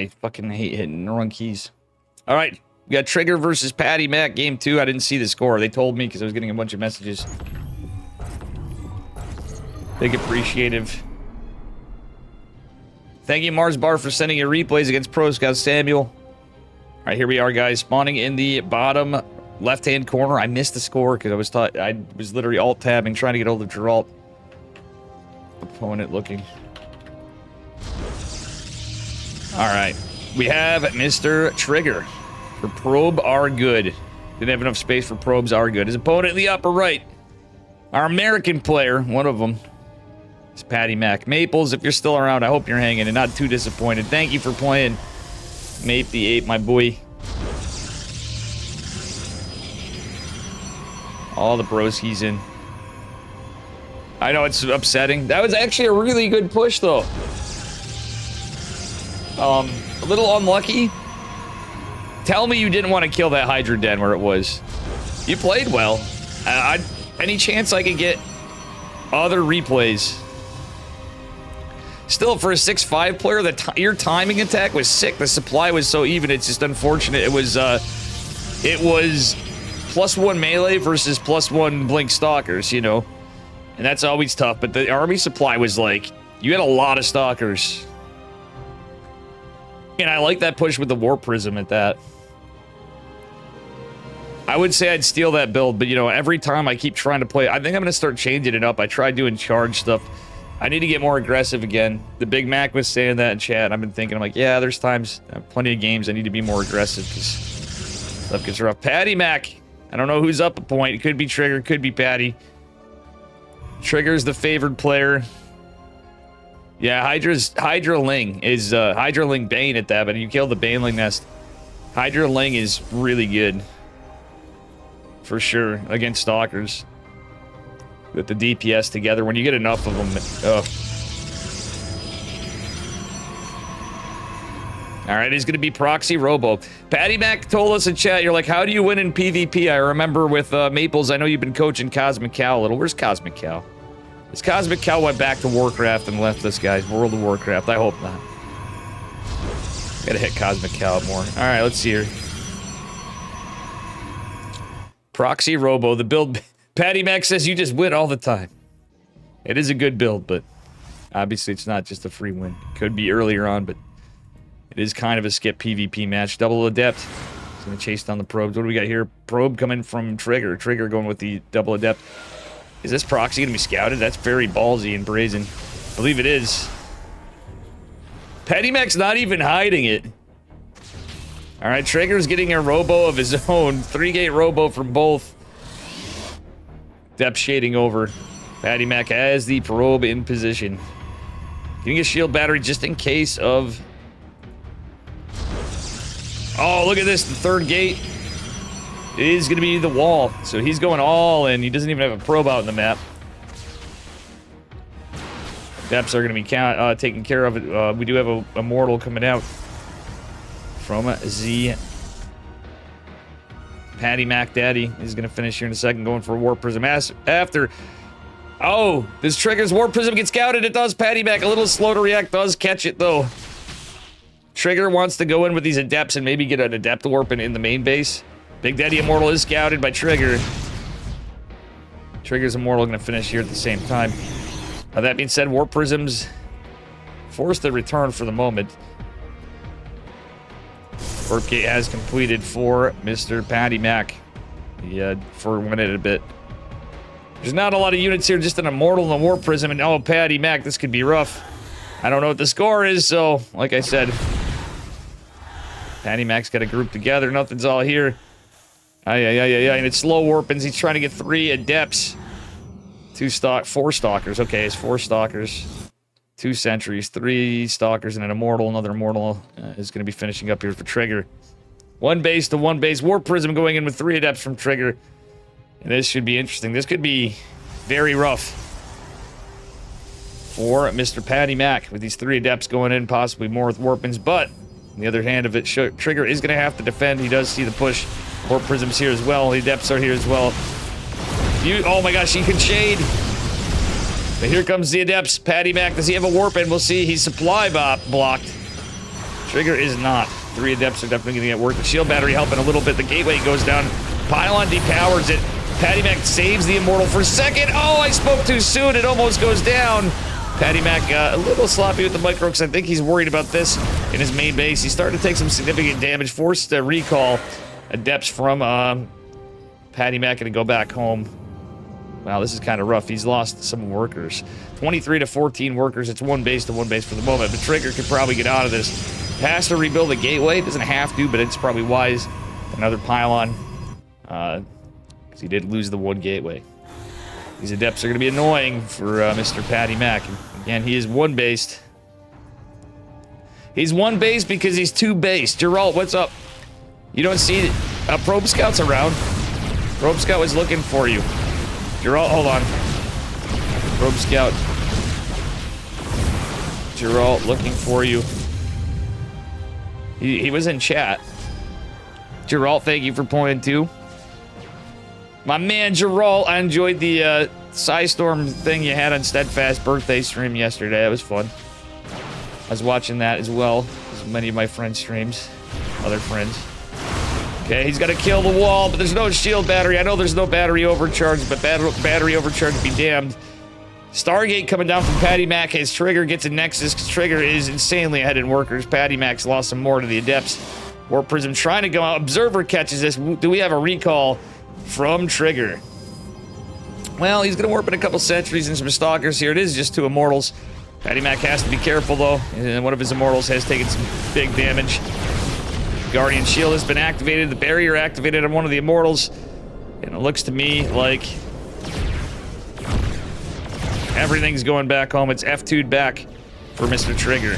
I fucking hate hitting the wrong keys. All right. We got Trigger versus Patty Mac, game 2. I didn't see the score. They told me because I was getting a bunch of messages. Big appreciative. Thank you, Mars Bar, for sending your replays against Pro Scout Samuel. All right, here we are, guys. Spawning in the bottom left-hand corner. I missed the score because I was literally alt-tabbing, trying to get hold of Geralt. Opponent looking. All right. We have Mr. Trigger. For Probe are good. Didn't have enough space for Probes are good. His opponent in the upper right. Our American player, one of them, is Patty Mac. Maples, if you're still around, I hope you're hanging and not too disappointed. Thank you for playing, Mape the Ape, my boy. All the broskies in. I know it's upsetting. That was actually a really good push, though. A little unlucky. Tell me you didn't want to kill that Hydra Den where it was. You played well. Any chance I could get other replays? Still, for a 6'5" player, your timing attack was sick. The supply was so even. It's just unfortunate. It was +1 melee versus +1 blink stalkers, you know. And that's always tough. But the army supply was like, you had a lot of stalkers. And I like that push with the War Prism at that. I would say I'd steal that build, but you know, every time I keep trying to play, I think I'm going to start changing it up. I tried doing charge stuff. I need to get more aggressive again. The Big Mac was saying that in chat. I've been thinking, I'm like, yeah, there's times, plenty of games I need to be more aggressive because stuff gets rough. Patty Mac. I don't know who's up a point. It could be Trigger, could be Patty. Trigger's the favored player. Yeah, Hydra Ling is Hydra Ling Bane at that, but you kill the Baneling Nest. Hydra Ling is really good. For sure, against Stalkers. With the DPS together, when you get enough of them, Alright, he's gonna be Proxy Robo. Patty Mac told us in chat, you're like, how do you win in PvP? I remember with Maples, I know you've been coaching Cosmic Cow a little. Where's Cosmic Cow? This Cosmic Cow went back to Warcraft and left us, guys. World of Warcraft. I hope not. Gotta hit Cosmic Cow up more. Alright, let's see here. Proxy Robo, the build. Patty Mac says you just win all the time. It is a good build, but obviously it's not just a free win. Could be earlier on, but it is kind of a skip PvP match. Double Adept. He's gonna chase down the probes. What do we got here? Probe coming from Trigger. Trigger going with the Double Adept. Is this Proxy gonna be scouted? That's very ballsy and brazen. I believe it is. Patty Mac's not even hiding it. Alright, Trigger's getting a Robo of his own. 3-gate Robo from both. Depth shading over. Patty Mac has the probe in position. Getting a shield battery just in case of... Oh, look at this. The 3rd gate is going to be the wall. So he's going all in. He doesn't even have a probe out in the map. Depths are going to be taken care of. We do have a Immortal coming out from Z. Patty Mac Daddy is going to finish here in a second, going for a War Prism after. Oh, this Trigger's War Prism gets scouted. It does. Patty Mac a little slow to react, does catch it though. Trigger wants to go in with these Adepts and maybe get an Adept Warp in the main base. Big Daddy Immortal is scouted by Trigger. Trigger's Immortal going to finish here at the same time. That being said, War Prisms forced to return for the moment. Warp Gate has completed for Mr. Patty Mac. Yeah, for 1 minute a bit. There's not a lot of units here, just an Immortal and a Warp Prism, and oh, Patty Mac, this could be rough. I don't know what the score is, so, like I said, Patty Mac's got a group together, nothing's all here. And it's slow warpings, he's trying to get 3 Adepts. 4 Stalkers, okay, it's 4 Stalkers. 2 Sentries, 3 Stalkers, and an Immortal. Another Immortal is going to be finishing up here for Trigger. 1 base to 1 base. War Prism going in with 3 Adepts from Trigger. And this should be interesting. This could be very rough for Mr. Patty Mac with these 3 Adepts going in, possibly more with Warpins. But on the other hand of it, Trigger is going to have to defend. He does see the push. War Prism's here as well. The Adepts are here as well. Oh my gosh, he can shade. But here comes the Adepts. Patty Mac, does he have a Warp in? We'll see. He's supply blocked. Trigger is not. 3 adepts are definitely going to get work. The shield battery helping a little bit. The gateway goes down. Pylon depowers it. Patty Mac saves the Immortal for a second. Oh, I spoke too soon. It almost goes down. Patty Mac a little sloppy with the micro because I think he's worried about this in his main base. He's starting to take some significant damage. Forced to recall adepts from Patty Mac to go back home. Wow, this is kind of rough. He's lost some workers. 23 to 14 workers. It's 1 base to 1 base for the moment. But Trigger could probably get out of this. Has to rebuild the gateway. Doesn't have to, but it's probably wise. Another pylon. Because he did lose the 1 gateway. These adepts are going to be annoying for Mr. Patty Mac. Again, he is 1 based. He's 1 base because he's 2 based. Geralt, what's up? You don't see probe scouts around. Probe scout was looking for you. Geralt, hold on. Probe scout. Geralt looking for you. He was in chat. Geralt, thank you for pointing too. My man Geralt, I enjoyed the Psystorm thing you had on Steadfast birthday stream yesterday. It was fun. I was watching that as well as many of my friends' streams. Other friends. Okay, he's got to kill the wall, but there's no shield battery. I know there's no battery overcharge, but battery overcharge be damned. Stargate coming down from Patty Mac as Trigger gets a Nexus because Trigger is insanely ahead in workers. Patty Mac's lost some more to the Adepts. Warp Prism trying to go out. Observer catches this. Do we have a recall from Trigger? Well, he's going to warp in a couple sentries and some Stalkers here. It is just 2 Immortals. Patty Mac has to be careful, though. And one of his Immortals has taken some big damage. Guardian Shield has been activated. The barrier activated on one of the Immortals. And it looks to me like everything's going back home. It's F2'd back for Mr. Trigger.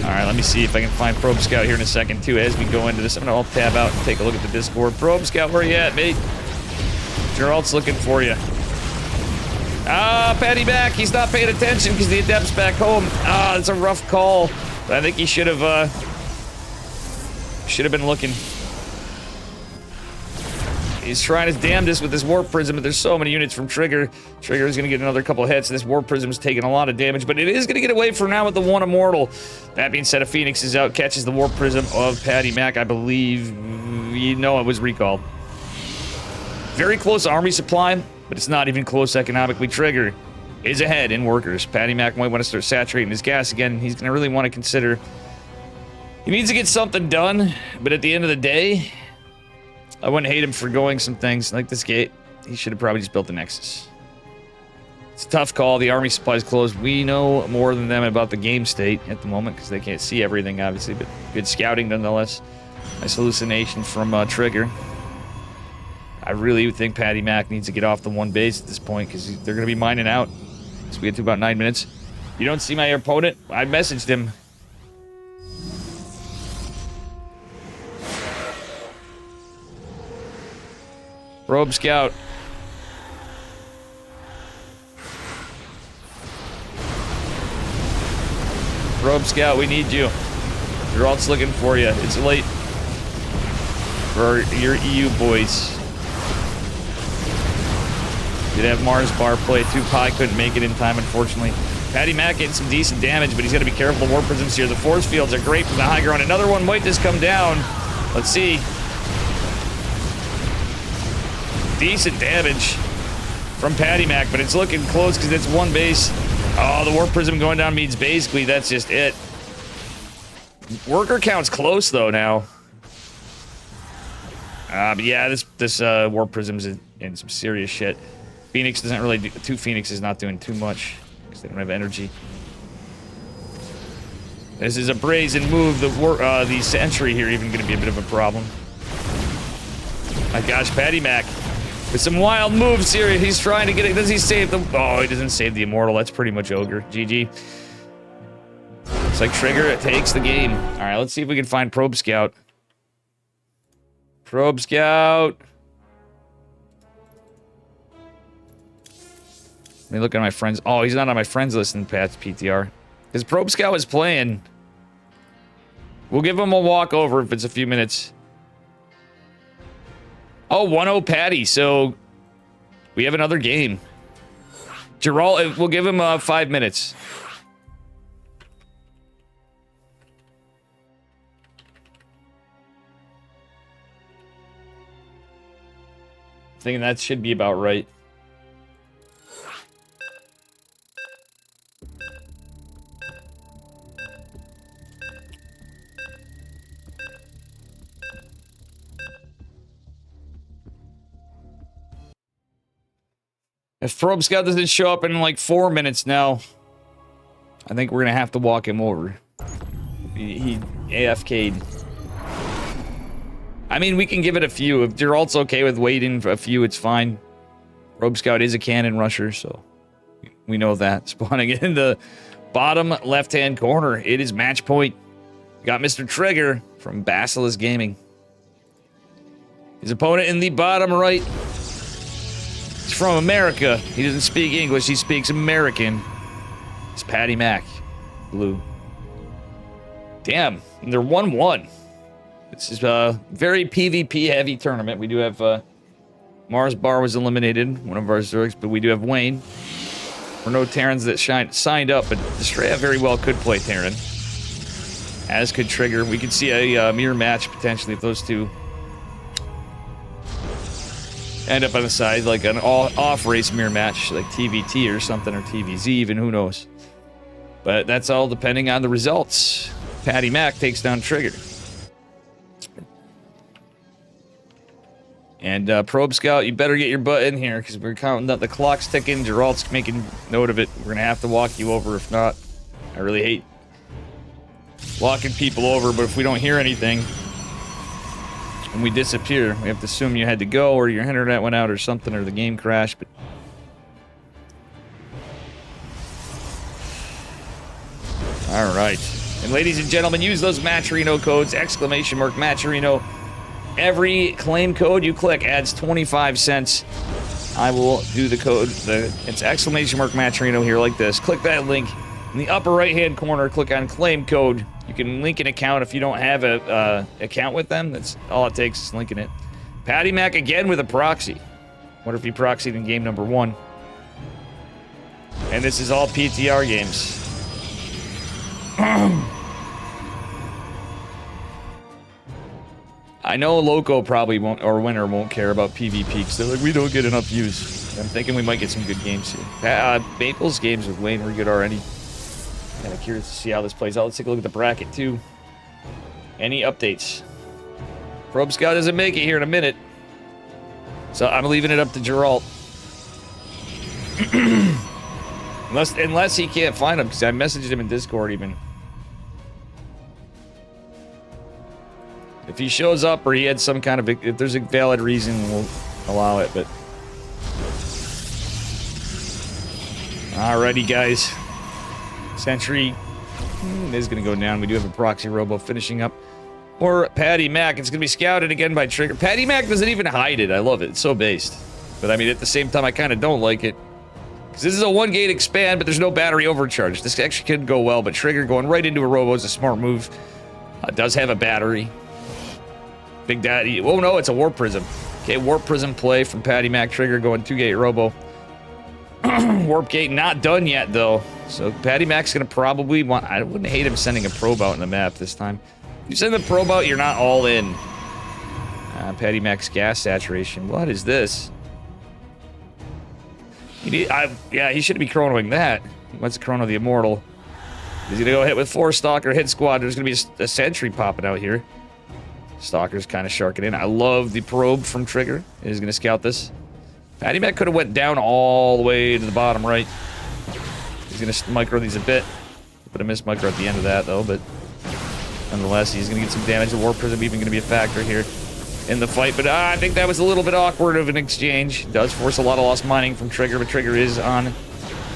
Alright, let me see if I can find Probe Scout here in a second, too, as we go into this. I'm going to tab out and take a look at the Discord. Probe Scout, where you at, mate? Geralt's looking for you. Ah, Patty Mac, he's not paying attention because the Adept's back home. Ah, it's a rough call. But I think he should have been looking. He's trying his damnedest with this Warp Prism, but there's so many units from Trigger. Trigger is going to get another couple hits. This Warp Prism is taking a lot of damage, but it is going to get away for now with the 1 Immortal. That being said, a Phoenix is out, catches the Warp Prism of Patty Mac, I believe. You know, it was recalled. Very close army supply, but it's not even close economically. Trigger is ahead in workers. Patty Mac might want to start saturating his gas again. He's going to really want to consider... He needs to get something done, but at the end of the day... I wouldn't hate him for going some things like this gate. He should have probably just built the Nexus. It's a tough call. The army supply's closed. We know more than them about the game state at the moment because they can't see everything, obviously, but good scouting nonetheless. Nice hallucination from Trigger. I really think Patty Mac needs to get off the 1 base at this point because they're going to be mining out. So we get to about 9 minutes. You don't see my opponent? I messaged him. Probe Scout. Probe Scout, we need you. Geralt's looking for you. It's late for your EU boys. Did have Mars bar play. 2 Pi couldn't make it in time, unfortunately. Patty Mac getting some decent damage, but he's got to be careful. Warp Prisms here. The force fields are great from the high ground. Another one might just come down. Let's see. Decent damage from Patty Mac, but it's looking close because it's 1 base. Oh, the Warp Prism going down means basically that's just it. Worker count's close though now. But yeah, this Warp Prism's in some serious shit. Phoenix doesn't really do... 2 Phoenixes not doing too much because they don't have energy. This is a brazen move. The Sentry here even going to be a bit of a problem. My gosh, Patty Mac. With some wild moves here, he's trying to get it. Does he save the... Oh, he doesn't save the Immortal. That's pretty much Ogre. GG. It's like Trigger, it takes the game. All right, let's see if we can find Probe Scout. Probe Scout. Let me look at my friends. Oh, he's not on my friends list in Pat's PTR. His Probe Scout is playing. We'll give him a walk over if it's a few minutes. Oh, 1-0 Patty, so we have another game. Geralt, we'll give him 5 minutes. Thinking that should be about right. If Probe Scout doesn't show up in like 4 minutes now, I think we're gonna have to walk him over. He AFK'd. I mean, we can give it a few. If Geralt's okay with waiting for a few, it's fine. Probe Scout is a cannon rusher, so we know that. Spawning in the bottom left-hand corner, it is match point. We got Mr. Trigger from Basilisk Gaming. His opponent in the bottom right. He's from America. He doesn't speak English, he speaks American. It's Patty Mac. Blue. Damn, they're 1-1. This is a very PvP heavy tournament. We do have Mars Bar was eliminated, one of our Zergs, but we do have Wayne. There are no Terrans that signed up, but Destrea very well could play Terran. As could Trigger. We could see a mirror match potentially if those two end up on the side, like an off-race mirror match, like TVT or something, or TVZ even, who knows. But that's all depending on the results. Patty Mac takes down Trigger. And Probe Scout, you better get your butt in here, because we're counting that the clock's ticking. Geralt's making note of it. We're going to have to walk you over if not. I really hate walking people over, but if we don't hear anything and we disappear, we have to assume you had to go, or your internet went out or something, or the game crashed. But all right. And ladies and gentlemen, use those Matcherino codes, !Matcherino. Every claim code you click adds 25 cents. I will do the code. It's !Matcherino here like this. Click that link in the upper right-hand corner. Click on claim code. You can link an account if you don't have a account with them. That's all it takes is linking it. Patty Mac again with a proxy. Wonder if he proxied in game number 1. And this is all PTR games. I know Loco probably won't, or Winner won't care about PvP because they're like, we don't get enough views. I'm thinking we might get some good games here. Maple's games with Wayne were good already. Kind of curious to see how this plays out. Let's take a look at the bracket too. Any updates? Probe Scout doesn't make it here in a minute, so I'm leaving it up to Geralt. unless he can't find him, because I messaged him in Discord even. If he shows up or he had some kind of, if there's a valid reason, we'll allow it, but. Alrighty, guys. Sentry is going to go down. We do have a proxy robo finishing up. Or Patty Mac. It's going to be scouted again by Trigger. Patty Mac doesn't even hide it. I love it. It's so based. But I mean, at the same time, I kind of don't like it. Because this is a 1-gate expand, but there's no battery overcharge. This actually could go well, but Trigger going right into a robo is a smart move. Does have a battery. Big Daddy. Oh no, it's a Warp Prism. Okay, Warp Prism play from Patty Mac. Trigger going 2-gate robo. Warp Gate not done yet, though. So Patty Mac's going to probably want... I wouldn't hate him sending a probe out in the map this time. If you send the probe out, you're not all in. Patty Mac's gas saturation. What is this? Yeah, he should be chronoing that. What's Chrono the Immortal? He's going to go hit with 4 Stalker hit squad. There's going to be a sentry popping out here. Stalker's kind of sharking in. I love the probe from Trigger. He's going to scout this. Patty Mac could have went down all the way to the bottom right. He's going to micro these a bit. Put a miss micro at the end of that, though, but nonetheless, he's going to get some damage. The Warp Prism even going to be a factor here in the fight, but I think that was a little bit awkward of an exchange. Does force a lot of lost mining from Trigger, but Trigger is on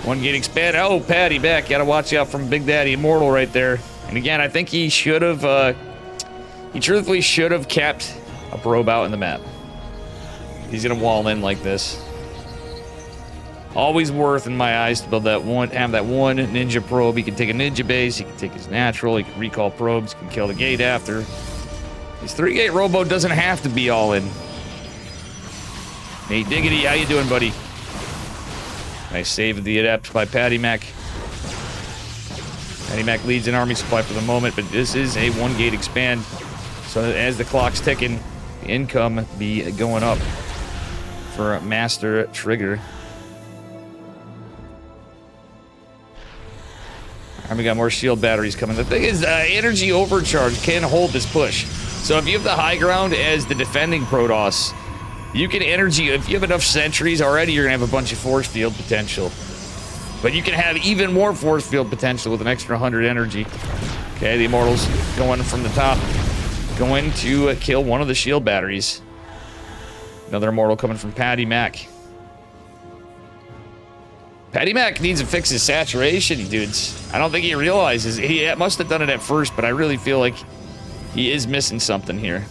1-gate expand. Oh, Patty Mac, got to watch out from Big Daddy Immortal right there. And again, I think he should have... he truthfully should have kept a probe out in the map. He's gonna wall in like this. Always worth, in my eyes, to build that one, have that one ninja probe. He can take a ninja base, he can take his natural, he can recall probes, he can kill the gate after. His 3-gate robo doesn't have to be all in. Hey, Diggity, how you doing, buddy? Nice save of the adept by Patty Mac. Patty Mac leads an army supply for the moment, but this is a 1-gate expand. So as the clock's ticking, the income be going up for Master Trigger. And we got more shield batteries coming. The thing is, energy overcharge can hold this push. So if you have the high ground as the defending Protoss, you can energy, if you have enough sentries already, you're gonna have a bunch of force field potential. But you can have even more force field potential with an extra 100 energy. Okay, the Immortals going from the top. Going to kill one of the shield batteries. Another Immortal coming from Patty Mac. Patty Mac needs to fix his saturation, dudes. I don't think he realizes. He must have done it at first, but I really feel like he is missing something here.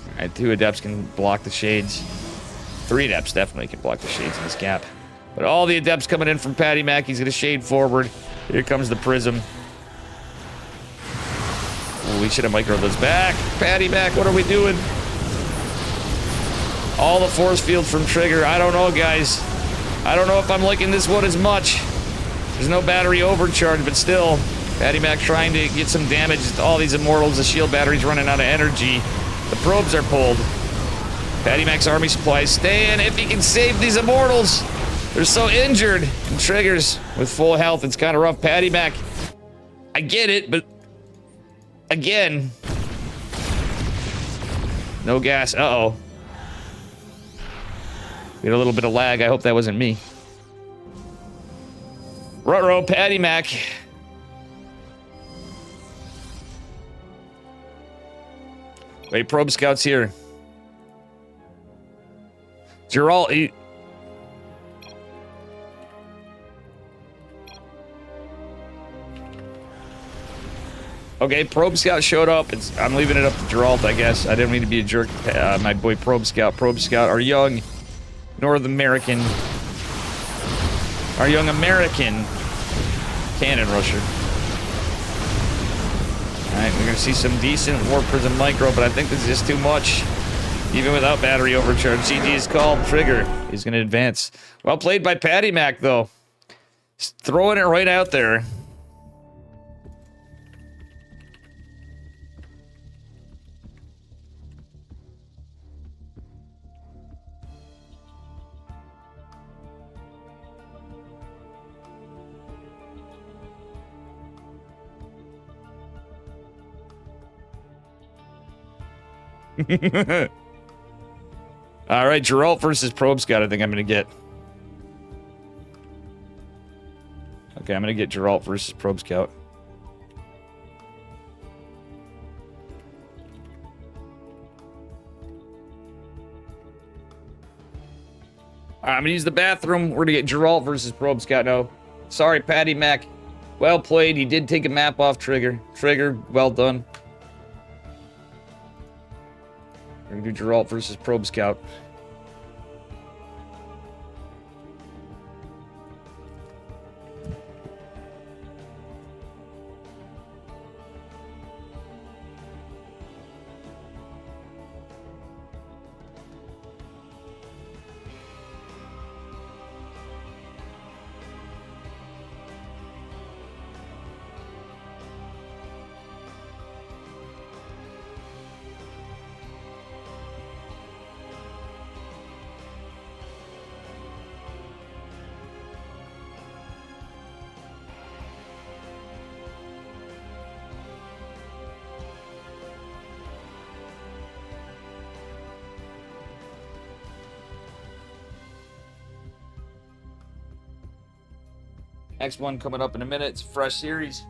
All right, 2 Adepts can block the shades. 3 Adepts definitely can block the shades in this gap. But all the Adepts coming in from Patty Mac. He's going to shade forward. Here comes the Prism. Ooh, we should have microed those back. Patty Mac, what are we doing? All the force fields from Trigger. I don't know, guys. I don't know if I'm liking this one as much. There's no battery overcharge, but still, Patty Mac trying to get some damage to all these Immortals. The shield battery's running out of energy. The probes are pulled. Patty Mac's army supplies staying. If he can save these Immortals, they're so injured. And Trigger's with full health. It's kind of rough. Patty Mac, I get it, but again, no gas. Uh-oh. We had a little bit of lag. I hope that wasn't me. Ruh-roh, Patty Mac. Wait, probe scouts here. Geralt, okay, probe scout showed up. I'm leaving it up to Geralt, I guess. I didn't mean to be a jerk. My boy probe scout. Probe scout, our young North American, our young American cannon rusher. Alright, we're gonna see some decent War Prism micro, but I think this is just too much. Even without battery overcharge, GG is called. Trigger is gonna advance. Well played by Patty Mac, though. Just throwing it right out there. All right, Geralt versus Probe Scout. I think I'm gonna get. Okay, I'm gonna get Geralt versus Probe Scout. All right, I'm gonna use the bathroom. We're gonna get Geralt versus Probe Scout. No, sorry, Patty Mac. Well played. He did take a map off Trigger. Trigger, well done. We're gonna do Geralt versus Probe Scout. Next one coming up in a minute. It's a fresh series.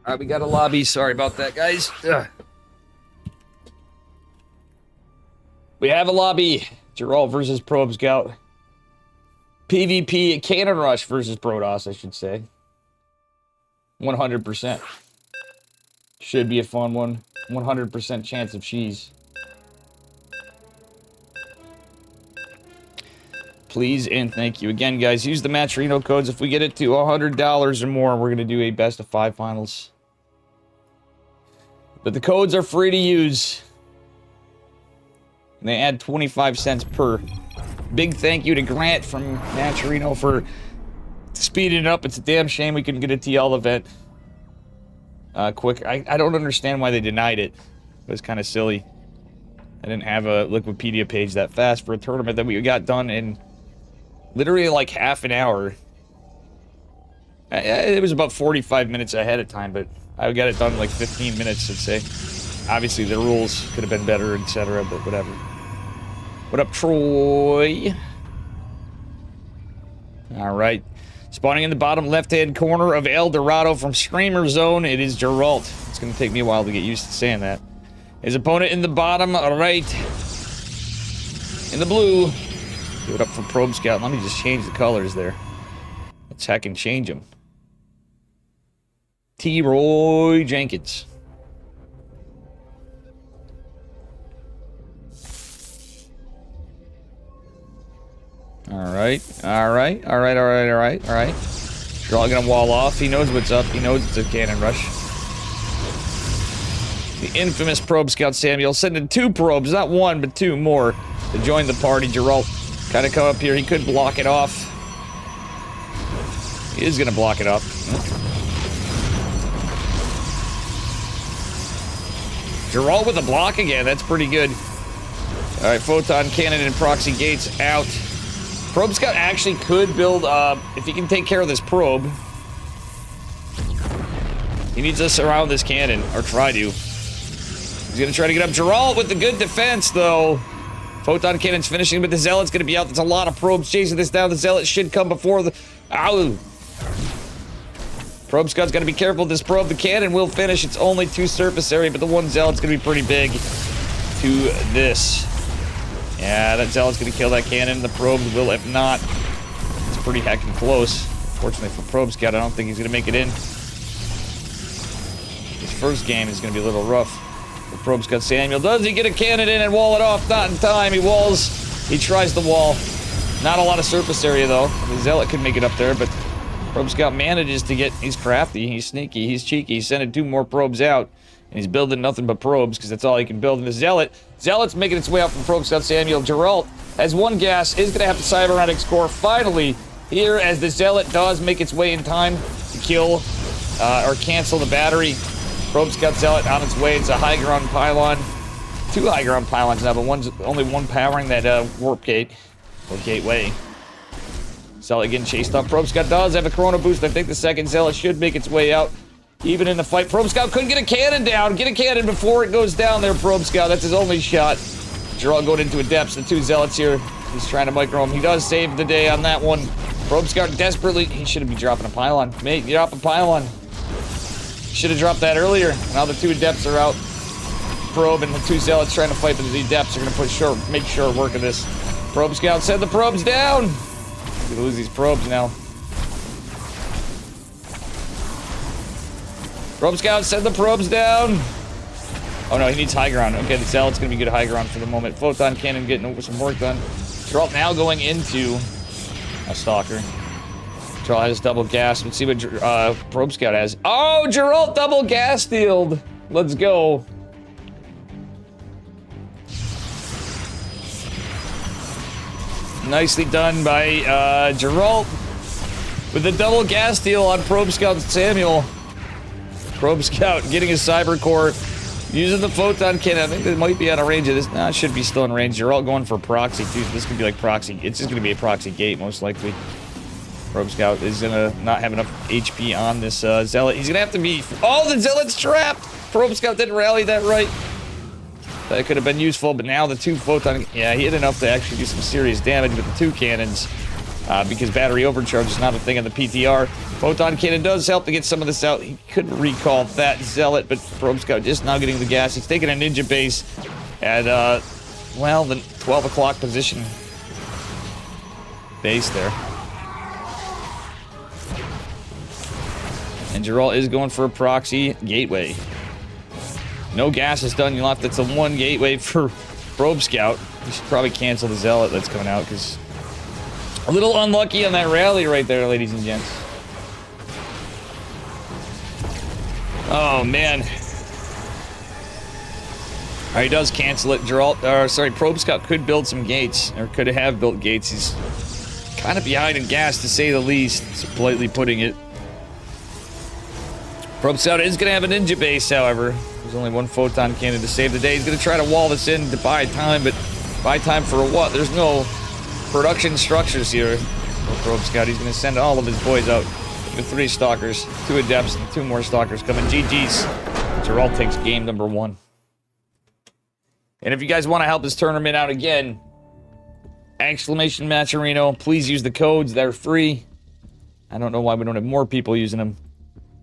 All right, we got a lobby. Sorry about that, guys. Ugh. We have a lobby. Geralt versus Probe Scout. PvP Cannon Rush versus Protoss, I should say. 100%. Should be a fun one. 100% chance of cheese. Please and thank you. Again, guys, use the Matcherino codes. If we get it to $100 or more, we're going to do a best of 5 finals. But the codes are free to use. And they add 25 cents per. Big thank you to Grant from Matcherino for speeding it up. It's a damn shame we couldn't get a TL event quick. I don't understand why they denied it. It was kind of silly. I didn't have a Wikipedia page that fast for a tournament that we got done in literally like half an hour. It was about 45 minutes ahead of time, but I got it done in like 15 minutes, I'd say. Obviously, the rules could have been better, etc., but whatever. What up, Troy? Alright. Spawning in the bottom left-hand corner of El Dorado from Screamer Zone, it is Geralt. It's going to take me a while to get used to saying that. His opponent in the bottom right. In the blue. Do it up for Probe Scout. Let me just change the colors there. Let's hack and change them. T. Roy Jenkins. Alright. Alright. Alright, alright, alright, alright. Geralt gonna wall off. He knows what's up. He knows it's a cannon rush. The infamous Probe Scout Samuel sending 2 probes, not 1, but 2 more to join the party. Geralt kind of come up here. He could block it off. He is going to block it off. Geralt with a block again. That's pretty good. All right, Photon Cannon and Proxy Gates out. Probe Scout actually could build, if he can take care of this probe. He needs to surround this cannon, or try to. He's gonna try to get up Geralt with the good defense, though. Photon Cannon's finishing, but the Zealot's gonna be out. There's a lot of probes chasing this down. The Zealot should come before the... Ow! Probe Scout's gotta be careful with this probe. The cannon will finish. It's only 2 surface area, but the one Zealot's gonna be pretty big to this. Yeah, that Zealot's gonna kill that cannon. The probe will, if not. It's pretty heckin' close. Fortunately for Probe Scout, I don't think he's gonna make it in. His first game is gonna be a little rough. The Probe Scout Samuel. Does he get a cannon in and wall it off? Not in time. He walls. He tries the wall. Not a lot of surface area, though. The Zealot could make it up there, but Probe Scout manages to get... He's crafty. He's sneaky. He's cheeky. He's sending 2 more probes out. And he's building nothing but probes, because that's all he can build. And the Zealot's making its way out from Probe Scout Samuel. Geralt has 1 gas. Is going to have the Cybernetics core finally here, as the Zealot does make its way in time to kill or cancel the battery. Probe Scout Zealot on its way. It's a high ground pylon. 2 high ground pylons now, but only one powering that warp gate or gateway. Zealot getting chased off. Probe Scout does have a Chrono boost. I think the second Zealot should make its way out. Even in the fight, Probe Scout couldn't get a cannon down. Get a cannon before it goes down there, Probe Scout. That's his only shot. Geralt going into a depths. The 2 Zealots here. He's trying to micro him. He does save the day on that one. Probe Scout desperately... He shouldn't be dropping a pylon. Mate, drop a pylon. Should have dropped that earlier. Now the 2 Adepts are out. Probe and the 2 Zealots trying to fight, but the Adepts are going to make short work of this. Probe Scout send the probes down. We lose these probes now. Probe Scout send the probes down. Oh no, he needs high ground. Okay, the Zealot's going to be good high ground for the moment. Photon Cannon getting some work done. Geralt now going into a Stalker. Geralt has double gas. Let's see what Probe Scout has. Oh, Geralt double gas stealed. Let's go. Nicely done by Geralt with the double gas steal on Probe Scout Samuel. Probe Scout getting his Cyber Core, using the Photon Cannon. I think they might be out of range of this. Nah, it should be still in range. Geralt going for proxy too. This could be like proxy. It's just going to be a proxy gate most likely. Probe Scout is gonna not have enough HP on this Zealot. He's gonna have to be... Oh, the Zealot's trapped! Probe Scout didn't rally that right. That could have been useful, but now the 2 Photon... Yeah, he hit enough to actually do some serious damage with the 2 cannons. because battery overcharge is not a thing on the PTR. Photon Cannon does help to get some of this out. He could recall that Zealot, but Probe Scout just now getting the gas. He's taking a Ninja base at, well, the 12 o'clock position base there. And Geralt is going for a proxy gateway. No gas is done left. It's a one gateway for Probe Scout. We should probably cancel the Zealot that's coming out, because a little unlucky on that rally right there, ladies and gents. Oh, man. All right, he does cancel it. Probe Scout could build some gates, or could have built gates. He's kind of behind in gas, to say the least. It's politely putting it. Probe Scout is going to have a Ninja base, however. There's only one Photon Cannon to save the day. He's going to try to wall this in to buy time, but buy time for what? There's no production structures here for Probe Scout. He's going to send all of his boys out with 3 Stalkers, 2 Adepts, and 2 more Stalkers coming. GG's. Geralt takes game number 1. And if you guys want to help this tournament out again, !Matcherino, please use the codes. They're free. I don't know why we don't have more people using them.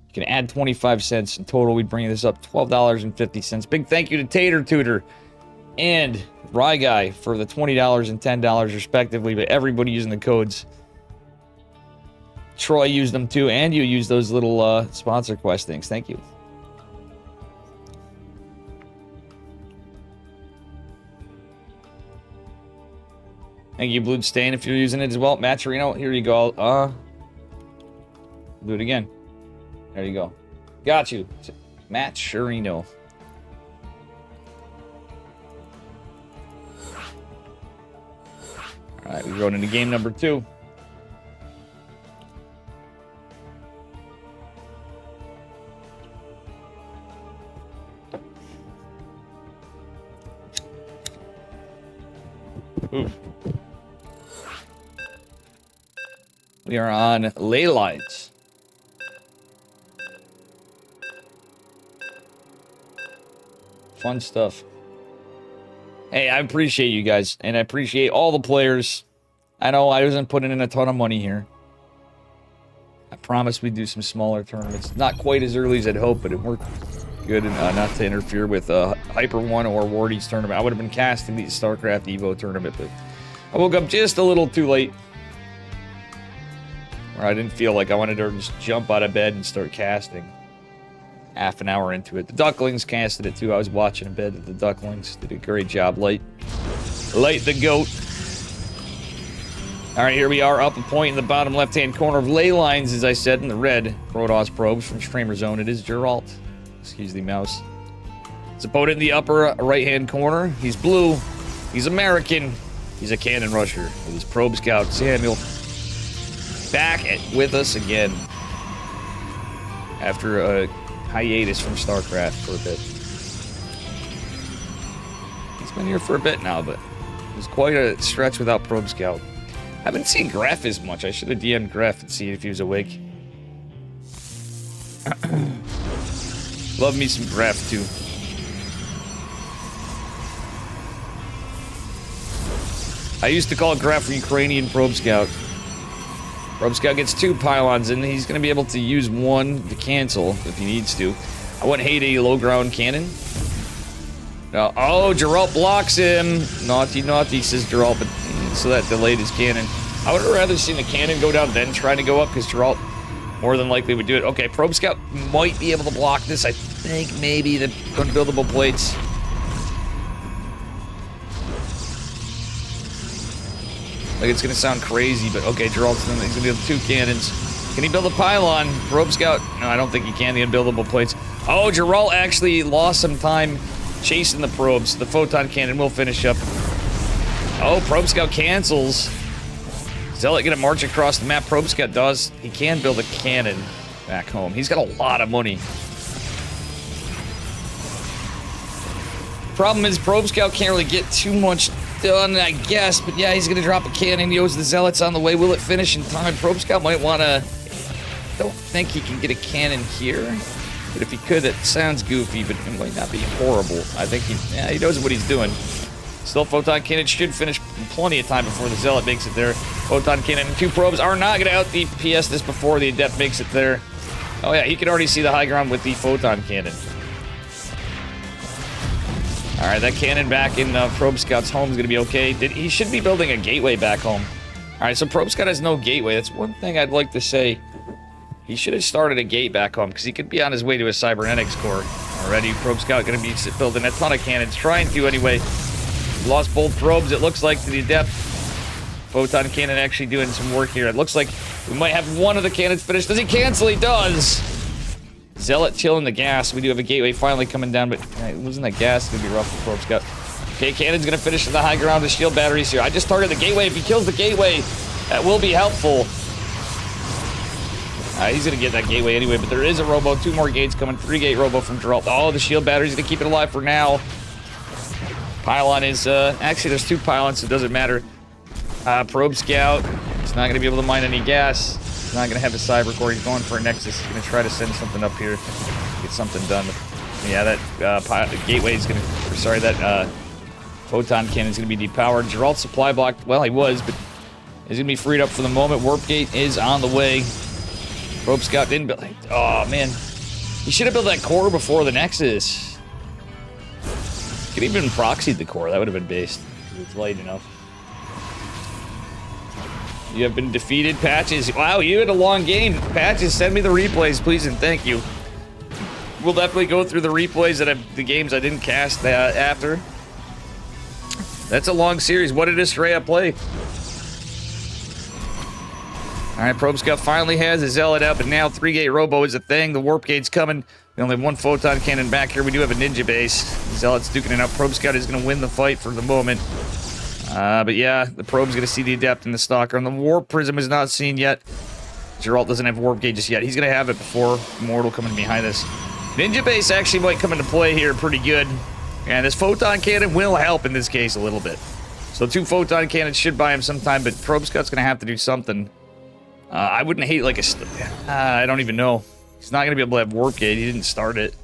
You can add 25 cents. In total, we'd bring this up $12.50. Big thank you to Tater Tutor and Rye Guy for the $20 and $10 respectively, but everybody using the codes. Troy used them too, and you used those little sponsor quest things. Thank you. Thank you, Blue Stain, if you're using it as well. Matcherino, here you go. Do it again. There you go. Got you. Matcherino. All right, we're going into game number 2. Oof. We are on ley lines. Fun stuff. Hey, I appreciate you guys, and I appreciate all the players. I know I wasn't putting in a ton of money here. I promise we'd do some smaller tournaments. Not quite as early as I'd hoped, but it worked good, and not to interfere with Hyper 1 or Wardy's tournament. I would have been casting the Starcraft Evo tournament, but I woke up just a little too late. Or I didn't feel like I wanted to just jump out of bed and start casting. Half an hour into it. The Ducklings casted it too. I was watching in bed. The Ducklings did a great job. Light the goat. All right, here we are, up a point in the bottom left-hand corner of ley lines, as I said, in the red Protoss probes from Streamer Zone. It is Geralt. Excuse the mouse. His opponent in the upper right-hand corner. He's blue. He's American. He's a cannon rusher with his probe scout, Samuel. Back with us again after a hiatus from Starcraft for a bit. He's been here for a bit now, but it was quite a stretch without Probe Scout. I haven't seen Graf as much. I should have DM'd Graf and see if he was awake. Love me some Graf too. I used to call Graf Ukrainian Probe Scout. Probe Scout gets 2 pylons, and he's going to be able to use 1 to cancel if he needs to. I wouldn't hate a low ground cannon. No. Oh, Geralt blocks him. Naughty, naughty, says Geralt, but so that delayed his cannon. I would have rather seen the cannon go down then try to go up, because Geralt more than likely would do it. Okay, Probe Scout might be able to block this. I think maybe the unbuildable plates. Like, it's going to sound crazy, but okay, Geralt's going to build 2 cannons. Can he build a pylon? Probe Scout? No, I don't think he can. The unbuildable plates. Oh, Geralt actually lost some time chasing the probes. The photon cannon will finish up. Oh, Probe Scout cancels. Zealot going to march across the map. Probe Scout does. He can build a cannon back home. He's got a lot of money. Problem is, Probe Scout can't really get too much done, I guess, but yeah, he's gonna drop a cannon. He owes the Zealots on the way. Will it finish in time? Probe Scout might wanna... Don't think he can get a cannon here, but if he could, that sounds goofy, but it might not be horrible. I think he knows what he's doing. Still, Photon Cannon should finish plenty of time before the Zealot makes it there. Photon Cannon and 2 probes are not going to out-DPS this before the Adept makes it there. Oh yeah, he can already see the high ground with the Photon Cannon. Alright, that cannon back in Probe Scout's home is going to be okay. He should be building a gateway back home. Alright, so Probe Scout has no gateway. That's one thing I'd like to say. He should have started a gate back home, because he could be on his way to a Cybernetics core already. Probe Scout going to be building a ton of cannons. Trying to, anyway. Lost both probes, it looks like, to the Adept. Photon Cannon actually doing some work here. It looks like we might have one of the cannons finished. Does he cancel? He does! Zealot chilling the gas. We do have a gateway finally coming down, but losing that gas is going to be rough for Probe Scout. Okay, Cannon's going to finish in the high ground. The shield batteries here. I just targeted the gateway. If he kills the gateway, that will be helpful. He's going to get that gateway anyway, but there is a robo. 2 more gates coming. 3-gate robo from Geralt. Oh, the shield battery's going to keep it alive for now. Pylon is, actually, there's 2 pylons, so it doesn't matter. Probe Scout. He's not going to be able to mine any gas. He's not going to have a cyber core. He's going for a Nexus. He's going to try to send something up here. Get something done. Yeah, that gateway is going to, sorry, that Photon Cannon is going to be depowered. Geralt's supply block, well, he was, but he's going to be freed up for the moment. Warp Gate is on the way. Probe Scout didn't build. Oh, man. He should have built that core before the Nexus. Could even proxied the core. That would have been based. It's light enough. You have been defeated, Patches. Wow, you had a long game. Patches, send me the replays, please, and thank you. We'll definitely go through the replays that the games I didn't cast after. That's a long series. What did Estrella play? Alright, Probe Scout finally has a Zealot up, and now 3-gate robo is a thing. The Warp Gate's coming. We only have 1 Photon Cannon back here. We do have a Ninja base. Zealot's duking it out. Probe Scout is going to win the fight for the moment. But yeah, the Probe's going to see the Adept and the Stalker, and the Warp Prism is not seen yet. Geralt doesn't have Warp Gate just yet. He's going to have it before Mortal coming behind us. Ninja base actually might come into play here pretty good. And this Photon Cannon will help in this case a little bit. So 2 Photon Cannons should buy him some time, but Probe Scout's going to have to do something. I wouldn't hate like a... I don't even know. He's not going to be able to have Warp Gate. He didn't start it.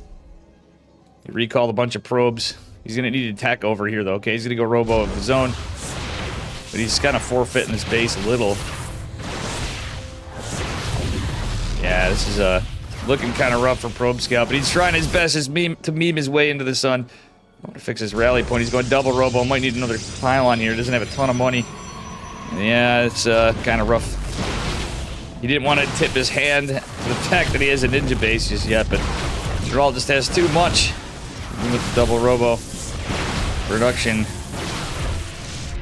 He recalled a bunch of probes. He's going to need a tech over here, though. Okay, he's going to go robo of his own. But he's kind of forfeiting his base a little. Yeah, this is looking kind of rough for Probe Scout, but he's trying his best to meme his way into the sun. I want to fix his rally point. He's going double robo. Might need another pylon here. Doesn't have a ton of money. Yeah, it's kind of rough. He didn't want to tip his hand to the fact that he has a ninja base just yet, but Geralt just has too much. Even with the double robo production.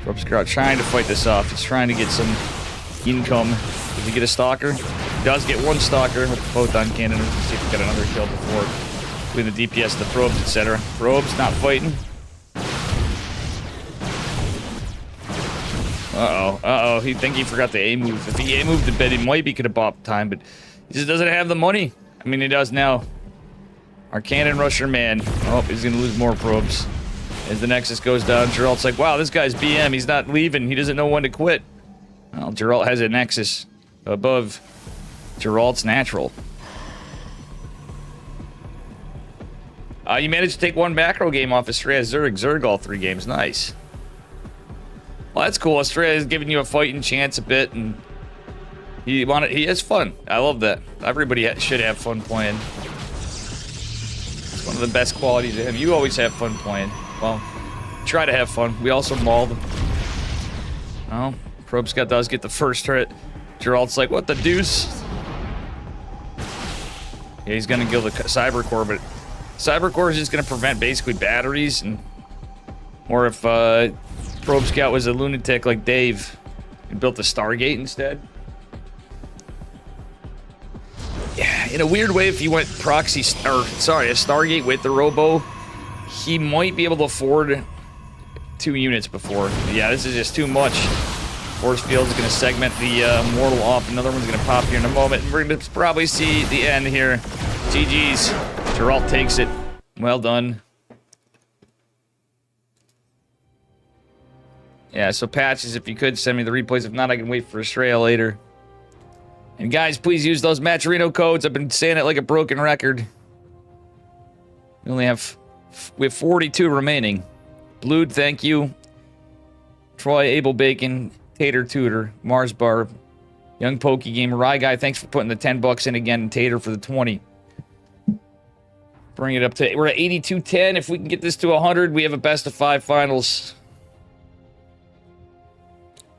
Probe Scout trying to fight this off. He's trying to get some income. Does he get a Stalker? He does get 1 Stalker with the Photon Cannon. Let's see if we got another kill before. Between the DPS, the probes, etc. Probes not fighting. Uh-oh. He think he forgot the A move. If he A moved a bit, he might be could have bopped time, but he just doesn't have the money. I mean, he does now. Our Cannon Rusher man. Oh, he's gonna lose more probes. As the Nexus goes down, Geralt's like, wow, this guy's BM. He's not leaving. He doesn't know when to quit. Well, Geralt has a Nexus above Geralt's natural. You managed to take 1 macro game off Estrella Zerg all 3 games. Nice. Well, that's cool. Estrella is giving you a fighting chance a bit, and he has fun. I love that. Everybody should have fun playing. It's one of the best qualities of him. You always have fun playing. Well, try to have fun. We also mauled. Oh, Probe Scout does get the first hit. Geralt's like, what the deuce? Yeah, he's gonna kill the Cyber Core, but Cyber Core is just gonna prevent basically batteries, and or if Probe Scout was a lunatic like Dave and built a Stargate instead. Yeah, in a weird way, if he went proxy, or sorry, a Stargate with the Robo, he might be able to afford 2 units before. Yeah, this is just too much. Force Field is going to segment the Mortal off. Another one's going to pop here in a moment. And we're going to probably see the end here. GG's. Geralt takes it. Well done. Yeah, so Patches, if you could, send me the replays. If not, I can wait for Estrella later. And guys, please use those Matcherino codes. I've been saying it like a broken record. We have 42 remaining. Blued, thank you. Troy, Abel Bacon, Tater Tutor, Mars Bar, Young Pokey Gamer, Rye Guy, thanks for putting the 10 bucks in again, and Tater for the 20. Bring it up to, we're at 82.10. If we can get this to 100, we have a best of 5 finals.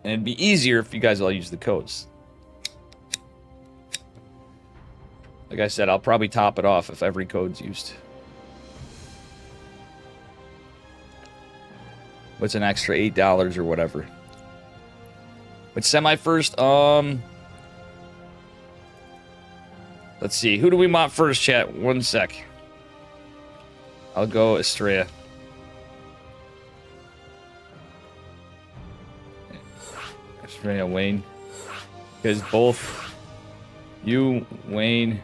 And it'd be easier if you guys all use the codes. Like I said, I'll probably top it off if every code's used. What's an extra $8 or whatever? But semi first, let's see. Who do we want first, chat? One sec. I'll go Estrella. Estrella, Wayne. Because both you, Wayne.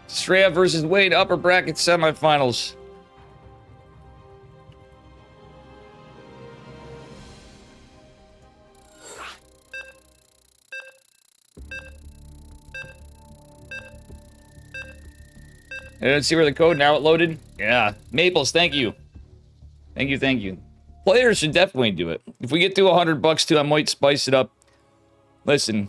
Estrella versus Wayne, upper bracket semifinals. I didn't see where the code now it loaded. Yeah. Maples, thank you. Thank you, thank you. Players should definitely do it. If we get to $100 too, I might spice it up. Listen,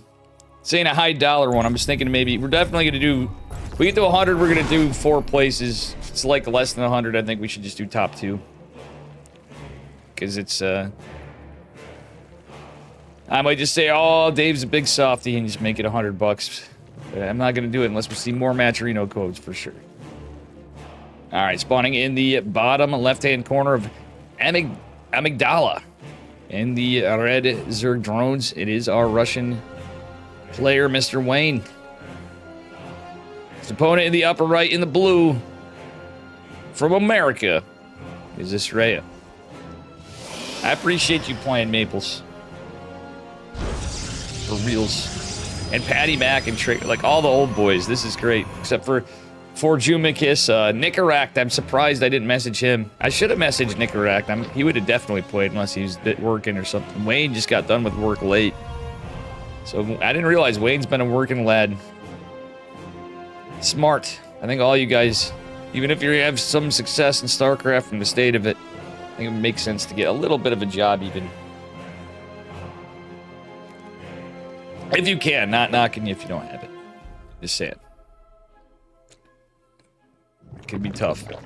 this ain't a high dollar one. I'm just thinking maybe we're definitely gonna do. If we get to 100, we're gonna do 4 places. If it's like less than 100, I think we should just do top 2. Because it's I might just say, oh, Dave's a big softie and just make it $100. But I'm not gonna do it unless we see more Matcherino codes for sure. All right, spawning in the bottom left-hand corner of Amygdala. In the red Zerg drones, it is our Russian player, Mr. Wayne. His opponent in the upper right in the blue, from America, is Estrella. I appreciate you playing, Maples. For reals. And Patty Mac and Trick, like all the old boys. This is great, except for Jumikis, Nicaract. I'm surprised I didn't message him. I should have messaged Nicaract. He would have definitely played unless he was working or something. Wayne just got done with work late. So I didn't realize Wayne's been a working lad. Smart. I think all you guys, even if you have some success in Starcraft from the state of it, I think it makes sense to get a little bit of a job even. If you can, not knocking you if you don't have it. Just saying. It can be tough. It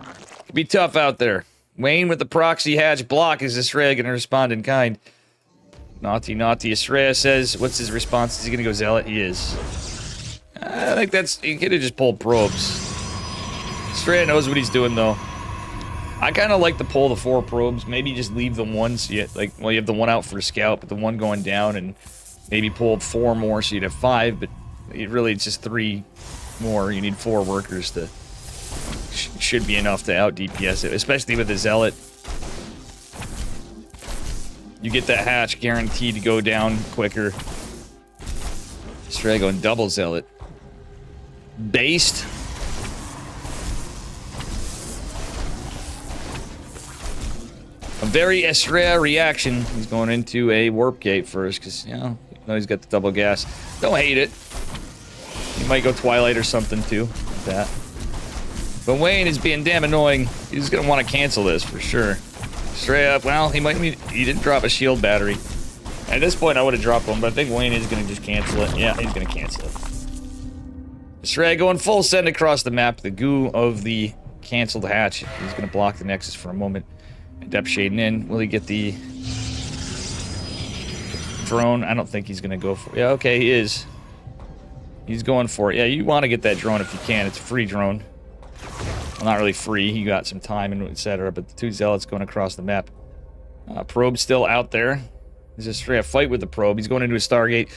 can be tough out there. Wayne with the proxy hatch block. Is Estrella going to respond in kind? Naughty, naughty. Estrella says, what's his response? Is he going to go Zealot? He is. I think that's... He could have just pulled probes. Estrella knows what he's doing, though. I kind of like to pull the 4 probes. Maybe just leave the 1 so you... Like, well, you have the 1 out for a scout, but the 1 going down, and maybe pull 4 more so you'd have 5, but really it's just 3 more. You need 4 workers to... Should be enough to out DPS it, especially with the Zealot. You get that hatch guaranteed to go down quicker. Estrella going double Zealot. Based. A very Estrella reaction. He's going into a warp gate first because, you know he's got the double gas. Don't hate it. He might go Twilight or something too. Like that. But Wayne is being damn annoying. He's going to want to cancel this for sure. Straight up, well, he didn't drop a shield battery. At this point, I would have dropped one, but I think Wayne is going to just cancel it. Yeah, he's going to cancel it. Stray going full send across the map. The goo of the canceled hatch. He's going to block the Nexus for a moment. Depth shading in. Will he get the drone? I don't think he's going to go for it. Yeah, okay, he is. He's going for it. Yeah, you want to get that drone if you can. It's a free drone. Well, not really free. You got some time and etc. But the 2 Zealots going across the map. Probe still out there. There's a straight fight with the probe. He's going into a Stargate.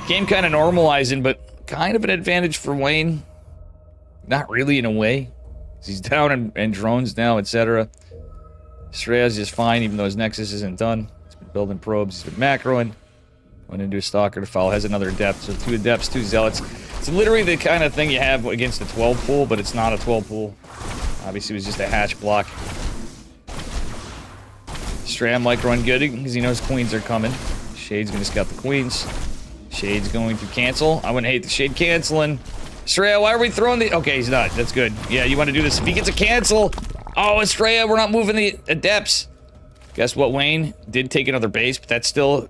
Game kind of normalizing, but kind of an advantage for Wayne. Not really in a way. He's down in drones now, etc. Strea's just fine, even though his Nexus isn't done. He's been building probes. He's been macroing. Went into a Stalker to follow. Has another Depth. So 2 Adepts, 2 Zealots. It's literally the kind of thing you have against a 12 pool, but it's not a 12 pool. Obviously, it was just a hatch block. Stram like run good because he knows Queens are coming. Shade's gonna scout the Queens. Shade's going to cancel. I wouldn't hate the Shade canceling. Estrella, why are we throwing the... Okay, he's not. That's good. Yeah, you want to do this. If he gets a cancel... Oh, Estrella, we're not moving the adepts. Guess what, Wayne? Did take another base, but that's still...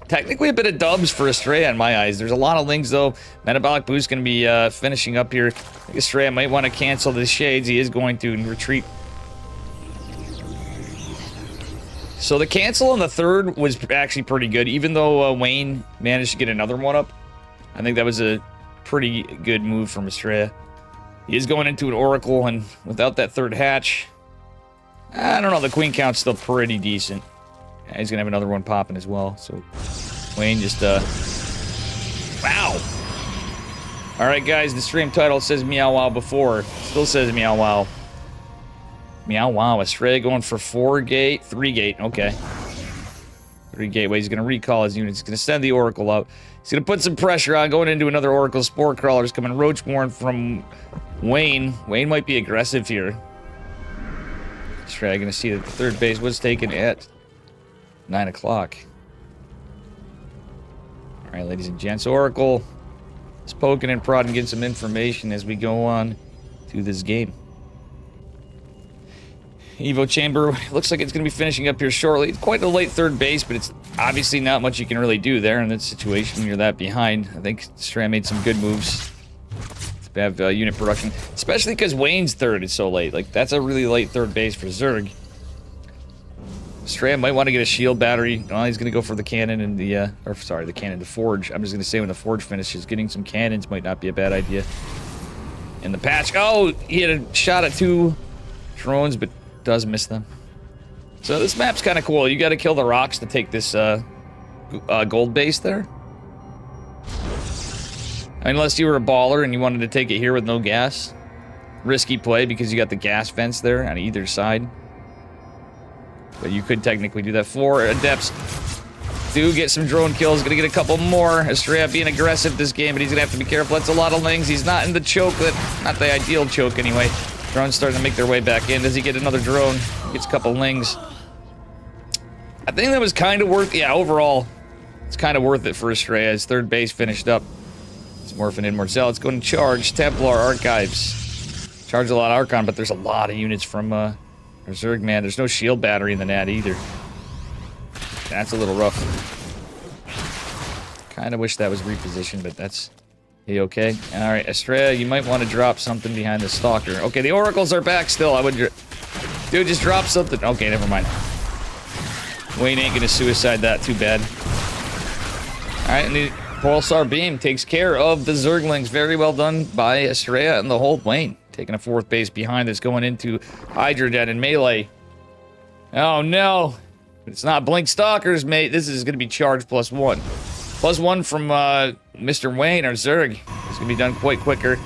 technically a bit of dubs for Estrella in my eyes. There's a lot of lings, though. Metabolic Boost going to be finishing up here. I think Estrella might want to cancel the shades. He is going to and retreat. So the cancel on the third was actually pretty good, even though Wayne managed to get another one up. I think that was a pretty good move from Estrella. He is going into an Oracle, and without that third hatch, I don't know, the queen count's still pretty decent. Yeah, he's gonna have another one popping as well, so Wayne just, wow! Alright guys, the stream title says Meow Wow before. Still says Meow Wow. Meow Wow, Estrella going for 4-gate, 3-gate, okay. 3-gate, he's gonna recall his units, he's gonna send the Oracle out. He's gonna put some pressure on, going into another Oracle. Spore Crawlers coming Roachborn from Wayne. Wayne might be aggressive here. Estrella gonna see that the third base was taken at 9 o'clock. Alright, ladies and gents, Oracle is poking and prodding, getting some information as we go on to this game. Evo Chamber looks like it's going to be finishing up here shortly. It's quite a late third base, but it's obviously not much you can really do there in that situation when you're that behind. I think Strand made some good moves to have unit production, especially because Wayne's third is so late. Like, that's a really late third base for Zerg. Strand might want to get a shield battery. Well, he's going to go for the cannon and the, or sorry, the cannon, the forge. I'm just going to say when the forge finishes, getting some cannons might not be a bad idea. In the patch, oh, he had a shot at 2 drones, but does miss them. So this map's kind of cool. You got to kill the rocks to take this gold base there. Unless you were a baller and you wanted to take it here with no gas. Risky play because you got the gas vents there on either side. But you could technically do that. 4 adepts do get some drone kills. Gonna get a couple more. Estrella being aggressive this game, but he's gonna have to be careful. That's a lot of lings. He's not in the choke. Not the ideal choke anyway. Drones starting to make their way back in. Does he get another drone? Gets a couple lings. I think that was kind of worth... Yeah, overall, it's kind of worth it for Estrella. His third base finished up. It's morphing in more zealots. Going to charge Templar Archives. Charge a lot of Archon, but there's a lot of units from Zerg, man. There's no shield battery in the NAT either. That's a little rough. Kind of wish that was repositioned, but that's... okay. Alright, Estrella, you might want to drop something behind the Stalker. Okay, the Oracles are back still. I would... Dude, just drop something. Okay, never mind. Wayne ain't gonna suicide that too bad. Alright, and the Pulsar Beam takes care of the Zerglings. Very well done by Estrella and the whole Wayne. Taking a 4th base behind this, going into Hydrogen and Melee. Oh no! It's not Blink Stalkers, mate. This is gonna be charge +1. +1 from Mr. Wayne, our Zerg. It's gonna be done quite quicker.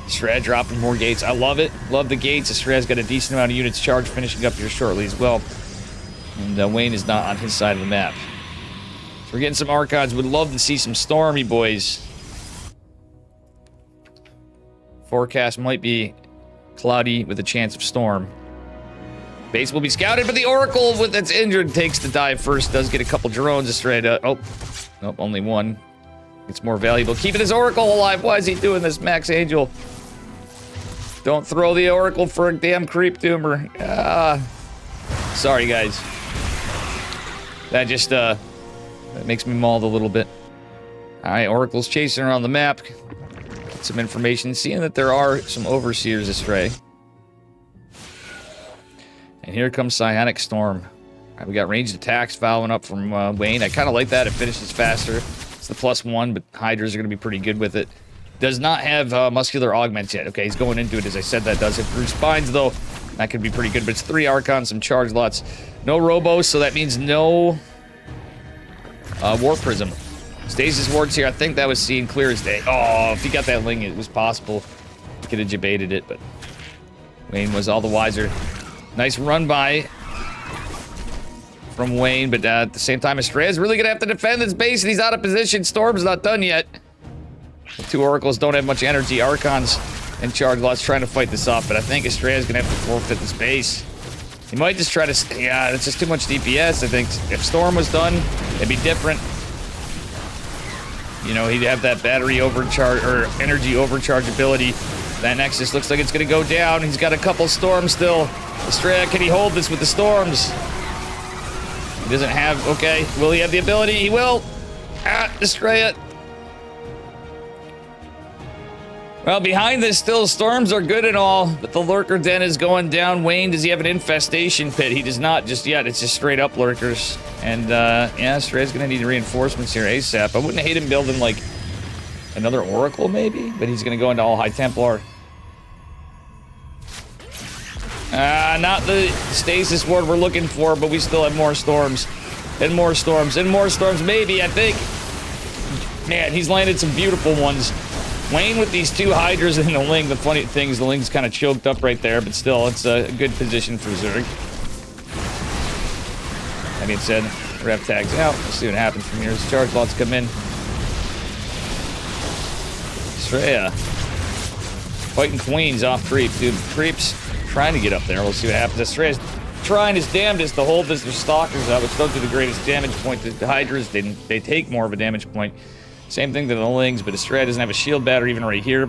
Estrella dropping more gates. I love it. Love the gates. Estrella's got a decent amount of units charged, finishing up here shortly as well. And Wayne is not on his side of the map. So we're getting some Archons. Would love to see some Stormy boys. Forecast might be cloudy with a chance of storm. Base will be scouted, but the Oracle with its injured takes the dive first. Does get a couple drones. Estrella, oh, nope, only one. It's more valuable. Keeping his Oracle alive. Why is he doing this, Max Angel? Don't throw the Oracle for a damn creep tumor. Sorry, guys. That just, that makes me mauled a little bit. Alright, Oracle's chasing around the map. Get some information. Seeing that there are some Overseers astray. And here comes Psionic Storm. Right, we got ranged attacks following up from Wayne. I kind of like that. It finishes faster. It's the +1, but Hydras are going to be pretty good with it. Does not have muscular augments yet. Okay, he's going into it. As I said, that does it through spines, though. That could be pretty good, but it's 3 Archons, some charge lots. No Robos, so that means no War Prism. Stasis Wards here. I think that was seen clear as day. Oh, if he got that Ling, it was possible. He could have debated it, but Wayne was all the wiser. Nice run by from Wayne, but at the same time, Estrella's really going to have to defend this base, and he's out of position. Storm's not done yet. The 2 Oracles don't have much energy. Archons and charge lots trying to fight this off, but I think Estrella's going to have to forfeit this base. He might just try to... Yeah, it's just too much DPS. I think if Storm was done, it'd be different. You know, he'd have that battery overcharge or energy overcharge ability. That Nexus looks like it's going to go down. He's got a couple storms still. Estrella, can he hold this with the storms? He doesn't have... Okay, will he have the ability? He will. Estrella. Well, behind this still, storms are good and all, but the lurker den is going down. Wayne, does he have an infestation pit? He does not just yet. It's just straight up lurkers. And, yeah, Estrella's going to need reinforcements here ASAP. I wouldn't hate him building, like, another Oracle, maybe? But he's going to go into all High Templar. Not the stasis ward we're looking for, but we still have more storms. And more storms. And more storms, maybe, I think. Man, he's landed some beautiful ones. Wayne with these 2 Hydras and the Ling. The funny thing is the Ling's kind of choked up right there, but still, it's a good position for Zerg. That being said, rep tags out. Let's see what happens from here as charge lots come in. Estrella. Fighting Queens off creep, dude. Creep's trying to get up there. We'll see what happens. Estrella's trying his damnedest to hold this. Their Stalkers up, which don't do the greatest damage point. The Hydras, they take more of a damage point. Same thing to the Lings, but Estrella doesn't have a shield battery even right here.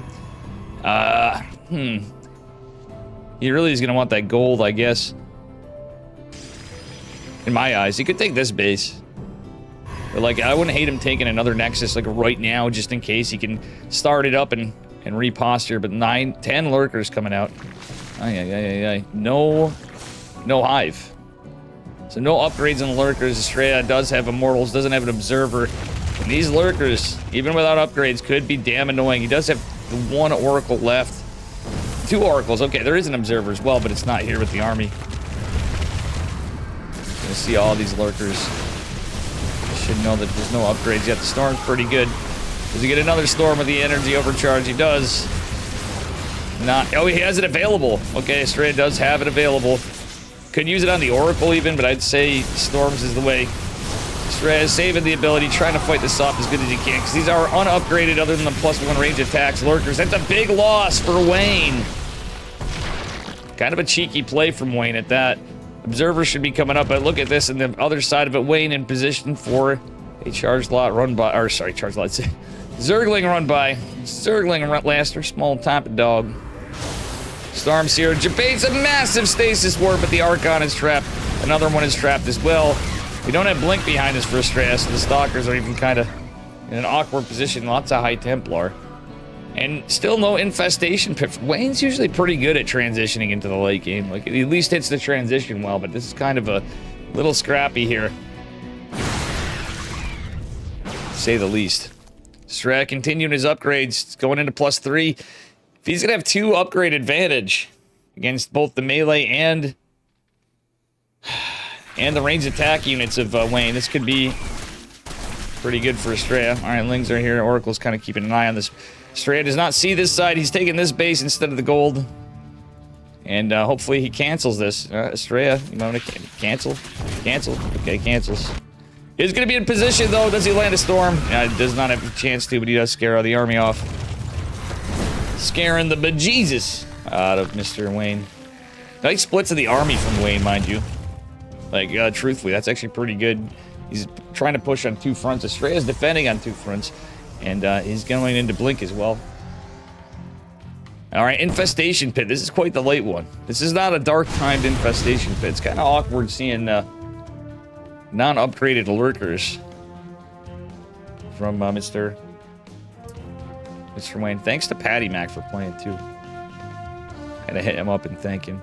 He really is going to want that gold, I guess. In my eyes. He could take this base. But, like, I wouldn't hate him taking another Nexus, like, right now, just in case he can start it up and reposture. But 10 lurkers coming out. No Hive. So no upgrades on the lurkers. Estrella does have Immortals, doesn't have an Observer. And these lurkers, even without upgrades, could be damn annoying. He does have the 1 Oracle left. 2 Oracles. Okay, there is an Observer as well, but it's not here with the army. Gonna see all these lurkers. Should know that there's no upgrades yet. The storm's pretty good. Does he get another storm with the energy overcharge? He does. Not. Oh, he has it available. Okay, Estrella does have it available. Could use it on the Oracle even, but I'd say storms is the way. Estrella is saving the ability, trying to fight this off as good as he can, because these are unupgraded other than the +1 range attacks lurkers. That's a big loss for Wayne. Kind of a cheeky play from Wayne at that. Observer should be coming up, but look at this, and the other side of it, Wayne in position for a charge lot run by, or sorry, charge lot, Zergling run by. Zergling Laster, small type of dog. Storm Seer debates a massive stasis ward, but the Archon is trapped. Another one is trapped as well. We don't have Blink behind us for Estrella, so the Stalkers are even kind of in an awkward position. Lots of High Templar. And still no infestation pit. Wayne's usually pretty good at transitioning into the late game. Like, it at least hits the transition well, but this is kind of a little scrappy here. To say the least. Estrella continuing his upgrades, going into +3. If he's going to have 2 upgrade advantage against both the melee and the range attack units of Wayne, this could be pretty good for Estrella. All right, Lings are here. Oracle's kind of keeping an eye on this. Estrella does not see this side. He's taking this base instead of the gold. And hopefully he cancels this. Estrella, you might want to cancel? Cancel. Okay, cancels. He's going to be in position, though. Does he land a storm? Does not have a chance to, but he does scare the army off. Scaring the bejesus out of Mr. Wayne. Nice splits of the army from Wayne, mind you. Like, truthfully, that's actually pretty good. He's trying to push on 2 fronts. Estrella's defending on 2 fronts. And he's going into Blink as well. Alright, Infestation Pit. This is quite the late one. This is not a dark-timed Infestation Pit. It's kind of awkward seeing non-upgraded lurkers from Mr. Wayne. Thanks to Patty Mac for playing, too. Had to hit him up and thank him.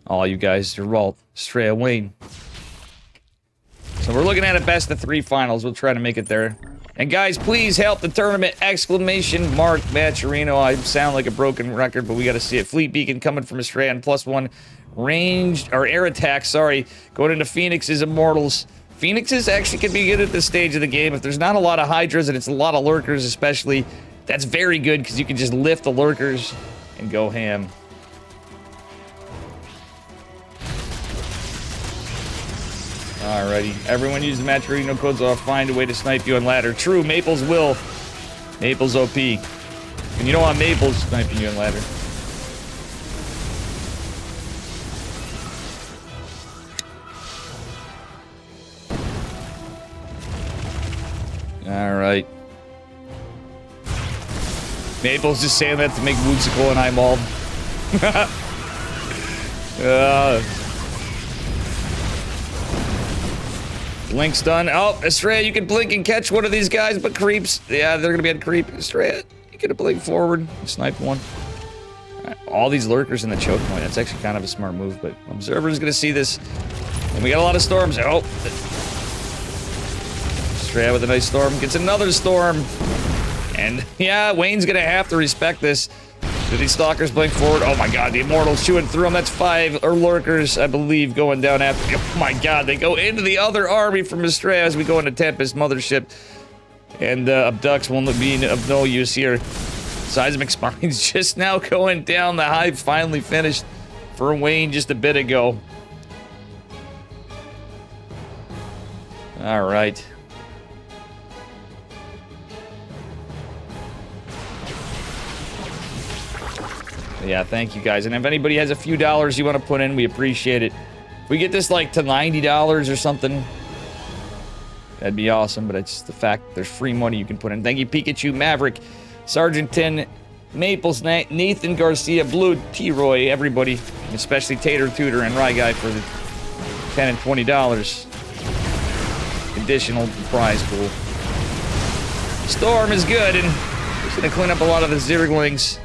All you guys, your Walt, Estrella, Wayne. So we're looking at a best-of-3 finals. We'll try to make it there. And guys, please help the tournament! Exclamation mark, Maturino. I sound like a broken record, but we got to see it. Fleet Beacon coming from Estrella and +1 ranged, or air attack, sorry. Going into Phoenix's Immortals. Phoenixes actually can be good at this stage of the game. If there's not a lot of Hydras and it's a lot of lurkers especially, that's very good because you can just lift the lurkers and go ham. Alrighty. Everyone use the Maturino codes, I'll find a way to snipe you on ladder. True, Maples will. Maples OP. And you don't want Maples sniping you on ladder. Alright. Maple's just saying that to make Woodsicle and I mauled. Blink's done. Oh, Estrella, you can blink and catch one of these guys, but creeps. Yeah, they're gonna be on creep. Estrella, you get a blink forward. Snipe one. All these lurkers in the choke point. That's actually kind of a smart move, but Observer's gonna see this. And we got a lot of storms. Oh. Estrella with a nice storm. Gets another storm. And yeah, Wayne's gonna have to respect this. Do these stalkers blink forward? Oh my god, the Immortal's chewing through them. That's 5 lurkers, I believe, going down after. Oh my god, they go into the other army from Estrella as we go into Tempest Mothership. And Abducts won't be of no use here. Seismic Spine's just now going down. The hive finally finished for Wayne just a bit ago. Alright. Yeah, thank you guys. And if anybody has a few dollars you want to put in, we appreciate it. If we get this like to $90 or something, that'd be awesome. But it's the fact that there's free money you can put in. Thank you, Pikachu, Maverick, Sergeant 10, Maples, Nathan Garcia, Blue, T-Roy, everybody, especially Tater Tutor and Rye Guy for the $10 and $20 additional prize pool. Storm is good, and just gonna clean up a lot of the Zerglings.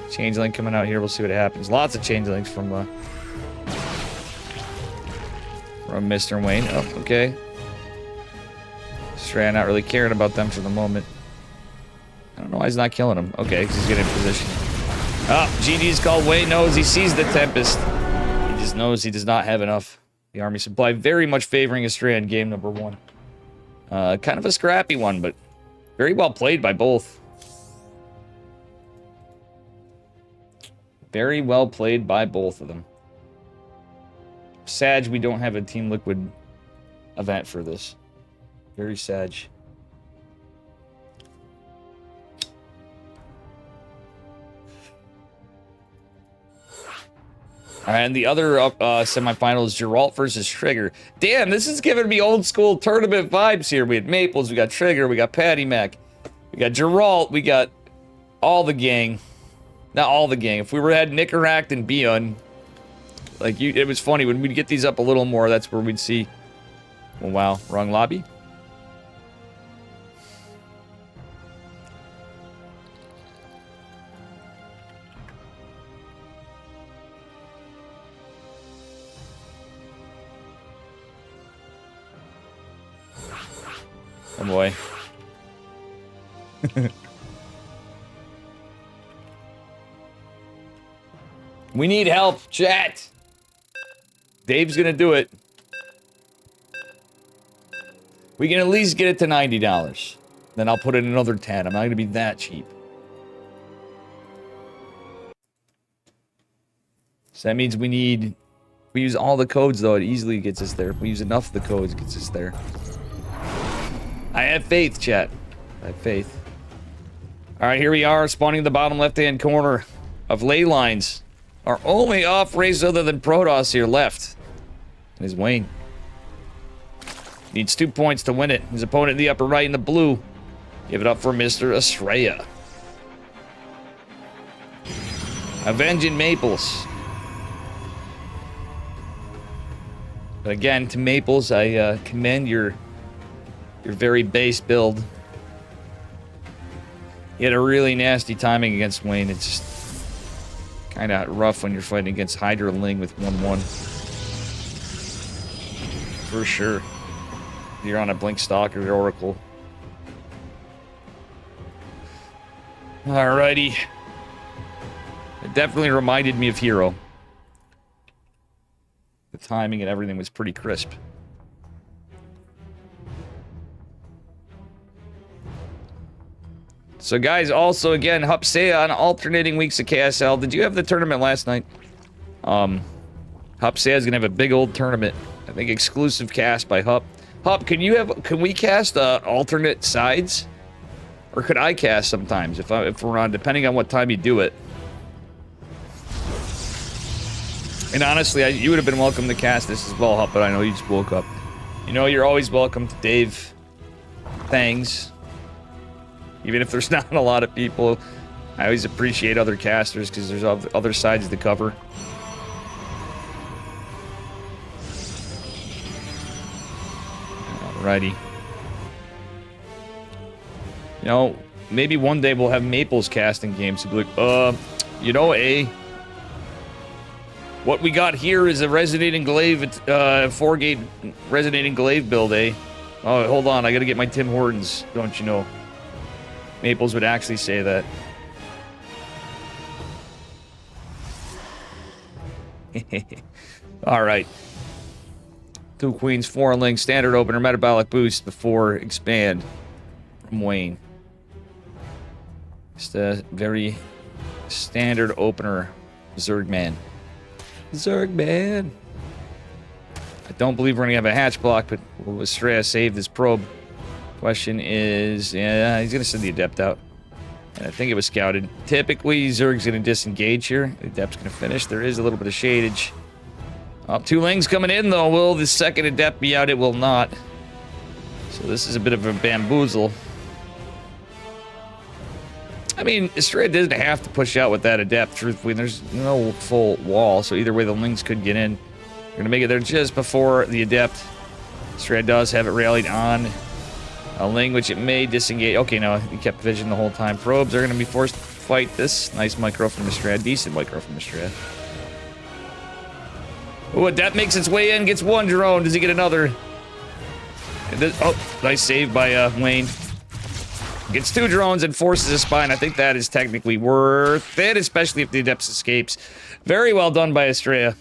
Changeling coming out here. We'll see what happens. Lots of changelings from Mr. Wayne. Oh, okay. Stray not really caring about them for the moment. I don't know why he's not killing them. Okay, because he's getting in position. Oh, GG's called. Wayne knows he sees the Tempest. He just knows he does not have enough. The army supply very much favoring Estrella in game number 1. Kind of a scrappy one, but very well played by both. Very well played by both of them. Sag, we don't have a Team Liquid event for this. Very Sag. Alright, and the other semifinal is Geralt versus Trigger. Damn, this is giving me old school tournament vibes here. We had Maples, we got Trigger, we got Patty Mac, we got Geralt, we got all the gang. Not all the gang. If we had Nicaract and Bion, like it was funny when we'd get these up a little more. That's where we'd see. Oh wow, wrong lobby. Oh boy. We need help, chat. Dave's gonna do it. We can at least get it to $90. Then I'll put in another 10. I'm not gonna be that cheap. So that means we need... If we use all the codes, though, it easily gets us there. If we use enough of the codes, it gets us there. I have faith, chat. I have faith. Alright, here we are, spawning in the bottom left-hand corner of ley lines. Our only off race other than Protoss here left is Wayne. Needs 2 points to win it. His opponent in the upper right in the blue. Give it up for Mr. Estrella. Avenging Maples. But again, to Maples, I commend your very base build. He had a really nasty timing against Wayne. It's just kind of rough when you're fighting against Hydra Ling with 1-1. For sure. You're on a Blink Stalker Oracle. Alrighty. It definitely reminded me of Hero. The timing and everything was pretty crisp. So guys, also again, Hupsea on alternating weeks of KSL. Did you have the tournament last night? Hupsea is gonna have a big old tournament. I think exclusive cast by Hup. Hup, can we cast alternate sides? Or could I cast sometimes if we're on, depending on what time you do it? And honestly, you would have been welcome to cast this as well, Hup, but I know you just woke up. You know, you're always welcome to Dave. things. Even if there's not a lot of people, I always appreciate other casters because there's other sides to cover. Alrighty. You know, maybe one day we'll have Maple's casting games to be like, you know, what we got here is a resonating glaive, 4-gate resonating glaive build, eh? Oh, hold on, I gotta get my Tim Hortons, don't you know? Maples would actually say that. Alright. 2 queens, 4 links, standard opener, metabolic boost before expand from Wayne. Just a very standard opener, Zergman. Zergman. I don't believe we're gonna have a hatch block, but will Estrella save this probe? Question is, yeah, he's gonna send the Adept out. And I think it was scouted. Typically, Zerg's gonna disengage here. The Adept's gonna finish. There is a little bit of shadage. 2 lings coming in, though. Will the second Adept be out? It will not. So this is a bit of a bamboozle. I mean, Estrella doesn't have to push out with that Adept, truthfully. There's no full wall, so either way the lings could get in. We're gonna make it there just before the Adept. Estrella does have it rallied on a ling, which it may disengage. Okay, no, he kept vision the whole time. Probes are gonna be forced to fight this. Nice micro from Estrella. Decent micro from Estrella. Oh, Adept makes its way in, gets 1 drone. Does he get another? Oh, nice save by Wayne. Gets 2 drones and forces a spine. I think that is technically worth it, especially if the Adept escapes. Very well done by Estrella.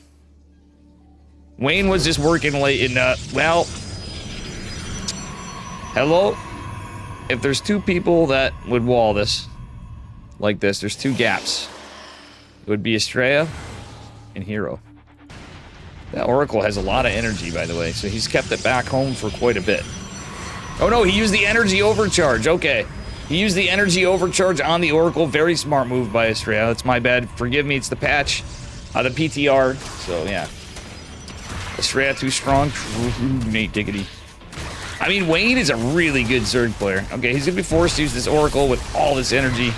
Wayne was just working late in, well... Hello? If there's 2 people that would wall this, like this, there's 2 gaps. It would be Estrella and Hero. That Oracle has a lot of energy, by the way, so he's kept it back home for quite a bit. Oh no, he used the energy overcharge, okay. He used the energy overcharge on the Oracle. Very smart move by Estrella. That's my bad. Forgive me, it's the patch. The PTR. So, yeah. Estrella too strong. Nate diggity. I mean, Wayne is a really good Zerg player. Okay, he's going to be forced to use this Oracle with all this energy.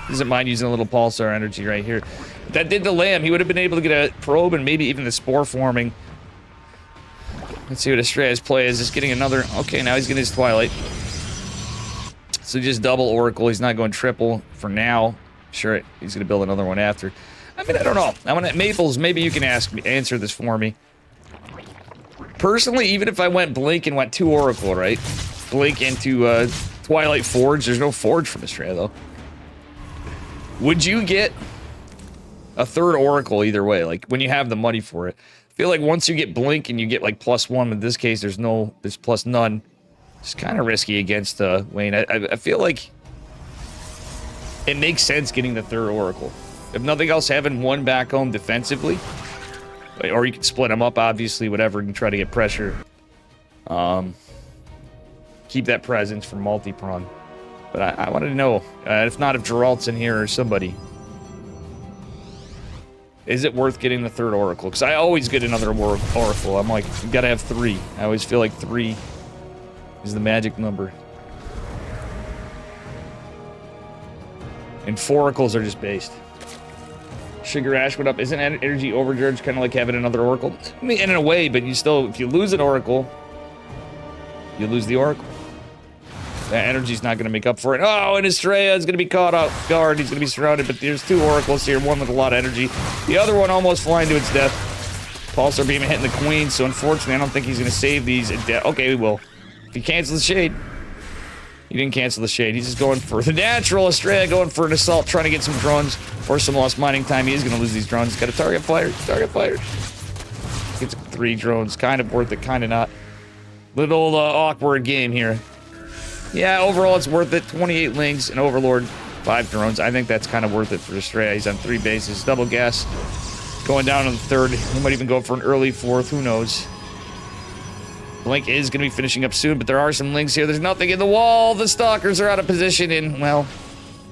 Doesn't mind using a little Pulsar energy right here. If that did the Lamb, he would have been able to get a probe and maybe even the Spore forming. Let's see what Estrella's play is. Just getting another... Okay, now he's getting his Twilight. So just double Oracle. He's not going triple for now. Sure, he's going to build another one after. I mean, I don't know. I want to... Maples, maybe you can answer this for me. Personally, even if I went Blink and went 2 Oracle, right? Blink into Twilight Forge. There's no Forge from Estrella, though. Would you get a 3rd Oracle either way? Like, when you have the money for it. I feel like once you get Blink and you get, like, +1, in this case, there's plus none. It's kind of risky against Wayne. I feel like it makes sense getting the 3rd Oracle. If nothing else, having 1 back home defensively. Or you can split them up, obviously, whatever, and try to get pressure. Keep that presence for multi-prong. But I wanted to know, if not, if Geralt's in here or somebody. Is it worth getting the 3rd Oracle? Because I always get another Oracle. I'm like, you gotta have 3. I always feel like 3 is the magic number. And 4 Oracles are just based. Sugar Ash went up. Isn't energy overcharge kind of like having another Oracle? I mean, in a way, but you still, if you lose an Oracle, you lose the Oracle. That energy's not going to make up for it. Oh, and Estrella is going to be caught off guard. He's going to be surrounded, but there's 2 Oracles here, one with a lot of energy. The other one almost flying to its death. Pulsar Beam hitting the Queen, so unfortunately, I don't think he's going to save these. Okay, he will. If he cancels the Shade. He didn't cancel the Shade. He's just going for the natural. Estrella going for an assault, trying to get some drones or some lost mining time. He is going to lose these drones. He's got a target fire. Target fire. Gets 3 drones. Kind of worth it, kind of not. Little awkward game here. Yeah, overall it's worth it. 28 lings, an Overlord, 5 drones. I think that's kind of worth it for Estrella. He's on 3 bases. Double gas. Going down to the 3rd. He might even go for an early 4th. Who knows? Blink is going to be finishing up soon, but there are some links here. There's nothing in the wall. The Stalkers are out of position, and, well,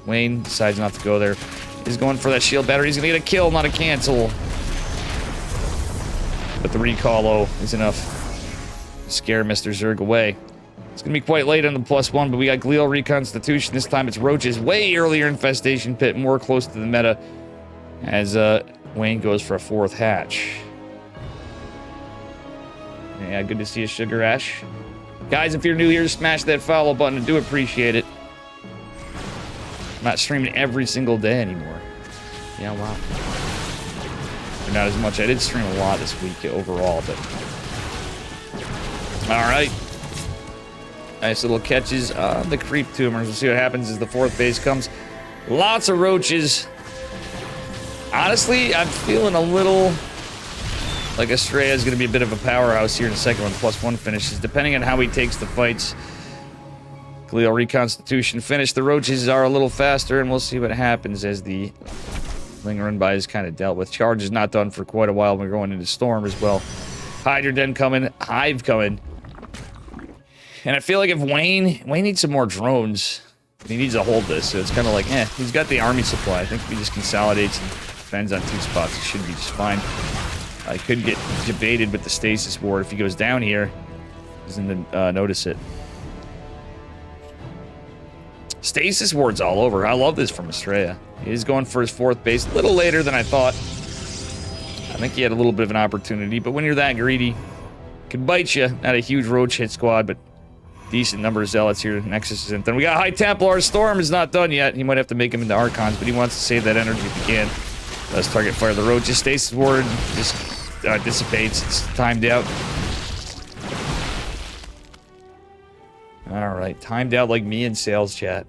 Wayne decides not to go there. He's going for that shield battery. He's going to get a kill, not a cancel. But the recall, is enough to scare Mr. Zerg away. It's going to be quite late on the +1, but we got Glial Reconstitution. This time it's Roaches. Way earlier Infestation Pit, more close to the meta. As Wayne goes for a 4th hatch. Yeah, good to see you, Sugar Ash. Guys, if you're new here, smash that follow button. I do appreciate it. I'm not streaming every single day anymore. Yeah, wow. Not as much. I did stream a lot this week overall, but... Alright. Nice little catches on the creep tumors. We'll see what happens as the 4th base comes. Lots of roaches. Honestly, I'm feeling a little like Estrella is going to be a bit of a powerhouse here in the second one. +1 finishes, depending on how he takes the fights. Glial Reconstitution finish. The roaches are a little faster, and we'll see what happens as the lingering by is kind of dealt with. Charge is not done for quite a while. We're going into Storm as well. Hydra Den coming. Hive coming. And I feel like if Wayne needs some more drones. He needs to hold this, so it's kind of like, he's got the army supply. I think if he just consolidates and defends on 2 spots, it should be just fine. I could get debated with the stasis ward if he goes down here. Doesn't notice it. Stasis ward's all over. I love this from Estrella. He's going for his 4th base. A little later than I thought. I think he had a little bit of an opportunity, but when you're that greedy, it can bite you. Not a huge roach hit squad, but decent number of zealots here. Nexus isn't done. We got High Templar. Storm is not done yet. He might have to make him into Archons, but he wants to save that energy if he can. Let's target fire the roaches. Stasis ward just dissipates. It's timed out. Alright, timed out like me in sales chat.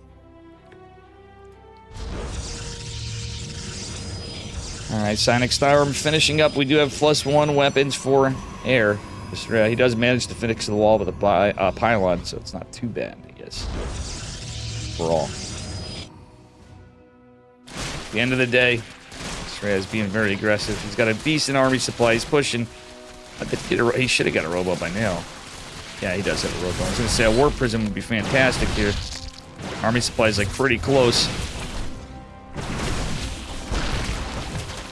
Alright, Sonic Storm finishing up. We do have +1 weapons for air. He does manage to fix the wall with a pylon, so it's not too bad, I guess. For all. At the end of the day, Estrella is being very aggressive. He's got a decent army supply. He's pushing. He should have got a robot by now. Yeah, he does have a robot. I was going to say a Warp Prism would be fantastic here. Army supply is like pretty close.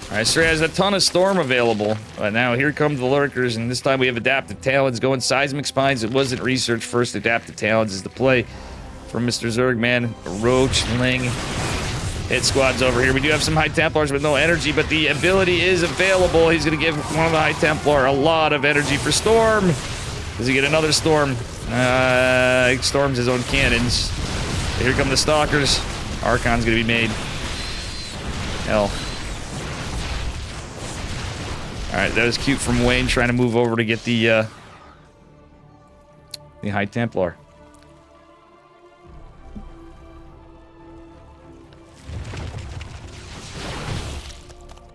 Alright, Estrella has a ton of Storm available. But now here come the Lurkers, and this time we have Adaptive Talons going Seismic Spines. It wasn't research first. Adaptive Talons is the play from Mr. Zergman. Roach, Ling, hit squads over here. We do have some High Templars with no energy, but the ability is available. He's going to give one of the High Templar a lot of energy for Storm. Does he get another Storm? Storms his own cannons. Here come the Stalkers. Archon's going to be made. Hell. Alright, that was cute from Wayne trying to move over to get the High Templar.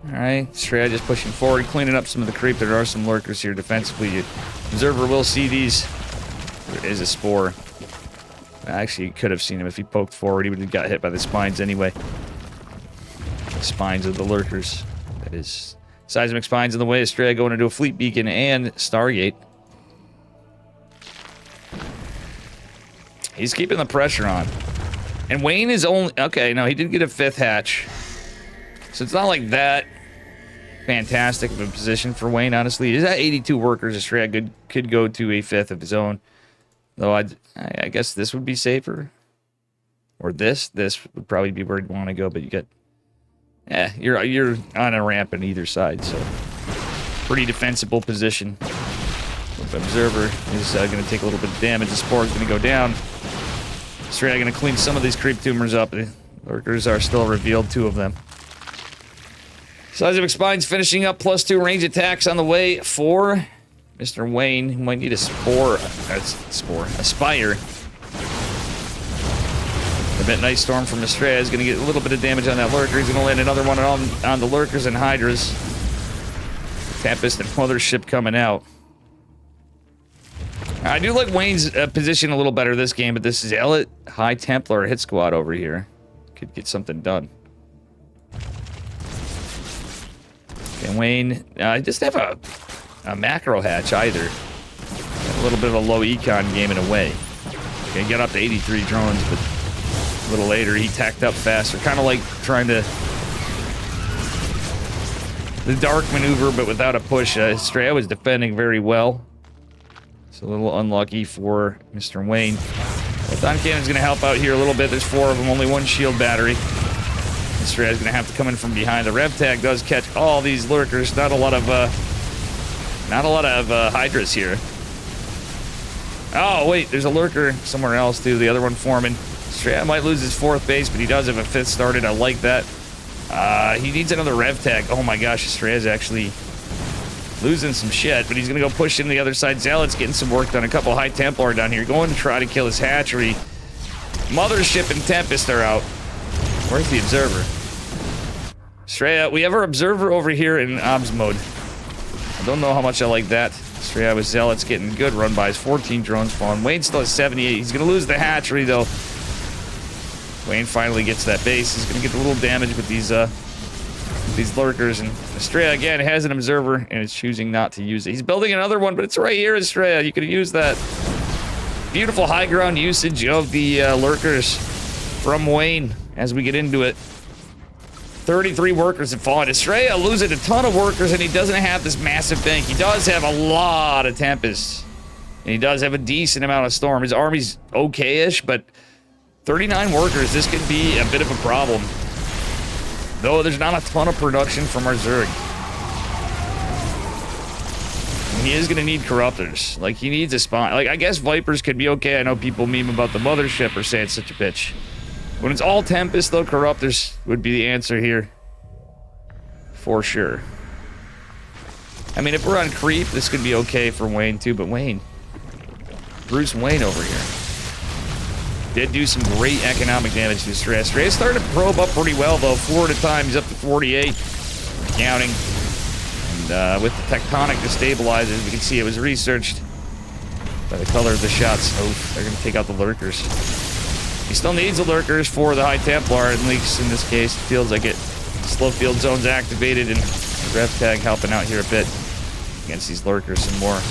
Alright, Estrella just pushing forward, cleaning up some of the creep. There are some lurkers here defensively. Observer will see these. There is a spore. Actually, you could have seen him if he poked forward. He would have got hit by the spines anyway. The spines of the lurkers. That is... Seismic Spines in the way. Estrella going into a Fleet Beacon and Stargate. He's keeping the pressure on. And Wayne is only... Okay, no, he did get a 5th hatch. So it's not like that fantastic of a position for Wayne, honestly. He's at 82 workers. Estrella could go to a 5th of his own. Though I guess this would be safer. Or this. This would probably be where you'd want to go, but you get... Yeah, you're on a ramp on either side, so pretty defensible position. The Observer is going to take a little bit of damage. The Spore is going to go down. Estrella going to clean some of these creep tumors up. The lurkers are still revealed, 2 of them. Seismic Spines finishing up, +2 range attacks on the way for Mr. Wayne. He might need a Spire. A bit nice Storm from Estrella is going to get a little bit of damage on that Lurker. He's going to land another one on the Lurkers and Hydras. Tempest and Mothership coming out. I do like Wayne's position a little better this game, but this is Zealot High Templar hit squad over here. Could get something done. And Wayne, I just have a macro hatch either. A little bit of a low econ game in a way. Okay, get up to 83 drones, but a little later he tacked up faster. Kind of like trying to... The dark maneuver, but without a push. Estrella was defending very well. It's a little unlucky for Mr. Wayne. Stun Cannon's going to help out here a little bit. There's 4 of them, only 1 shield battery. Estrada's going to have to come in from behind. The Rev Tag does catch all these lurkers. Not a lot of Hydras here. Oh, wait, there's a lurker somewhere else, too. The other one forming. Estrada might lose his 4th base, but he does have a 5th started. I like that. He needs another Rev Tag. Oh my gosh, Estrada's actually losing some shit, but he's going to go push into the other side. Zealot's getting some work done. A couple High Templar down here going to try to kill his hatchery. Mothership and Tempest are out. Where's the Observer? Estrada, we have our Observer over here in OBS mode. I don't know how much I like that. Estrada with Zealots getting good run bys. 14 drones falling. Wayne still has 78. He's going to lose the hatchery, though. Wayne finally gets that base. He's going to get a little damage with these lurkers. And Estrada, again, has an Observer, and is choosing not to use it. He's building another one, but it's right here, Estrada. You could have used that. Beautiful high ground usage of the lurkers from Wayne as we get into it. 33 workers have fallen. Estrada losing a ton of workers, and he doesn't have this massive bank. He does have a lot of Tempest, and he does have a decent amount of Storm. His army's okay-ish, but 39 workers, this could be a bit of a problem. Though there's not a ton of production from our Zerg. And he is going to need Corruptors. Like, he needs a spawn. Like, I guess Vipers could be okay. I know people meme about the Mothership or say it's such a bitch. When it's all Tempest, though, Corruptors would be the answer here. For sure. I mean, if we're on creep, this could be okay for Wayne, too. But Wayne. Bruce Wayne over here. Did do some great economic damage to Stress. Stress started to probe up pretty well, though. 4 at a time. He's up to 48. Counting. And with the tectonic destabilizers, you can see it was researched by the color of the shots. Oh, they're going to take out the lurkers. He still needs the lurkers for the High Templar, at least in this case. It feels like it. Slow field zone's activated, and Rev Tag helping out here a bit against these lurkers some more.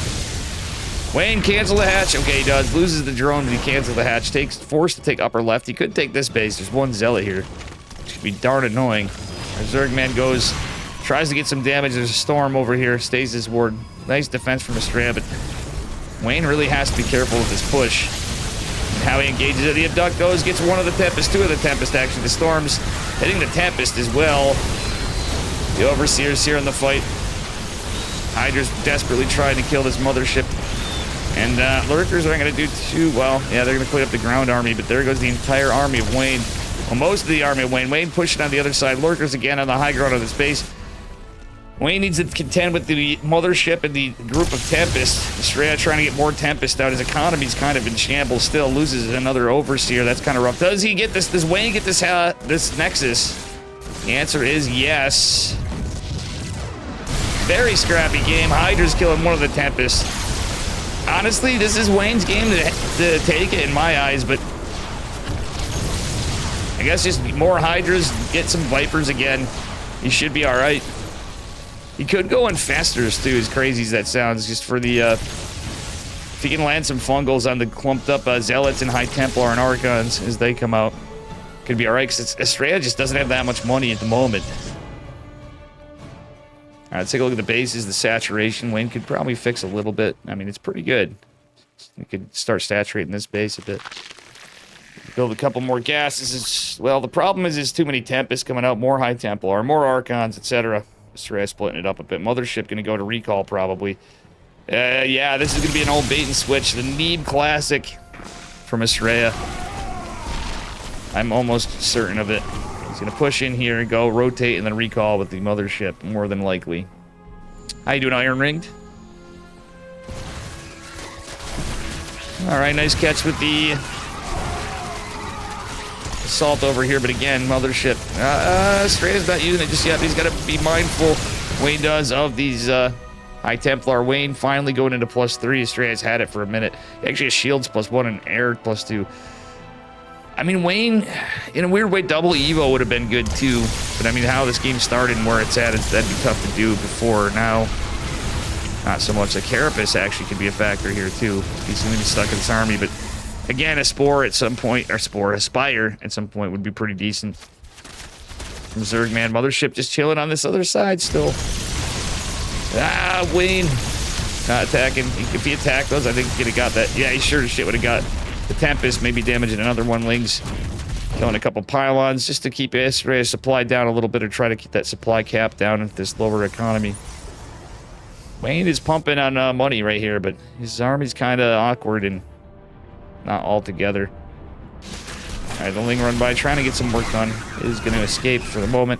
Wayne, cancel the hatch. Okay, he does. Loses the drone, but he cancels the hatch. Forced to take upper left. He could take this base. There's 1 Zealot here. Which could be darn annoying. Our Zergman goes, tries to get some damage. There's a Storm over here. Stays his ward. Nice defense from Estrada, but Wayne really has to be careful with this push. And how he engages it. The Abduct goes, gets 1 of the Tempest, 2 of the Tempest, actually. The Storm's hitting the Tempest as well. The Overseer's here in the fight. Hydra's desperately trying to kill this Mothership. And lurkers aren't going to do too well. Yeah, they're going to clean up the ground army, but there goes the entire army of Wayne. Well, most of the army of Wayne. Wayne pushing on the other side. Lurkers again on the high ground of the space. Wayne needs to contend with the Mothership and the group of Tempest. Estrada trying to get more Tempest out. His economy's kind of in shambles still. Loses another Overseer. That's kind of rough. Does he get this? Does Wayne get this Nexus? The answer is yes. Very scrappy game. Hydra's killing 1 of the Tempest. Honestly, this is Wayne's game to take it in my eyes, but I guess just more Hydras, get some Vipers again. He should be all right. He could go in Festers, too, as crazy as that sounds, just for the, if he can land some Fungals on the clumped up Zealots and High Templar and Archons as they come out, could be all right, because Estrada just doesn't have that much money at the moment. All right, let's take a look at the bases, the saturation. Wayne could probably fix a little bit. I mean, it's pretty good. We could start saturating this base a bit. Build a couple more gases. Well, the problem is too many Tempests coming out, more High Templar, more Archons, etc. Estrada splitting it up a bit. Mothership going to go to recall, probably. Yeah, this is going to be an old bait and switch. The Neeb Classic from Estrada. I'm almost certain of it. He's going to push in here, go, rotate, and then recall with the Mothership, more than likely. How you doing, Iron Ringed? Alright, nice catch with the assault over here, but again, Mothership. Estrada's not using it just yet. He's got to be mindful, Wayne does, of these High Templar. Wayne finally going into +3. Estrada's had it for a minute. He actually has shields +1 and air +2. I mean, Wayne, in a weird way, double Evo would have been good too. But I mean, how this game started and where it's at, that'd be tough to do before. Now, not so much. The Carapace actually could be a factor here too. He's going to be stuck in this army. But again, a Spore at some point, or Aspire at some point would be pretty decent. From Zergman. Mothership just chilling on this other side still. Wayne. Not attacking. If he attacked those, I think he could have got that. Yeah, he sure as shit would have got the Tempest, maybe damaging another one. Lings killing a couple pylons just to keep Estrella supply down a little bit or try to keep that supply cap down with this lower economy. Wayne is pumping on money right here, but his army's kind of awkward and not all together. All right, the Ling run by, trying to get some work done. Is going to escape for the moment.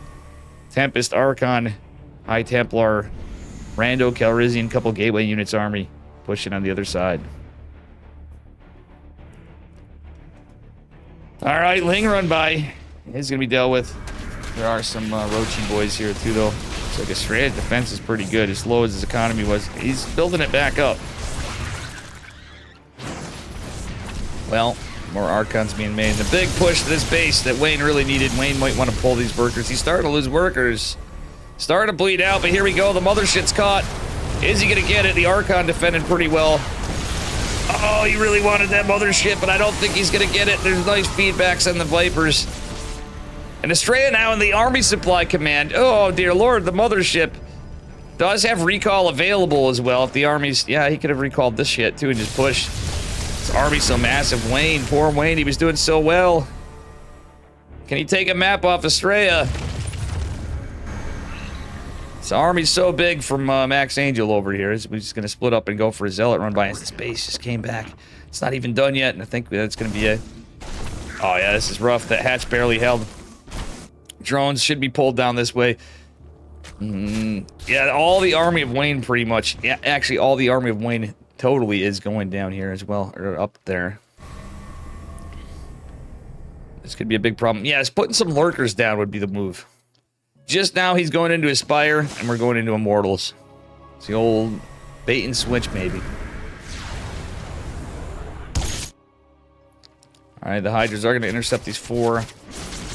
Tempest, Archon, High Templar, Rando, Calrissian, couple Gateway units army pushing on the other side. All right, Ling run by. Is going to be dealt with. There are some Roachy boys here too, though. Looks like Estrella's defense is pretty good, as low as his economy was. He's building it back up. Well, more Archons being made. The big push to this base that Wayne really needed. Wayne might want to pull these workers. He's starting to lose workers. Starting to bleed out, but here we go. The mothership's caught. Is he going to get it? The Archon defended pretty well. Oh, he really wanted that mothership, but I don't think he's going to get it. There's nice feedbacks on the Vipers. And Estrella now in the Army Supply Command. Oh, dear Lord, the mothership does have recall available as well. If the Army's... Yeah, he could have recalled this shit, too, and just pushed. This Army's so massive. Wayne, poor Wayne, he was doing so well. Can he take a map off Estrella? This Army's so big from Max Angel over here. We're just going to split up and go for a Zealot run by as this base just came back. It's not even done yet, and I think that's going to be it. Oh, yeah, this is rough. That hatch barely held. Drones should be pulled down this way. Yeah, all the Army of Wayne pretty much. Yeah, actually, all the Army of Wayne totally is going down here as well, or up there. This could be a big problem. Yes, putting some lurkers down would be the move. Just now, he's going into Aspire, and we're going into Immortals. It's the old bait and switch, maybe. Alright, the Hydras are going to intercept these 4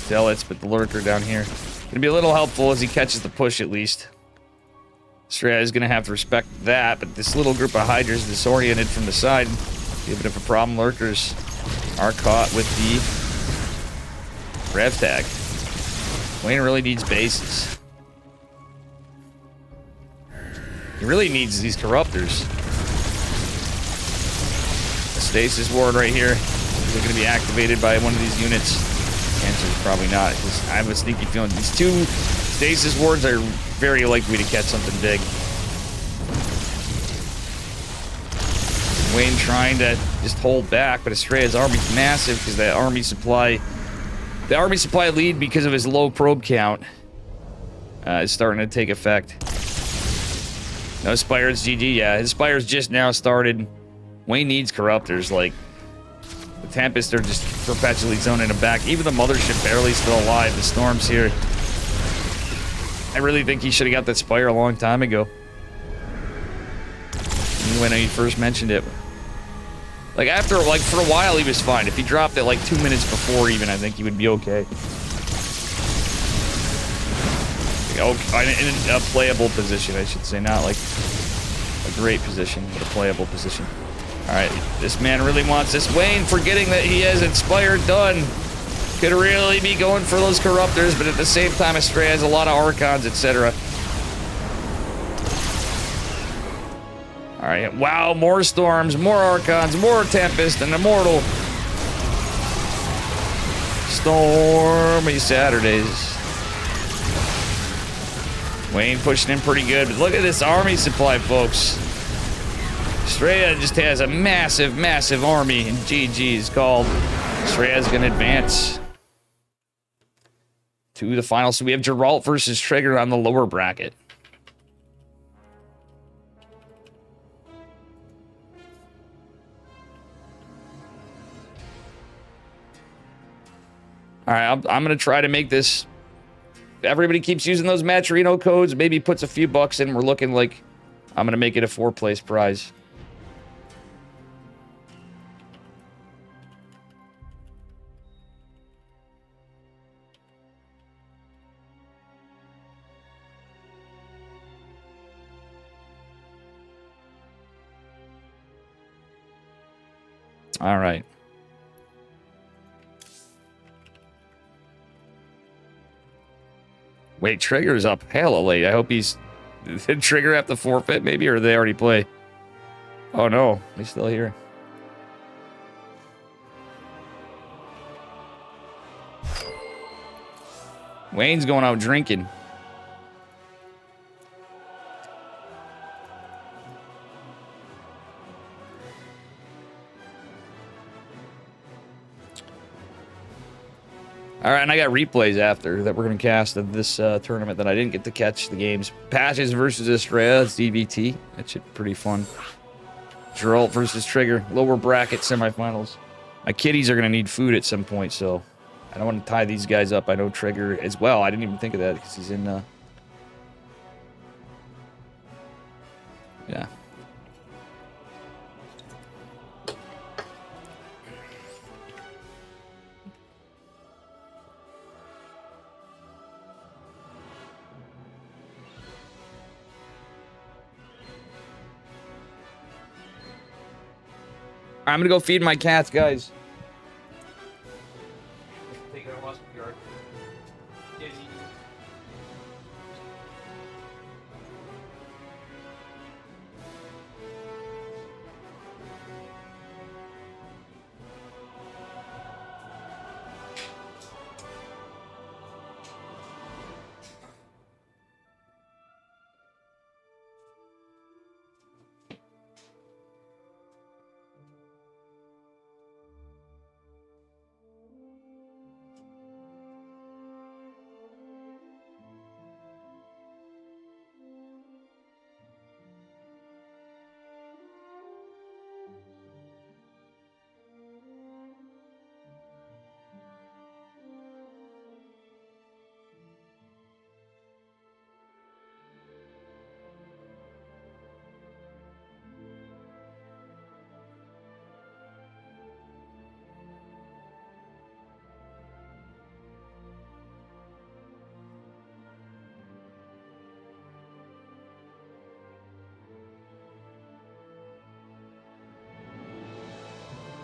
Zealots, but the lurker down here gonna be a little helpful as he catches the push at least. Estrella is gonna have to respect that, but this little group of Hydras disoriented from the side. Be a bit of a problem. Lurkers are caught with the rev tag. Wayne really needs bases. He really needs these corruptors. The stasis ward right here is gonna be activated by one of these units. Answer is probably not. I have a sneaky feeling these 2 stasis wards are very likely to catch something big. Wayne trying to just hold back, but Estrella's army's massive because that army supply... The army supply lead because of his low probe count is starting to take effect. No, Spire's GG, yeah. His Spire's just now started. Wayne needs corruptors, like... The Tempest are just perpetually zoning him back. Even the mothership barely still alive. The Storm's here. I really think he should have got that Spire a long time ago. When he first mentioned it. Like, after, like, for a while he was fine. If he dropped it, like, 2 minutes before even, I think he would be okay. In a playable position, I should say. Not, like, a great position, but a playable position. Alright, this man really wants this. Wayne, forgetting that he has Inspired done, could really be going for those Corruptors, but at the same time, Estrella has a lot of Archons, etc. Alright, wow, more Storms, more Archons, more Tempest, and Immortal. Stormy Saturdays. Wayne pushing in pretty good, but look at this army supply, folks. Estrella just has a massive, massive army, and GG is called. Estrella's gonna advance to the final. So we have Geralt versus Trigger on the lower bracket. Alright, I'm gonna try to make this... Everybody keeps using those Matrino codes, maybe puts a few bucks in, we're looking like... I'm gonna make it a 4th-place prize. All right. Wait, Trigger's up hella late. I hope he's... Did Trigger have to forfeit, maybe? Or did they already play? Oh no, he's still here. Wayne's going out drinking. All right, and I got replays after that we're going to cast of this tournament that I didn't get to catch the games. Patches versus Estrella, it's DVT. That shit pretty fun. Geralt versus Trigger, lower bracket semifinals. My kitties are going to need food at some point, so I don't want to tie these guys up. I know Trigger as well. I didn't even think of that because he's in... Yeah. I'm gonna go feed my cats, guys.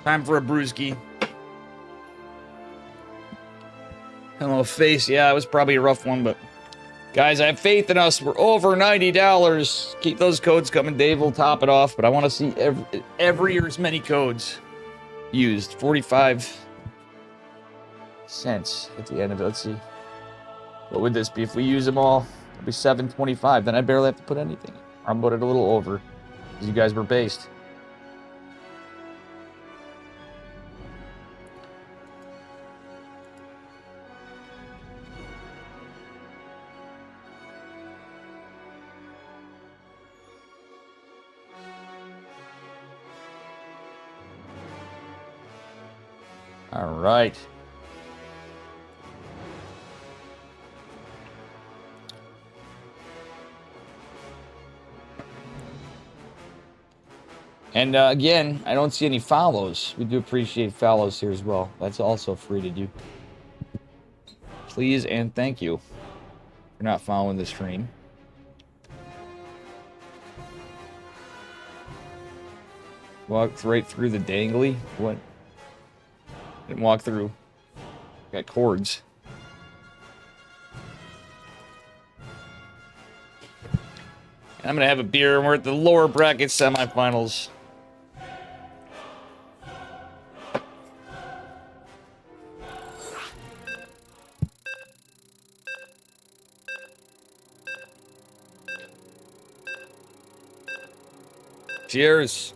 Time for a brewski. Hello, face. Yeah, it was probably a rough one, but guys, I have faith in us. We're over $90. Keep those codes coming. Dave will top it off, but I want to see every year's many codes used. 45 cents at the end of it. Let's see. What would this be if we use them all? It'll be $7.25. Then I barely have to put anything. I'm put it a little over because you guys were based. All right. And again, I don't see any follows. We do appreciate follows here as well. That's also free to do. Please and thank you for not following the stream. Walked right through the dangly. What? Didn't walk through. Got cords. And I'm gonna have a beer, and we're at the lower bracket semifinals. Cheers.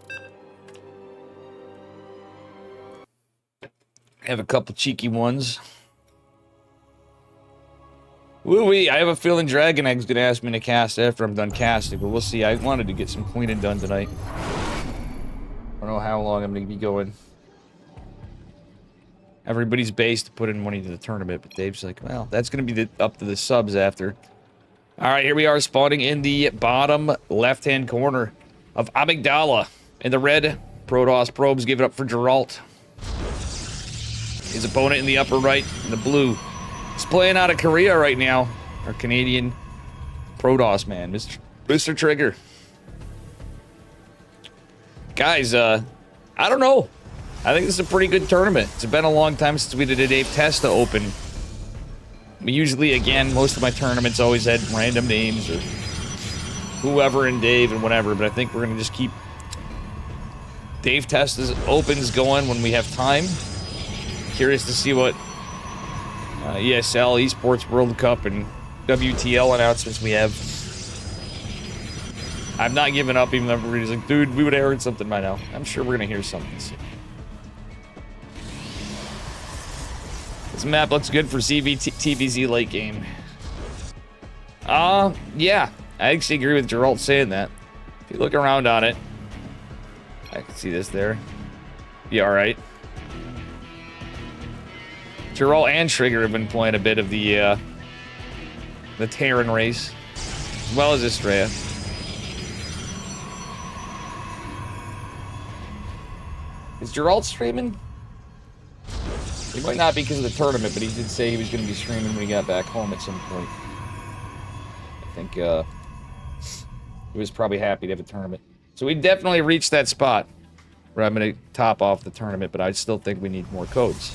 Have a couple cheeky ones. Woo-wee, I have a feeling Dragon Egg's gonna ask me to cast after I'm done casting, but we'll see. I wanted to get some cleaning done tonight. I don't know how long I'm gonna be going. Everybody's based to put in money to the tournament, but Dave's like, well, that's gonna be up to the subs after. Alright, here we are spawning in the bottom left-hand corner of Amygdala. In the red, Protoss probes give it up for Geralt. His opponent in the upper right, in the blue. He's playing out of Korea right now. Our Canadian Protoss man, Mr. Trigger. Guys, I don't know. I think this is a pretty good tournament. It's been a long time since we did a Dave Testa Open. We usually, again, most of my tournaments always had random names or whoever and Dave and whatever, but I think we're going to just keep Dave Testa's Open's going when we have time. Curious to see what ESL, Esports World Cup, and WTL announcements we have. I'm not giving up, even though everybody's like, dude, we would have heard something by now. I'm sure we're going to hear something soon. This map looks good for TVZ late game. Yeah. I actually agree with Geralt saying that. If you look around on it, I can see this there. Yeah, alright. Geralt and Trigger have been playing a bit of the Terran race, as well as Estrella. Is Geralt streaming? He might not because of the tournament, but he did say he was going to be streaming when he got back home at some point. I think he was probably happy to have a tournament. So we definitely reached that spot where I'm going to top off the tournament, but I still think we need more codes.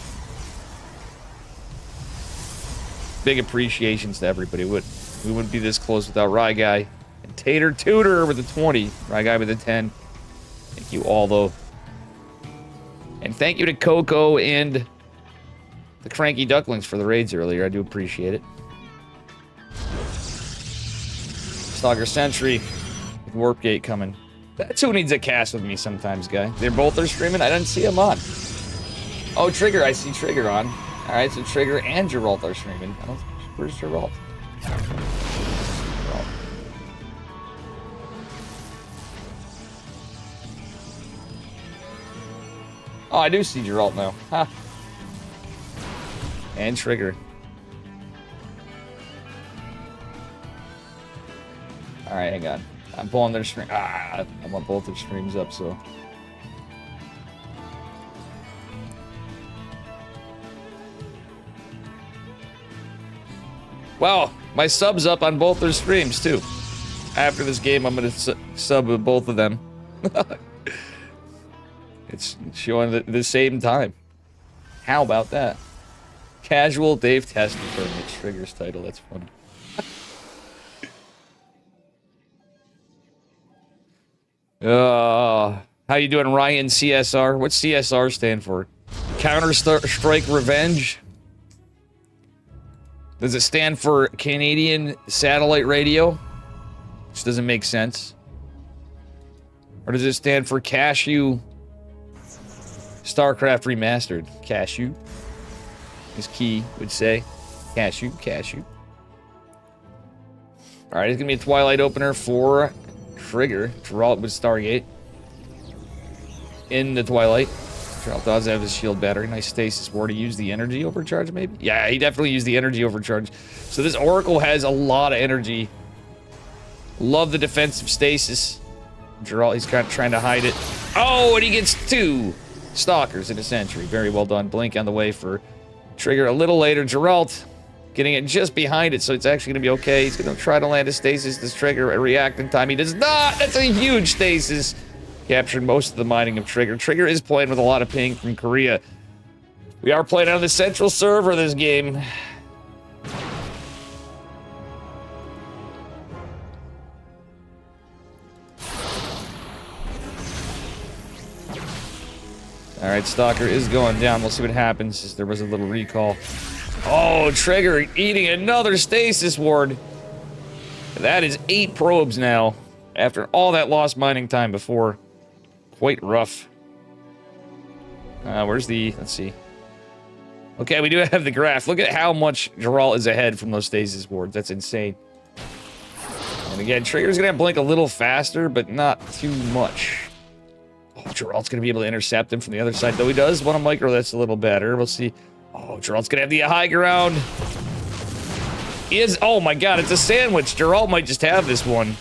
Big appreciations to everybody. We wouldn't be this close without Rye Guy and Tater Tutor with a 20. Rye Guy with a 10. Thank you all, though. And thank you to Coco and the Cranky Ducklings for the raids earlier. I do appreciate it. Stalker Sentry with Warp Gate coming. That's who needs a cast with me sometimes, guy. They're both are streaming. I didn't see them on. Oh, Trigger. I see Trigger on. All right, so Trigger and Geralt are streaming. Where's Geralt? Oh, I do see Geralt now. Ha. And Trigger. Alright, hang on. I'm pulling their stream. I want both their streams up, so. Wow, my sub's up on both their streams, too. After this game, I'm going to sub with both of them. It's showing at the same time. How about that? Casual Dave Testa tournament. Trigger's title. That's funny. How you doing, Ryan CSR? What's CSR stand for? Counter-Strike Revenge? Does it stand for Canadian Satellite Radio? Which doesn't make sense. Or does it stand for Cashew Starcraft Remastered? Cashew, as Key would say. Cashew, cashew. Alright, it's gonna be a Twilight opener for Trigger. Geralt with Stargate. In the Twilight. Geralt does have his shield battery. Nice stasis ward. He used the energy overcharge, maybe? Yeah, he definitely used the energy overcharge. So this Oracle has a lot of energy. Love the defensive stasis. Geralt, he's kind of trying to hide it. Oh, and he gets 2 Stalkers in a Sentry. Very well done. Blink on the way for Trigger. A little later, Geralt getting it just behind it, so it's actually going to be okay. He's going to try to land a stasis. This Trigger, a react in time. He does not! That's a huge stasis. Captured most of the mining of Trigger. Trigger is playing with a lot of ping from Korea. We are playing on the central server this game. Alright, Stalker is going down. We'll see what happens as there was a little recall. Oh, Trigger eating another stasis ward. That is 8 probes now. After all that lost mining time before. Quite rough. Where's the... Let's see. Okay, we do have the graph. Look at how much Geralt is ahead from those stasis wards. That's insane. And again, Trigger's gonna blink a little faster, but not too much. Oh, Geralt's gonna be able to intercept him from the other side, though he does want a micro that's a little better. We'll see. Oh, Geralt's gonna have the high ground. He is... Oh my god, it's a sandwich. Geralt might just have this one.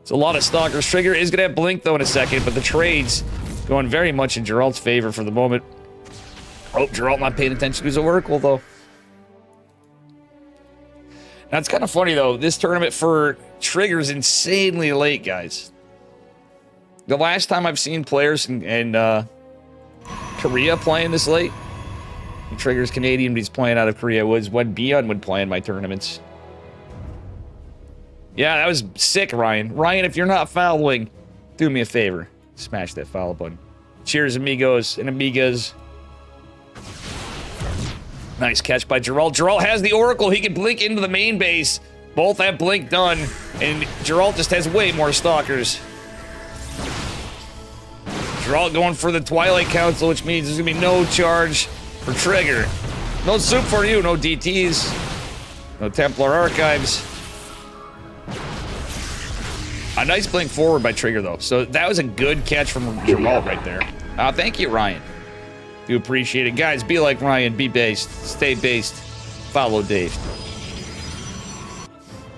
It's a lot of Stalkers. Trigger is gonna have blink, though, in a second, but the trade's going very much in Geralt's favor for the moment. Oh, Geralt not paying attention to his Oracle, though. Now, it's kind of funny, though. This tournament for Trigger's insanely late, guys. The last time I've seen players in Korea playing this late, and Trigger's Canadian, but he's playing out of Korea, was when Beyond would play in my tournaments. Yeah, that was sick, Ryan. Ryan, if you're not following, do me a favor. Smash that follow button. Cheers, amigos and amigas. Nice catch by Geralt. Geralt has the Oracle. He can blink into the main base. Both have blink done, and Geralt just has way more stalkers. Geralt going for the Twilight Council, which means there's gonna be no charge for Trigger. No soup for you, no DTs, no Templar Archives. A nice blink forward by Trigger, though. So that was a good catch from Geralt right there. Thank you, Ryan. Do appreciate it. Guys, be like Ryan. Be based. Stay based. Follow Dave.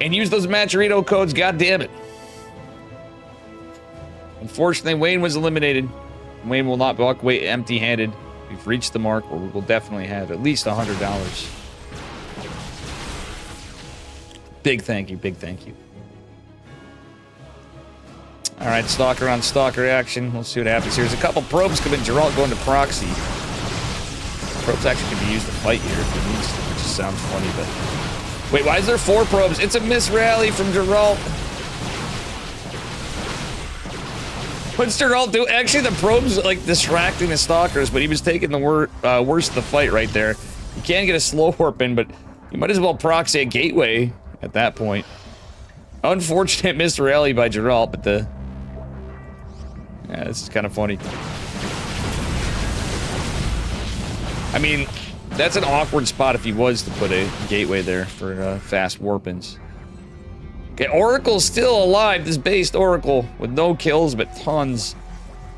And use those Maturito codes, God damn it. Unfortunately, Wayne was eliminated. Wayne will not walk away empty-handed. We've reached the mark where we will definitely have at least $100. Big thank you. Big thank you. All right, Stalker on Stalker action. We'll see what happens here. There's a couple probes coming. Geralt going to proxy. Probes actually can be used to fight here if it needs to, which just sounds funny, but... Wait, why is there 4 probes? It's a misrally from Geralt. What's Geralt do? Actually, the probes, like, distracting the Stalkers, but he was taking the worst of the fight right there. You can get a slow warp in, but you might as well proxy a gateway at that point. Unfortunate misrally by Geralt, but the... Yeah, this is kind of funny. I mean, that's an awkward spot if he was to put a gateway there for fast warp-ins. Okay, Oracle's still alive. This based Oracle with no kills, but tons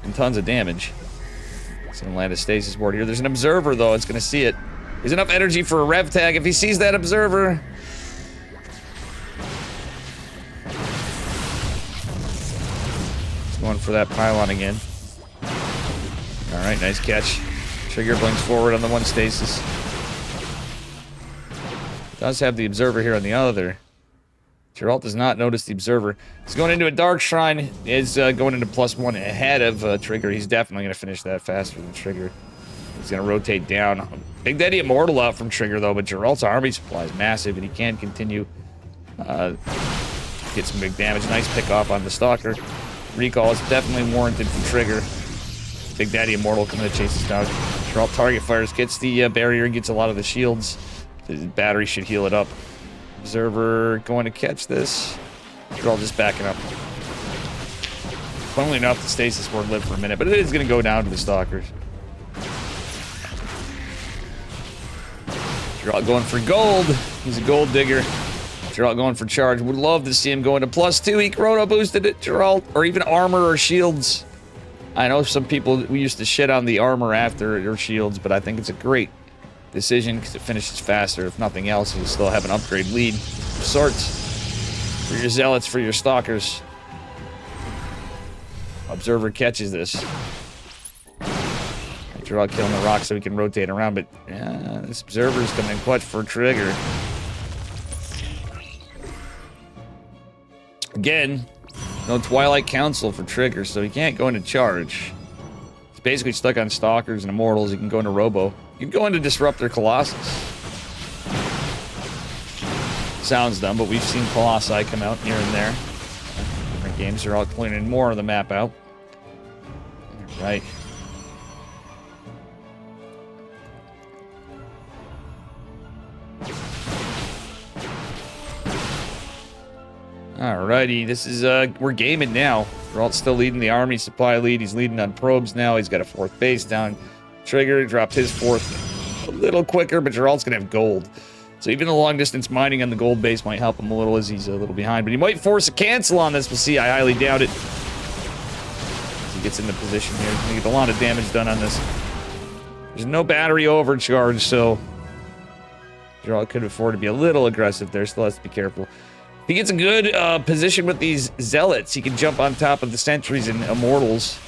and tons of damage. It's gonna land a stasis ward here. There's an observer, though. It's gonna see it. There's enough energy for a rev tag. If he sees that observer... Going for that pylon again. Alright, nice catch. Trigger blinks forward on the one stasis. Does have the observer here on the other. Geralt does not notice the observer. He's going into a dark shrine. Is going into +1 ahead of Trigger. He's definitely going to finish that faster than Trigger. He's going to rotate down. Big Daddy Immortal out from Trigger, though, but Geralt's army supply is massive, and he can continue get some big damage. Nice pick off on the Stalker. Recall is definitely warranted from Trigger. Big Daddy Immortal coming to chase us down. Geralt target fires, gets the barrier, gets a lot of the shields. The battery should heal it up. Observer going to catch this. Geralt just backing up. Funnily enough, the stasis ward lived for a minute, but it is going to go down to the Stalkers. Geralt going for gold. He's a gold digger. Geralt going for charge. Would love to see him going to +2. He chrono boosted it, Geralt. Or even armor or shields. I know some people, we used to shit on the armor after your shields, but I think it's a great decision because it finishes faster. If nothing else, you still have an upgrade lead of sorts for your zealots, for your stalkers. Observer catches this. Geralt killing the rock so he can rotate around, but yeah, this observer's coming in clutch for Trigger. Again, no Twilight Council for Trigger, so he can't go into charge. He's basically stuck on Stalkers and Immortals. He can go into Robo. You can go into Disruptor Colossus. Sounds dumb, but we've seen Colossi come out here and there. Different games are all cleaning more of the map out. Right. Alrighty, this is, we're gaming now. Geralt's still leading the army supply lead. He's leading on probes now. He's got a 4th base down. Trigger dropped his 4th a little quicker, but Geralt's gonna have gold. So even the long distance mining on the gold base might help him a little as he's a little behind. But he might force a cancel on this. We'll see. I highly doubt it. As he gets into position here, he's gonna get a lot of damage done on this. There's no battery overcharge, so Geralt could afford to be a little aggressive there. Still has to be careful. If he gets a good position with these zealots, he can jump on top of the sentries and immortals.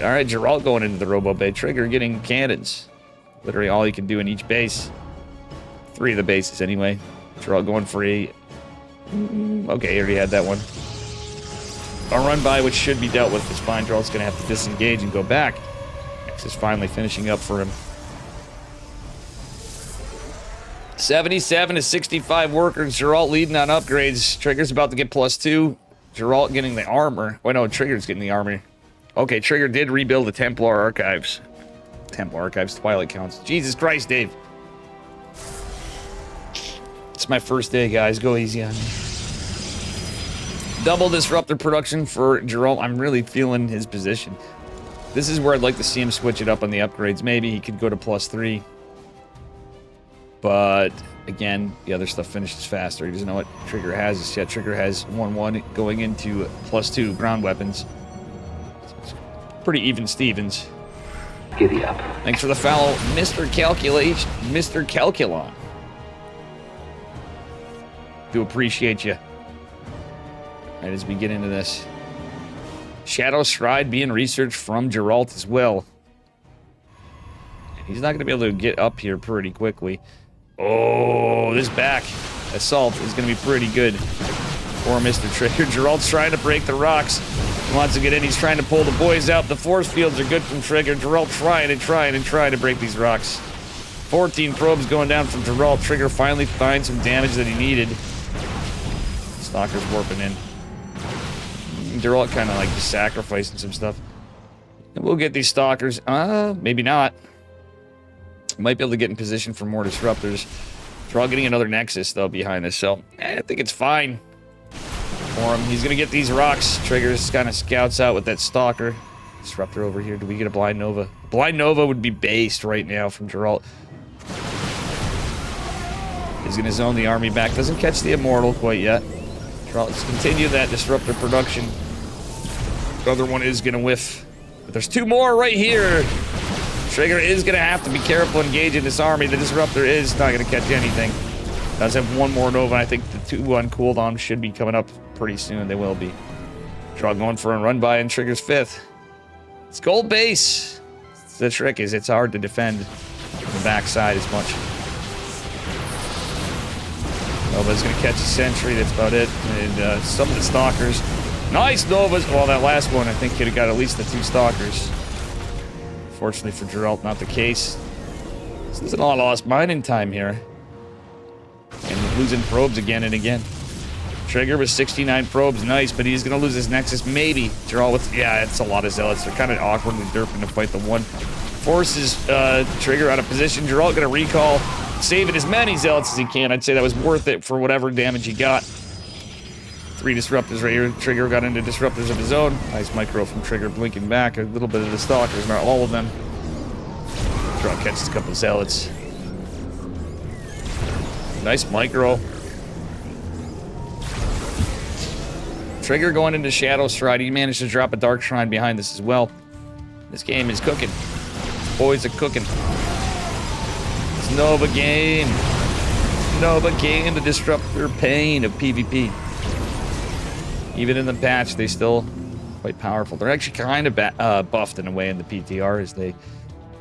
All right, Geralt going into the Robo Bay. Trigger getting cannons. Literally all he can do in each base. 3 of the bases anyway. Geralt going for a... Okay, he already had that one. A run by which should be dealt with. It's fine. Geralt's going to have to disengage and go back. X is finally finishing up for him. 77 to 65 workers. Geralt leading on upgrades. Trigger's about to get +2. Geralt getting the armor. Wait, no, Trigger's getting the armor. Okay, Trigger did rebuild the Templar Archives. Templar Archives, Twilight Counts. Jesus Christ, Dave. It's my first day, guys. Go easy on me. Double disruptor production for Geralt. I'm really feeling his position. This is where I'd like to see him switch it up on the upgrades. Maybe he could go to +3. But, again, the other stuff finishes faster. He doesn't know what Trigger has just yet. Trigger has 1-1 going into +2 ground weapons. Pretty even Stevens. Giddy up. Thanks for the follow, Mr. Calculation, Mr. Calculon. Do appreciate you. All right, as we get into this. Shadow Stride being researched from Geralt as well. He's not going to be able to get up here pretty quickly. Oh, this back assault is going to be pretty good for Mr. Trigger. Geralt's trying to break the rocks. He wants to get in. He's trying to pull the boys out. The force fields are good from Trigger. Geralt trying to break these rocks. 14 probes going down from Geralt. Trigger finally finds some damage that he needed. Stalker's warping in. Geralt kind of like just sacrificing some stuff. And we'll get these Stalkers. Maybe not. Might be able to get in position for more disruptors. Geralt getting another Nexus, though, behind this. So, I think it's fine for him. He's going to get these rocks. Triggers kind of scouts out with that Stalker. Disruptor over here. Do we get a Blind Nova? Blind Nova would be based right now from Geralt. He's going to zone the army back. Doesn't catch the Immortal quite yet. Geralt, let's continue that disruptor production. The other one is going to whiff. But there's 2 more right here. Trigger is going to have to be careful engaging this army. The disruptor is not going to catch anything. Does have 1 more Nova. I think the 2 on cooldown should be coming up pretty soon. They will be. Draw going for a run by and Trigger's 5th. It's gold base. The trick is it's hard to defend the backside as much. Nova's going to catch a sentry. That's about it. And some of the Stalkers. Nice Novas. Well, that last one I think could have got at least the 2 Stalkers. Fortunately for Geralt, not the case. This is a lot of lost mining time here. And losing probes again and again. Trigger with 69 probes, nice, but he's going to lose his Nexus, maybe. Geralt with, yeah, it's a lot of Zealots. They're kind of awkwardly derping to fight the one. Forces Trigger out of position. Geralt going to recall, saving as many Zealots as he can. I'd say that was worth it for whatever damage he got. 3 disruptors right here. Trigger got into disruptors of his own. Nice micro from Trigger, blinking back. A little bit of the Stalkers, not all of them. Geralt catches a couple of Zealots. Nice micro. Trigger going into Shadow Stride. He managed to drop a Dark Shrine behind this as well. This game is cooking. Boys are cooking. It's Nova game. Nova game, the disruptor pain of PvP. Even in the patch, they still quite powerful. They're actually kind of buffed in a way in the PTR as they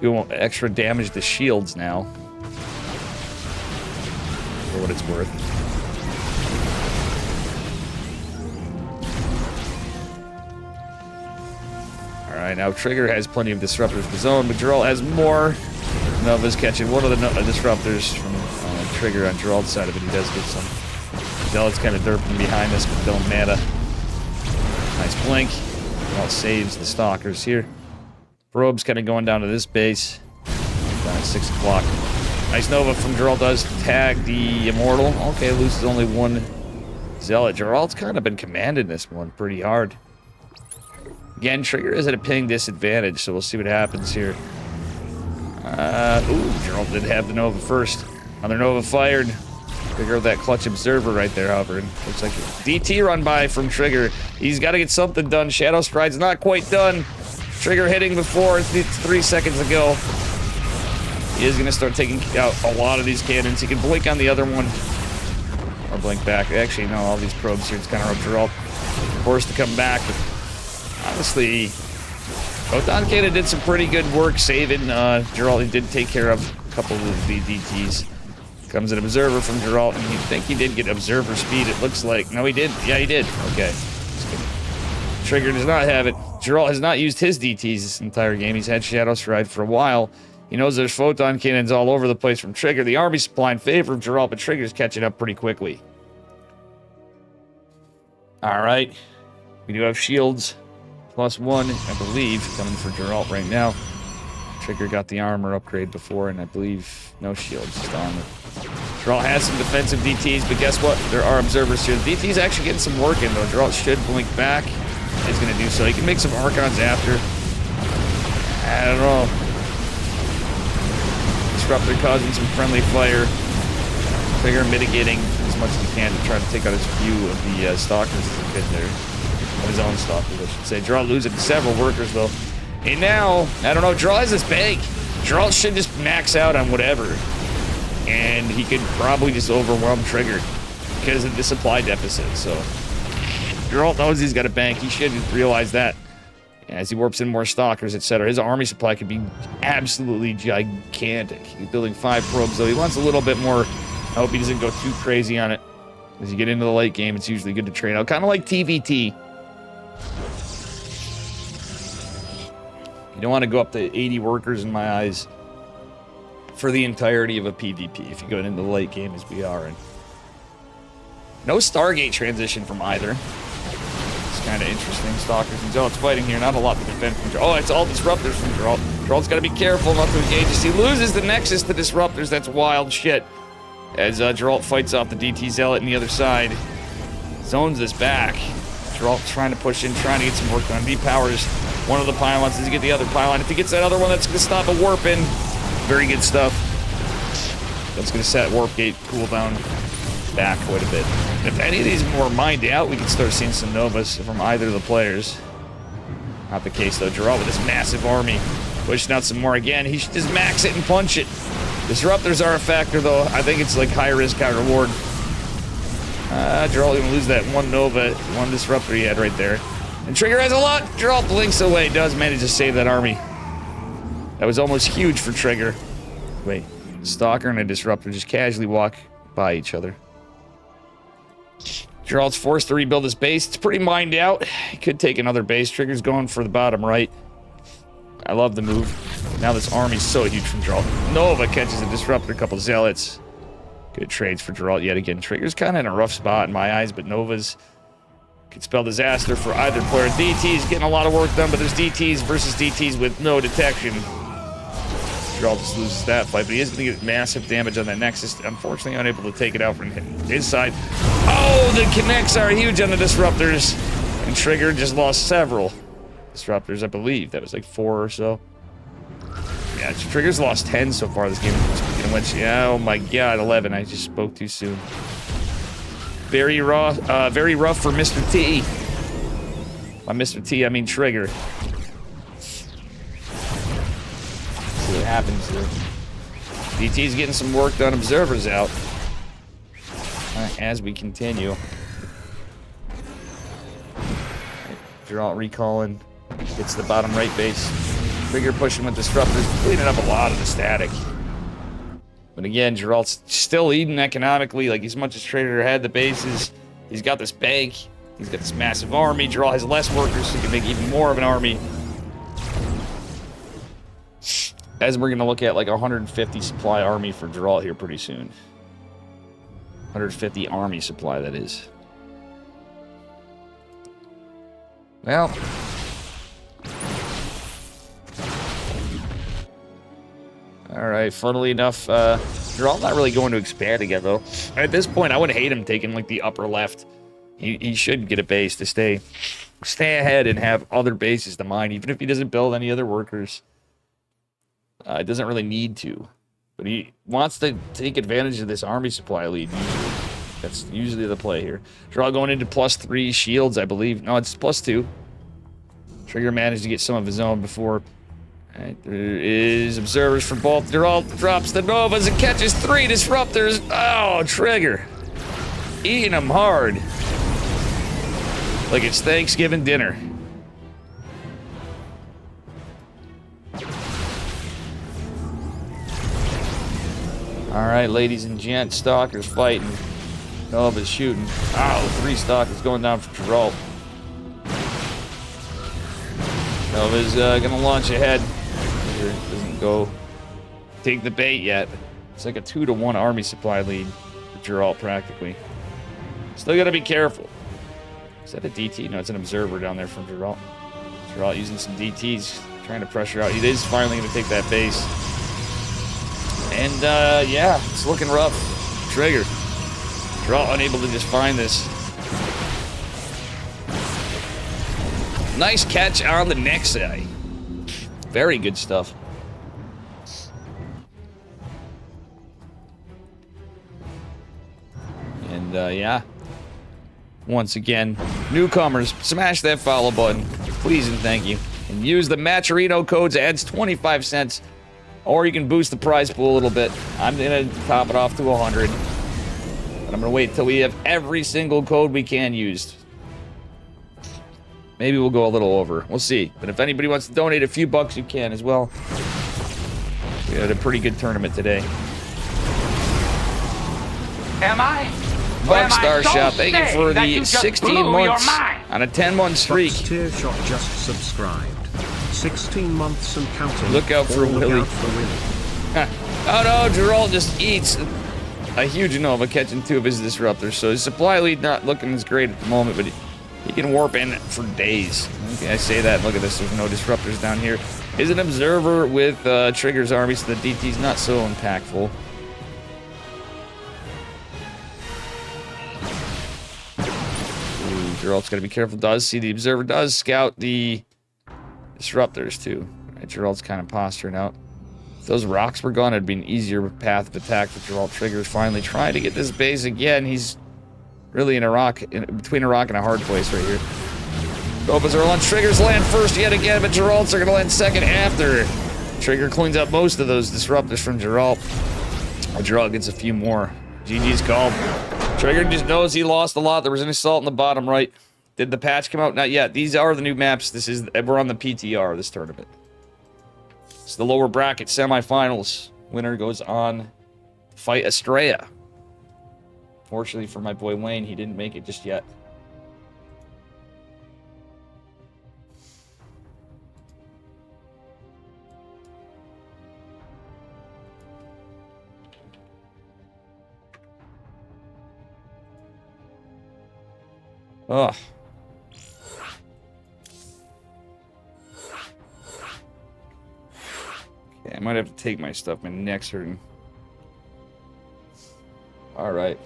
do extra damage to shields now. For what it's worth. Alright, now Trigger has plenty of disruptors of his own, but Geralt has more. Nova's catching one of the disruptors from Trigger on Geralt's side of it. He does get some. Zealot's kind of derping behind us, but don't matter. Nice blink. Geralt saves the Stalkers here. Probe's kind of going down to this base. Down at 6 o'clock. Nice Nova from Geralt does tag the Immortal. Okay, loses only 1 Zealot. Geralt's kind of been commanding this one pretty hard. Again, Trigger is at a ping disadvantage, so we'll see what happens here. Geralt did have the Nova first. Another Nova fired. Trigger with that clutch observer right there hovering. Looks like a DT run by from Trigger. He's got to get something done. Shadow Stride's not quite done. Trigger hitting before 3 seconds ago. He is going to start taking out a lot of these cannons. He can blink on the other one. Or blink back. Actually, no, all these probes here. It's kind of up Geralt. Forced to come back. But honestly, Photon Cannon did some pretty good work saving Geralt. He did take care of a couple of the DTs. Comes an Observer from Geralt, and you think he did get Observer speed, it looks like. No, he did. Yeah, he did. Okay. Trigger does not have it. Geralt has not used his DTs this entire game. He's had Shadow Stride for a while. He knows there's Photon Cannons all over the place from Trigger. The army supply in favor of Geralt, but Trigger's catching up pretty quickly. Alright. We do have shields. +1, I believe, coming for Geralt right now. Trigger got the armor upgrade before, and I believe no shields, just armor. Geralt has some defensive DTs, but guess what? There are observers here. The DT's actually getting some work in, though. Geralt should blink back. He's going to do so. He can make some Archons after. I don't know. Disruptor causing some friendly fire. Trigger mitigating as much as he can to try to take out his few of the Stalkers as he could there. Of his own Stalkers, I should say. Geralt losing several workers, though. And now, I don't know, Geralt has this bank. Geralt should just max out on whatever. And he could probably just overwhelm Trigger because of the supply deficit. So, Geralt knows he's got a bank. He should realize that. As he warps in more Stalkers, etc. His army supply could be absolutely gigantic. He's building 5 probes, though. He wants a little bit more. I hope he doesn't go too crazy on it. As you get into the late game, it's usually good to train out. Kind of like TVT. You don't want to go up to 80 workers in my eyes for the entirety of a PvP if you go into the late game as we are in. No Stargate transition from either. It's kind of interesting. Stalkers and Zealots fighting here. Not a lot to defend from Geralt. Oh, it's all Disruptors from Geralt. Geralt's got to be careful not to engage. As he loses the Nexus to Disruptors, that's wild shit. As Geralt fights off the DT Zealot on the other side. Zones this back. Geralt trying to push in, trying to get some work done. Depowers one of the pylons. Does he get the other pylon? If he gets that other one, that's going to stop a warp in. Very good stuff. That's going to set warp gate cooldown back quite a bit. If any of these were mined out, we could start seeing some Novas from either of the players. Not the case, though. Geralt with this massive army pushing out some more again. He should just max it and punch it. Disruptors are a factor, though. I think it's like high risk, high reward. Geralt going to lose that one Nova, one Disruptor he had right there. And Trigger has a lot. Geralt blinks away. Does manage to save that army. That was almost huge for Trigger. Wait. Stalker and a Disruptor just casually walk by each other. Geralt's forced to rebuild his base. It's pretty mined out. He could take another base. Trigger's going for the bottom right. I love the move. Now this army's so huge from Geralt. Nova catches a Disruptor, a couple Zealots. Good trades for Geralt yet again. Trigger's kind of in a rough spot in my eyes, but Nova's could spell disaster for either player. DT's getting a lot of work done, but there's DTs versus DTs with no detection. Geralt just loses that fight, but he is going to get massive damage on that Nexus. Unfortunately, unable to take it out from his side. Oh, the connects are huge on the Disruptors. And Trigger just lost several Disruptors, I believe. That was like 4 or so. Yeah, Trigger's lost 10 so far this game. Speaking of which, yeah, oh my god, 11. I just spoke too soon. Very rough for Mr. T. By Mr. T, I mean Trigger. See what happens here. DT's getting some work done. Observers out. As we continue. Geralt recalling. Gets the bottom right base. Trigger pushing with Disruptors. Cleaning up a lot of the static. But again, Geralt's still eating economically. Like, as much as Trigger had the bases, he's got this bank. He's got this massive army. Geralt has less workers, so he can make even more of an army. As we're going to look at, like, a 150 supply army for Geralt here pretty soon. 150 army supply, that is. Well. Alright, funnily enough, Geralt not really going to expand again, though. At this point, I would hate him taking, like, the upper left. He should get a base to stay ahead and have other bases to mine, even if he doesn't build any other workers. It doesn't really need to. But he wants to take advantage of this army supply lead, usually. That's usually the play here. Geralt going into +3 shields, I believe. No, it's +2. Trigger managed to get some of his own before. Right, there is observers from both. Geralt drops the Novas and catches 3 Disruptors. Oh, Trigger. Eating them hard. Like it's Thanksgiving dinner. Alright, ladies and gents, Stalkers fighting. Nova's shooting. Oh, 3 Stalkers going down for Geralt. Nova's gonna launch ahead. Doesn't go take the bait yet. It's like a 2-to-1 army supply lead for Geralt, practically. Still gotta be careful. Is that a DT? No, it's an observer down there from Geralt. Geralt using some DTs, trying to pressure out. He is finally going to take that base. And, yeah, it's looking rough. Trigger. Geralt unable to just find this. Nice catch on the next eye. Very good stuff. And, yeah. Once again, newcomers, smash that follow button. Please and thank you. And use the Matcherino codes, adds 25 cents. Or you can boost the prize pool a little bit. I'm going to top it off to 100. But I'm going to wait till we have every single code we can used. Maybe we'll go a little over. We'll see. But if anybody wants to donate a few bucks, you can as well. We had a pretty good tournament today. Am I? Buckstar Shop, thank you for the 16 months on a 10-month streak. Tier Shot just subscribed. 16 months and counting. Look out for Willy. Oh no, Geralt just eats a huge Nova, catching 2 of his disruptors. So his supply lead not looking as great at the moment, but he can warp in for days. Okay, I say that. Look at this. There's no disruptors down here. Is an observer with Trigger's army, so the DT's not so impactful. Ooh, Geralt's got to be careful. Does see the observer does scout the disruptors too. Right, Geralt's kind of posturing out. If those rocks were gone, it'd be an easier path of attack for Geralt. Trigger's finally trying to get this base again. He's really in a rock, between a rock and a hard place right here. Opens are on Trigger's land first yet again, but Geralt's are going to land second after. Trigger cleans up most of those disruptors from Geralt. Geralt gets a few more. GG's called. Trigger just knows he lost a lot. There was an assault in the bottom right. Did the patch come out? Not yet. These are the new maps. We're on the PTR of this tournament. It's the lower bracket semifinals. Winner goes on to fight Estrella. Fortunately for my boy Wayne, he didn't make it just yet. Ugh. Okay, I might have to take my stuff. My neck's hurting. All right.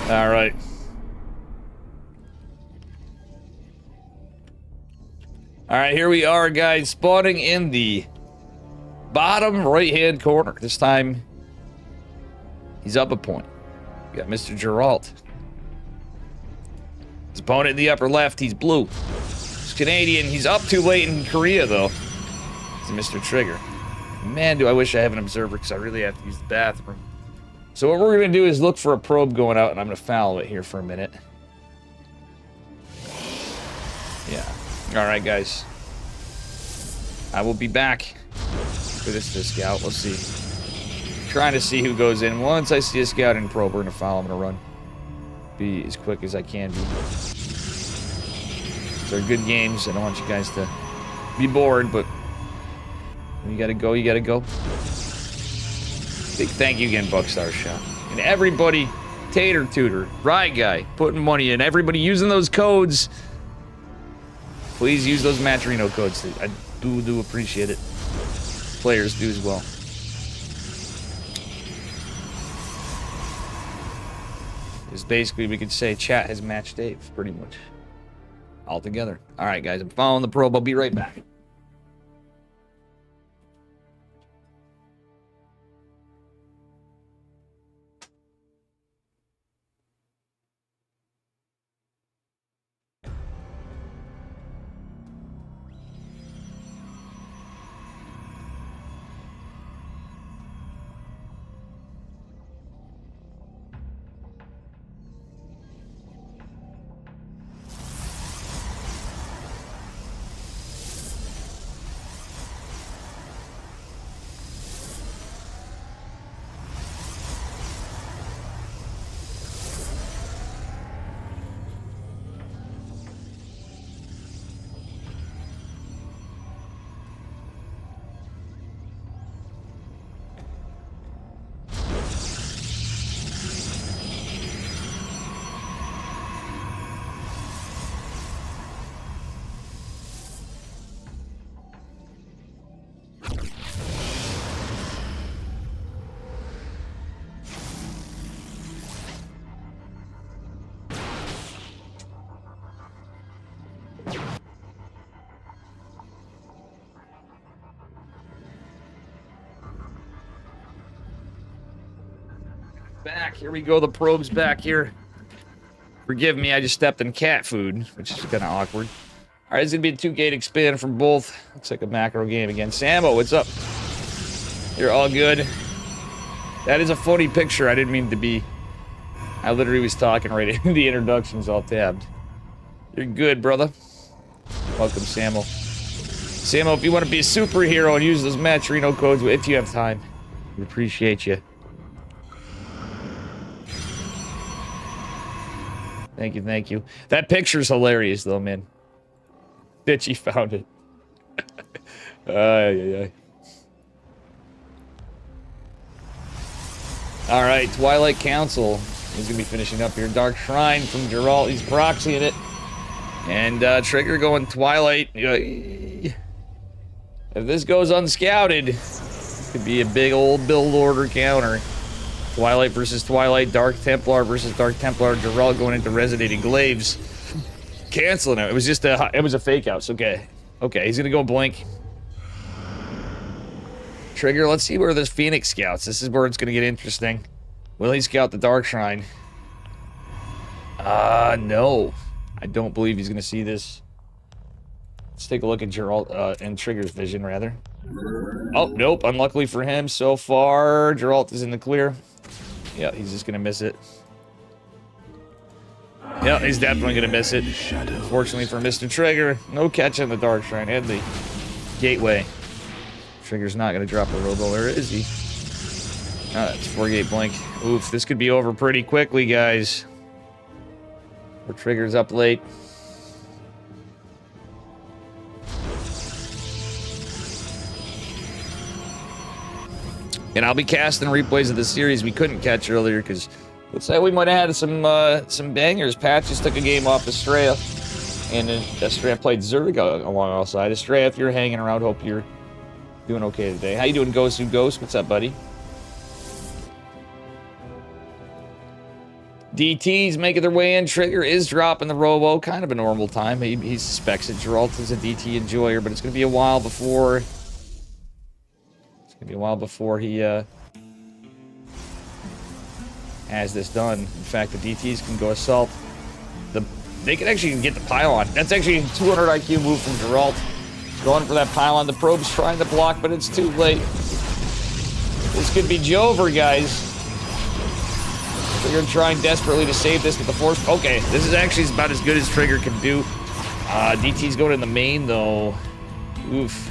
All right. All right, here we are, guys, spawning in the bottom right-hand corner. This time, he's up a point. We got Mr. Geralt. His opponent in the upper left, he's blue. He's Canadian. He's up too late in Korea, though. It's Mr. Trigger. Man, do I wish I have an observer, because I really have to use the bathroom. So what we're going to do is look for a probe going out, and I'm going to follow it here for a minute. Yeah. All right, guys. I will be back for this scout. Let's see. Trying to see who goes in. Once I see a scout and probe, we're going to follow. I'm going to run. Be as quick as I can be. These are good games. I don't want you guys to be bored, but when you got to go, you got to go. Big thank you again, Buckstar Shop. And everybody, Tater Tutor, Rye Guy, putting money in. Everybody using those codes. Please use those Matcherino codes. I do appreciate it. Players do as well. It's basically, we could say chat has matched Dave, pretty much. All together. All right, guys, I'm following the probe. I'll be right back. Back. Here we go. The probe's back here. Forgive me, I just stepped in cat food, which is kind of awkward. All right, it's going to be a 2-gate expand from both. Looks like a macro game again. Sammo, what's up? You're all good. That is a funny picture. I didn't mean to be. I literally was talking right in the introduction's all tabbed. You're good, brother. Welcome, Sammo. Sammo, if you want to be a superhero and use those Matrino codes, if you have time, we appreciate you. Thank you, thank you. That picture's hilarious, though, man. Bitchy found it. Ay. All right, Twilight Council. He's gonna be finishing up here. Dark Shrine from Geralt. He's proxying it. And Trigger going Twilight. If this goes unscouted, it could be a big old build order counter. Twilight versus Twilight, Dark Templar versus Dark Templar, Geralt going into Resonating Glaives. Canceling it. It was just it was a fake out. So okay. Okay, he's gonna go Blink. Trigger, let's see where this Phoenix scouts. This is where it's gonna get interesting. Will he scout the Dark Shrine? No. I don't believe he's gonna see this. Let's take a look at Geralt, and Trigger's vision, rather. Oh, nope. Unluckily for him, so far, Geralt is in the clear. Yeah, he's just gonna miss it. Yeah, he's definitely gonna miss it. Unfortunately for Mr. Trigger, no catch on the Dark Shrine and the Gateway. Trigger's not gonna drop a robo, or is he? Ah, it's 4-gate blink. Oof, this could be over pretty quickly, guys. Or Trigger's up late. And I'll be casting replays of the series we couldn't catch earlier because looks like we might have had some bangers. Pat just took a game off Estrella, and Estrella played Zerg along outside. Estrella, if you're hanging around, hope you're doing okay today. How you doing, Ghost Who Ghost? What's up, buddy? DT's making their way in. Trigger is dropping the robo, kind of a normal time. He suspects that Geralt is a DT enjoyer, but it's going to be a while before. Maybe a while before he has this done. In fact, the DTs can go assault. They can actually get the pylon. That's actually a 200 IQ move from Geralt. Going for that pylon. The probe's trying to block, but it's too late. This could be Jover, guys. Trigger trying desperately to save this with the force. Okay, this is actually about as good as Trigger can do. DT's going in the main, though. Oof.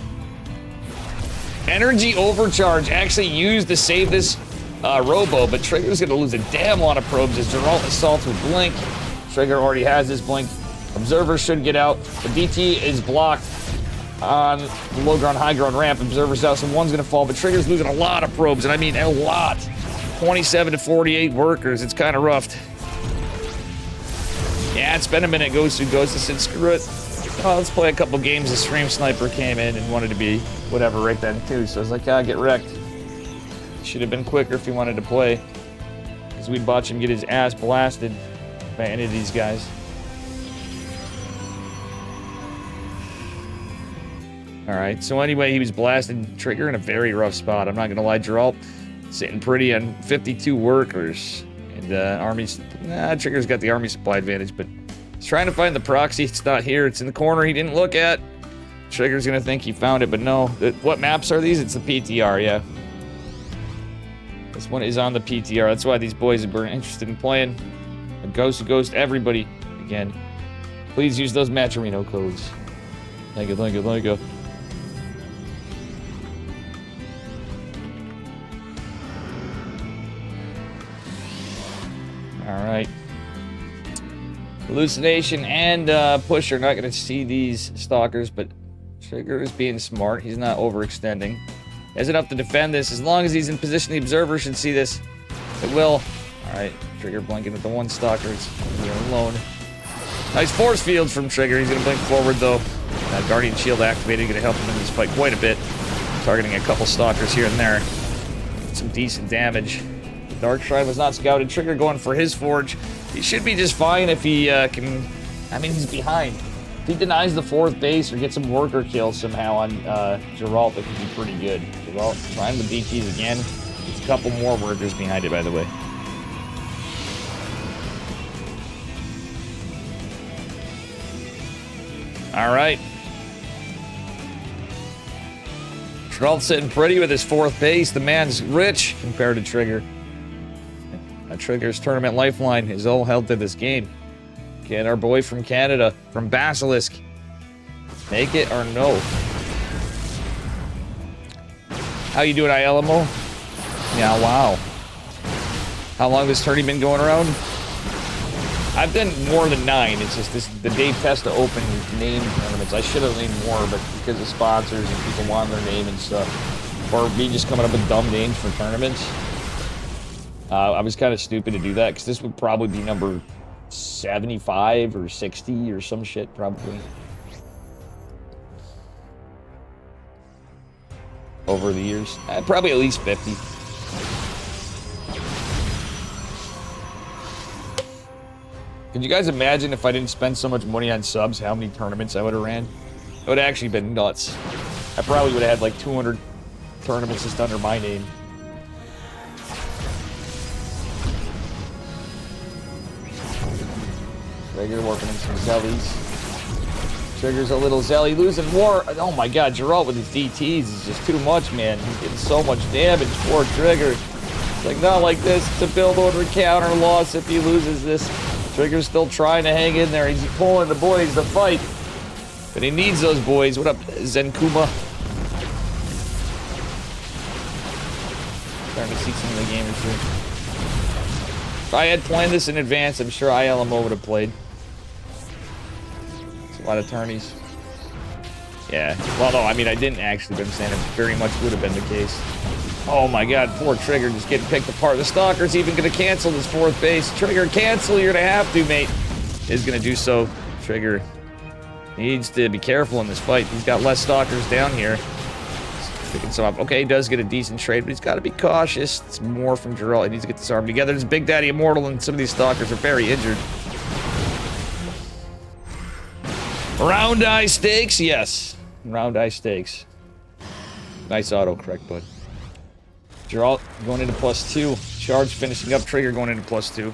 Energy overcharge actually used to save this robo, but Trigger's going to lose a damn lot of probes as Geralt assaults with Blink. Trigger already has his Blink. Observer should get out. The DT is blocked on the low ground, high ground ramp. Observer's out, so one's going to fall, but Trigger's losing a lot of probes, and I mean a lot. 27 to 48 workers. It's kind of rough. Yeah, it's been a minute. Ghost Who Ghost has said, screw it. Oh, let's play a couple games. The Stream Sniper came in and wanted to be whatever right then, too. So I was like, ah, get wrecked. Should have been quicker if he wanted to play. Because we'd watch him get his ass blasted by any of these guys. Alright, so anyway, he was blasting Trigger in a very rough spot. I'm not going to lie, Geralt sitting pretty on 52 workers. And armies... Nah, Trigger's got the army supply advantage, but... He's trying to find the proxy. It's not here. It's in the corner he didn't look at. Trigger's gonna think he found it, but no. What maps are these? It's the PTR, yeah. This one is on the PTR. That's why these boys are interested in playing. A Ghost Who Ghost, everybody. Again, please use those Matrino codes. Thank you, thank you, thank you. Alright. Hallucination and Push are not going to see these stalkers, but Trigger is being smart. He's not overextending. He has enough to defend this. As long as he's in position, the Observer should see this. It will. Alright, Trigger blinking at the one stalker. It's alone. Nice force field from Trigger. He's going to blink forward, though. Guardian Shield activated. Going to help him in this fight quite a bit. Targeting a couple stalkers here and there. Some decent damage. Dark Shrine was not scouted. Trigger going for his Forge. He should be just fine if he can... I mean, he's behind. If he denies the 4th base or gets some worker kills somehow on Geralt, that could be pretty good. Geralt trying the DTs again. There's a couple more workers behind it, by the way. All right. Geralt sitting pretty with his 4th base. The man's rich compared to Trigger. Trigger's tournament lifeline is all held to this game. Can our boy from Canada, from Basilisk, make it or no? How you doing, ILMO? Yeah, wow. How long has this tourney been going around? I've done more than 9. It's just the Dave Testa Open name tournaments. I should have named more, but because of sponsors and people want their name and stuff, or me just coming up with dumb names for tournaments, I was kind of stupid to do that, because this would probably be number 75 or 60 or some shit, probably. Over the years. Probably at least 50. Could you guys imagine if I didn't spend so much money on subs, how many tournaments I would have ran? It would have actually been nuts. I probably would have had like 200 tournaments just under my name. Trigger working in some zellies. Trigger's a little zelly, losing war. Oh my god, Geralt with his DTs is just too much, man. He's getting so much damage for Trigger. It's like, not like this. It's a build order counter loss if he loses this. Trigger's still trying to hang in there. He's pulling the boys to fight. But he needs those boys. What up, Zenkuma? Starting to see some of the gamers here. If I had planned this in advance, I'm sure ILMO would have played. It's a lot of tourneys. Yeah. Well, no, I mean, I didn't actually, but I'm saying it very much would have been the case. Oh my god, poor Trigger just getting picked apart. The Stalker's even going to cancel his 4th base. Trigger, cancel. You're going to have to, mate. Is going to do so. Trigger needs to be careful in this fight. He's got less Stalkers down here. He's picking some up. Okay, he does get a decent trade, but he's got to be cautious. It's more from Geralt. He needs to get this arm together. There's Big Daddy Immortal, and some of these Stalkers are very injured. Round eye stakes? Yes. Round eye stakes. Nice autocorrect, bud. Geralt going into +2. Charge finishing up. Trigger going into +2.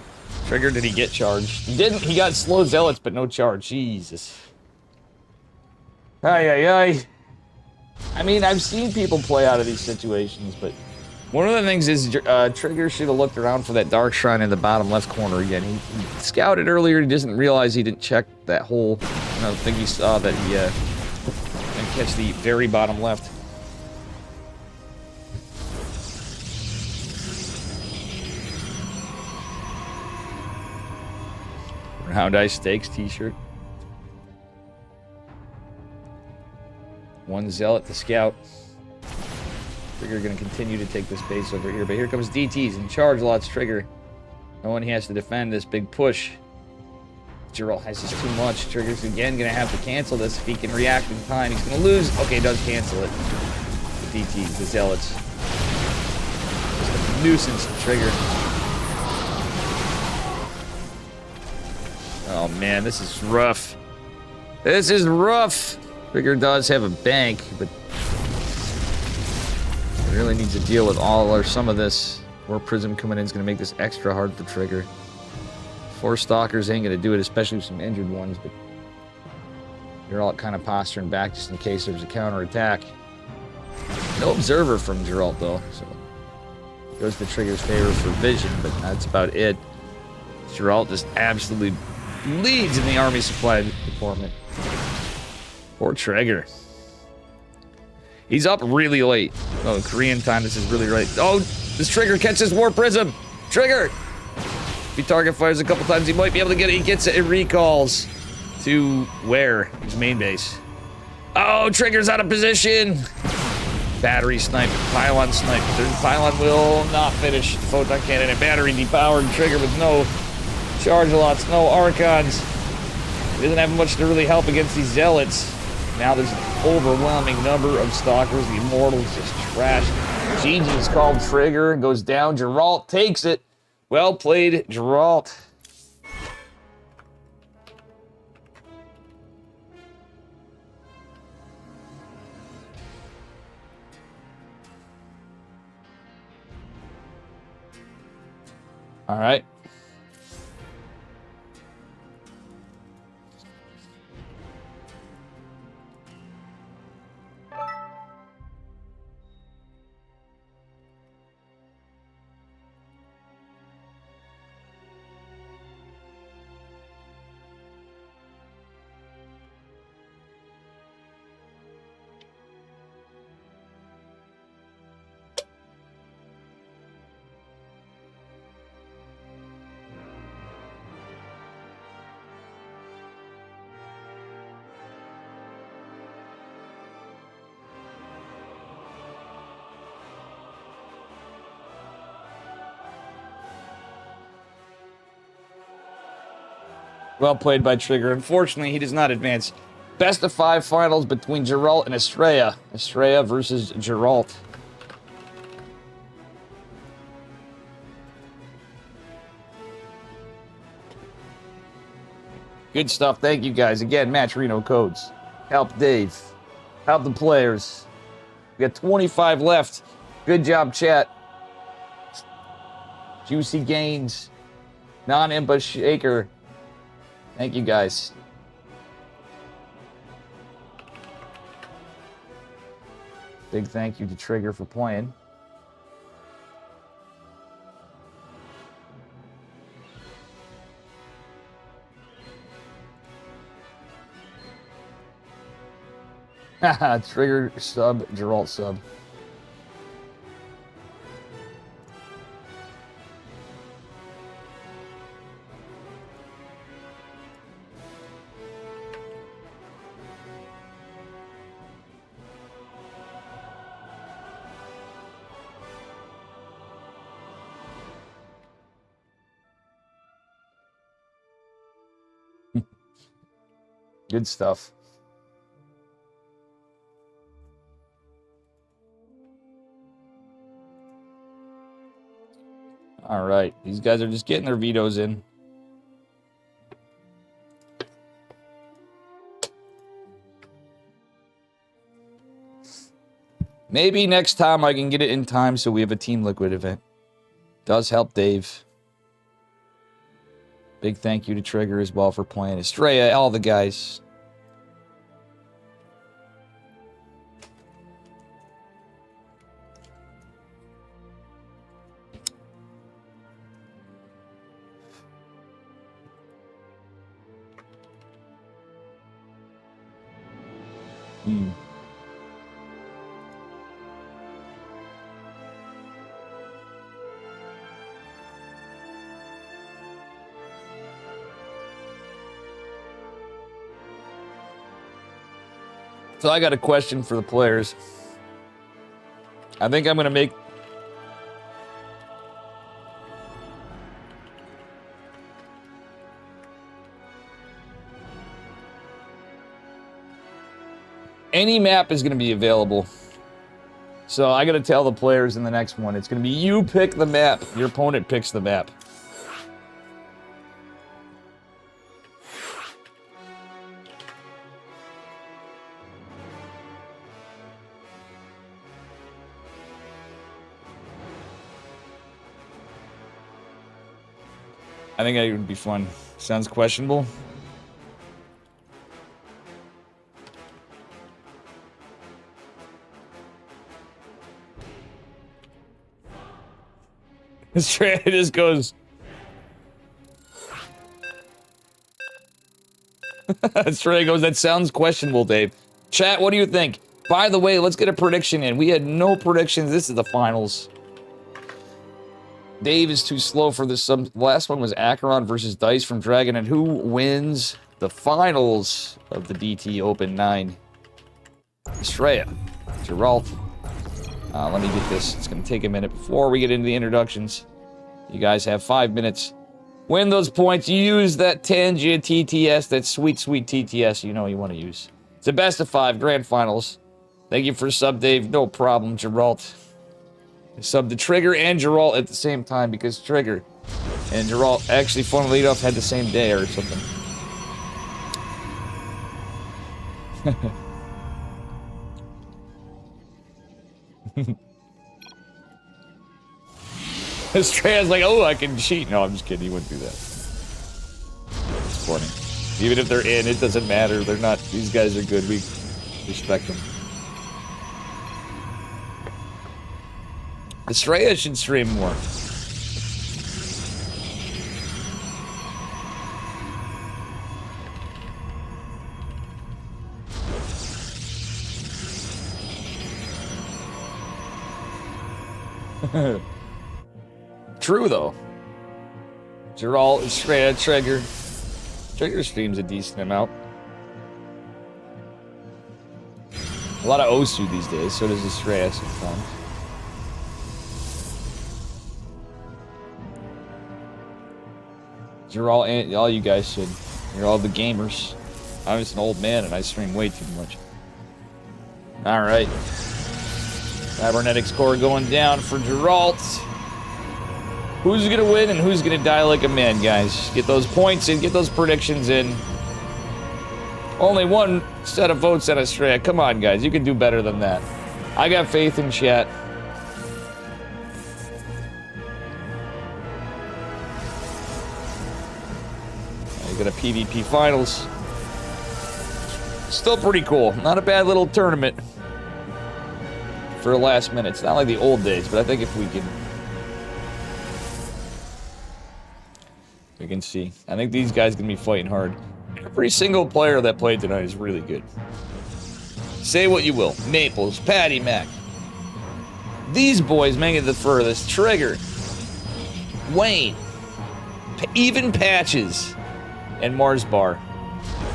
Trigger, did he get charged? He didn't. He got slow zealots, but no charge. Jesus. Ay, ay, ay. I mean, I've seen people play out of these situations, but one of the things is Trigger should have looked around for that Dark Shrine in the bottom left corner again. He scouted earlier. He doesn't realize he didn't check that whole thing he saw that he didn't catch the very bottom left. Round Eye Stakes t-shirt. One Zealot to scout. Trigger going to continue to take this base over here, but here comes DTs and charge lots. Trigger. No one he has to defend this big push. Geralt has just too much. Trigger's again going to have to cancel this if he can react in time. He's going to lose. Okay, does cancel it. The DTs, the Zealots. Just a nuisance to Trigger. Oh man, this is rough. This is rough. Trigger does have a bank, but he really needs to deal with all or some of this. More Prism coming in is going to make this extra hard for Trigger. 4 Stalkers ain't going to do it, especially with some injured ones, but you're all kind of posturing back just in case there's a counterattack. No Observer from Geralt, though, so goes to Trigger's favor for vision, but that's about it. Geralt just absolutely leads in the army supply department. Poor Trigger. He's up really late. Oh, Korean time, this is really late. Oh, this Trigger catches War Prism. Trigger! If he target fires a couple times, he might be able to get it. He gets it. It recalls to where? His main base. Oh, Trigger's out of position. Battery snipe, pylon snipe. The pylon will not finish. Photon cannon and battery depowered. Trigger with no charge lots, no Archons. He doesn't have much to really help against these Zealots. Now there's an overwhelming number of Stalkers. The Immortals just trashed. GG's called. Trigger goes down. Geralt takes it. Well played, Geralt. All right. Well played by Trigger. Unfortunately, he does not advance. Best of 5 finals between Geralt and Estrella. Estrella versus Geralt. Good stuff. Thank you guys. Again, Match Reno codes. Help Dave. Help the players. We got 25 left. Good job, chat. Juicy gains. Non-impa shaker. Thank you guys. Big thank you to Trigger for playing. Haha, Trigger sub, Geralt sub. Good stuff. All right, these guys are just getting their vetoes in. Maybe next time I can get it in time so we have a Team Liquid event. Does help Dave. Big thank you to Trigger as well for playing. Estrella, all the guys. So I got a question for the players. I think I'm going to make... Any map is going to be available. So I got to tell the players in the next one. It's going to be you pick the map. Your opponent picks the map. I think that would be fun. Sounds questionable. It just goes. Stray goes, that sounds questionable, Dave. Chat, what do you think? By the way, let's get a prediction in. We had no predictions. This is the finals. Dave is too slow for this. The last one was Acheron versus Dice from Dragon. And who wins the finals of the DT Open 9? Estrella. Geralt. Let me get this. It's going to take a minute before we get into the introductions. You guys have 5 minutes. Win those points. Use that Tangia TTS, that sweet, sweet TTS you know you want to use. It's a best of 5 grand finals. Thank you for sub, Dave. No problem, Geralt. Sub to Trigger and Geralt at the same time because Trigger and Geralt actually, fun lead off, had the same day or something. Estrella's like, oh, I can cheat. No, I'm just kidding. He wouldn't do that. It's funny. Even if they're in, it doesn't matter. They're not. These guys are good. We respect them. Estrella should stream more. True, though. Geralt, Estrella, Trigger. Trigger streams a decent amount. A lot of Osu these days, so does Estrella sometimes. Geralt and all you guys should. You're all the gamers. I'm just an old man and I stream way too much. Alright. Cybernetics core going down for Geralt. Who's gonna win and who's gonna die like a man, guys? Get those points in, get those predictions in. Only one set of votes at Australia. Come on, guys, you can do better than that. I got faith in chat. You got a PvP finals. Still pretty cool. Not a bad little tournament for the last minute. It's not like the old days, but I think if we can see. I think these guys can be fighting hard. Every single player that played tonight is really good. Say what you will. Maples, Patty Mac. These boys make it the furthest. Trigger. Wayne. Even Patches. And Mars Bar.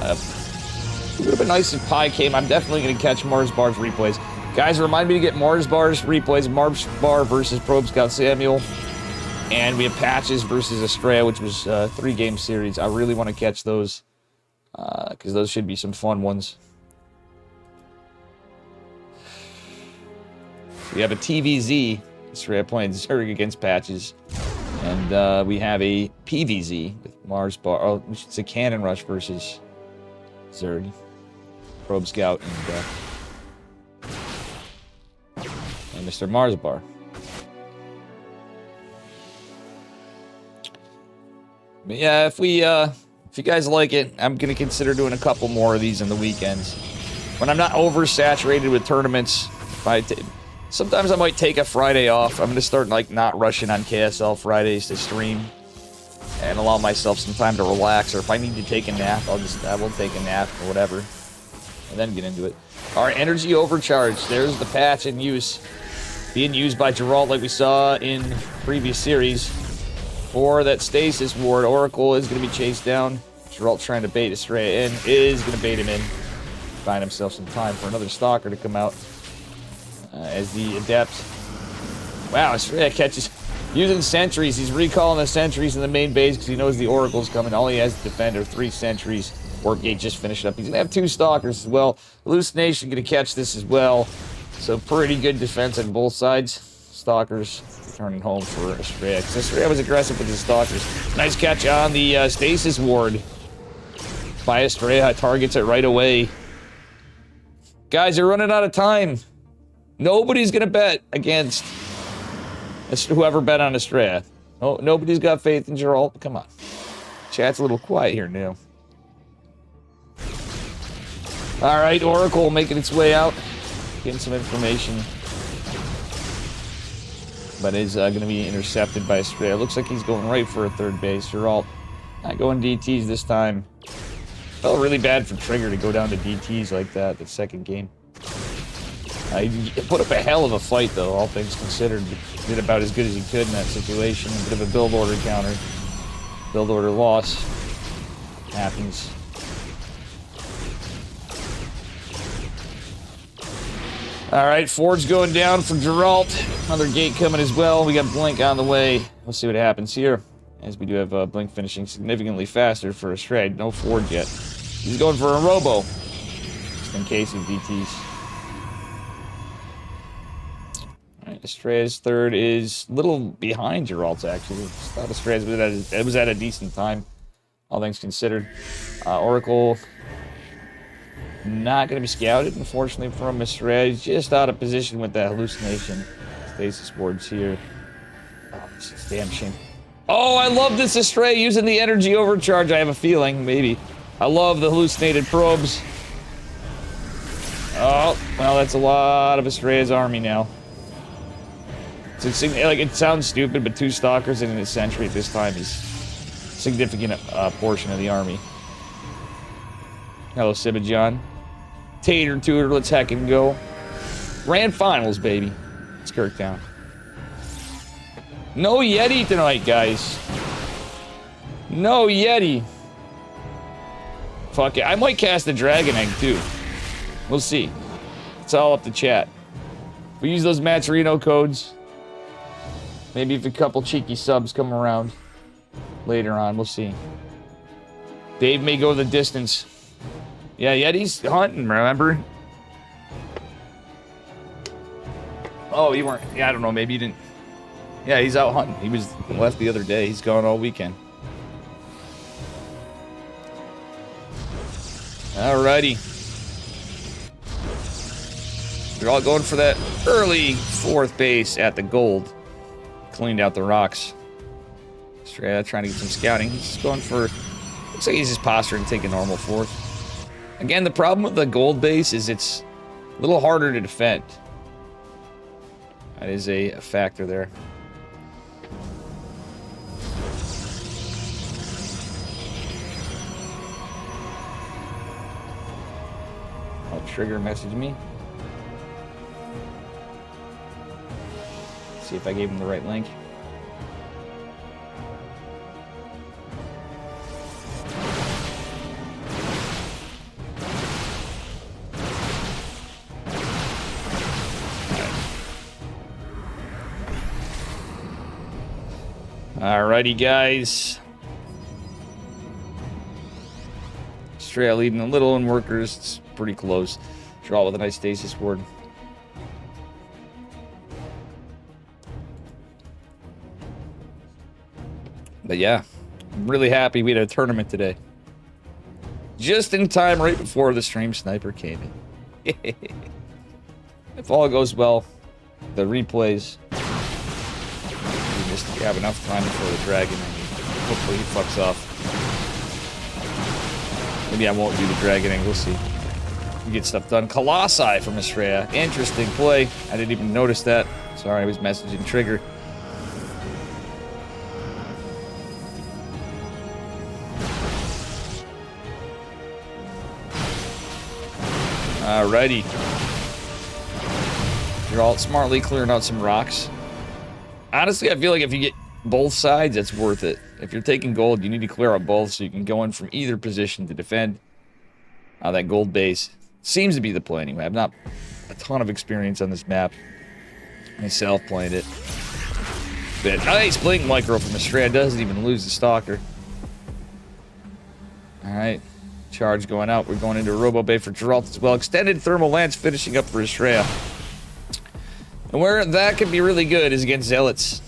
It would have been nice if Pi came. I'm definitely going to catch Mars Bar's replays. Guys, remind me to get Mars Bar's replays. Mars Bar versus Probe Scout Samuel. And we have Patches versus Estrella, which was a 3-game series. I really want to catch those. Because those should be some fun ones. We have a TVZ. Estrella playing Zerg against Patches. And we have a PVZ with Mars Bar. Oh, it's a Cannon Rush versus Zerg. Probe Scout and Mr. Mars Bar. But yeah, if you guys like it, I'm gonna consider doing a couple more of these on the weekends. When I'm not oversaturated with tournaments, sometimes I might take a Friday off. I'm gonna start like not rushing on KSL Fridays to stream and allow myself some time to relax. Or if I need to take a nap, I will take a nap or whatever, and then get into it. All right, energy overcharge. There's the patch in use, being used by Geralt like we saw in previous series. For that stasis ward, Oracle is going to be chased down. Geralt trying to bait Estrella in, is going to bait him in. Find himself some time for another Stalker to come out as the Adept. Wow, Estrella catches, using sentries. He's recalling the sentries in the main base because he knows the Oracle's coming. All he has to defend are 3 sentries. Wargate just finished up. He's going to have 2 Stalkers as well. Hallucination going to catch this as well. So pretty good defense on both sides. Stalkers returning home for Estrella. Because Estrella was aggressive with his Stalkers. Nice catch on the Stasis Ward by Estrella. Targets it right away. Guys, they're running out of time. Nobody's going to bet against whoever bet on Estrella. Oh, nobody's got faith in Geralt. Come on. Chat's a little quiet here now. Alright, Oracle making its way out. Getting some information. But is going to be intercepted by Estrella. Looks like he's going right for a 3rd base. Geralt not going DTs this time. Felt really bad for Trigger to go down to DTs like that the 2nd game. He put up a hell of a fight, though, all things considered. Did about as good as he could in that situation. A bit of a build order counter. Build order loss. Happens. Alright, Ford's going down for Geralt. Another gate coming as well. We got Blink on the way. Let's see what happens here. As we do have Blink finishing significantly faster for Estrella. No Ford yet. He's going for a Robo. Just in case of DTs. Alright, Estrella's 3rd is a little behind Geralt's, actually. Just thought Estrella's was at a decent time, all things considered. Oracle not going to be scouted, unfortunately, from Estrella. He's just out of position with that hallucination. Stasis wards here. Oh, this is a damn shame. Oh, I love this Estrella using the energy overcharge. I have a feeling, maybe. I love the hallucinated probes. Oh, well, that's a lot of Estrella's army now. Like, it sounds stupid, but 2 Stalkers and a Sentry at this time is a significant portion of the army. Hello, Sibajon. Tater Tutor, let's heckin' go. Grand Finals, baby. It's Kirktown. No Yeti tonight, guys. No Yeti. Fuck it. I might cast a Dragon Egg, too. We'll see. It's all up to chat. We use those Maturino codes. Maybe if a couple cheeky subs come around later on, we'll see. Dave may go the distance. Yeah, Yeti's hunting, remember? Oh, you weren't. Yeah, I don't know. Maybe you didn't. Yeah, he's out hunting. He was left the other day. He's gone all weekend. Alrighty. They're all going for that early 4th base at the gold. Cleaned out the rocks. Straight trying to get some scouting. He's just going for... Looks like he's just posturing to take a normal 4th. Again, the problem with the gold base is it's a little harder to defend. That is a factor there. Oh, Trigger messaged me. See if I gave him the right link. Alrighty, guys. Australia leading a little in workers. It's pretty close. Draw with a nice stasis ward. But yeah, I'm really happy we had a tournament today. Just in time, right before the stream sniper came in. If all goes well, the replays. We just have enough time before the dragon. Hopefully he fucks off. Maybe I won't do the dragon. We'll see. We get stuff done. Colossi from Estrella. Interesting play. I didn't even notice that. Sorry, I was messaging Trigger. Alrighty. You're all smartly clearing out some rocks. Honestly, I feel like if you get both sides, it's worth it. If you're taking gold, you need to clear out both so you can go in from either position to defend. That gold base seems to be the play anyway. I've not a ton of experience on this map myself playing it. But nice blink micro from Estrella. Doesn't even lose the stalker. Alright. Charge going out. We're going into a Robo Bay for Geralt as well. Extended Thermal Lance finishing up for Estrella. And where that could be really good is against Zealots.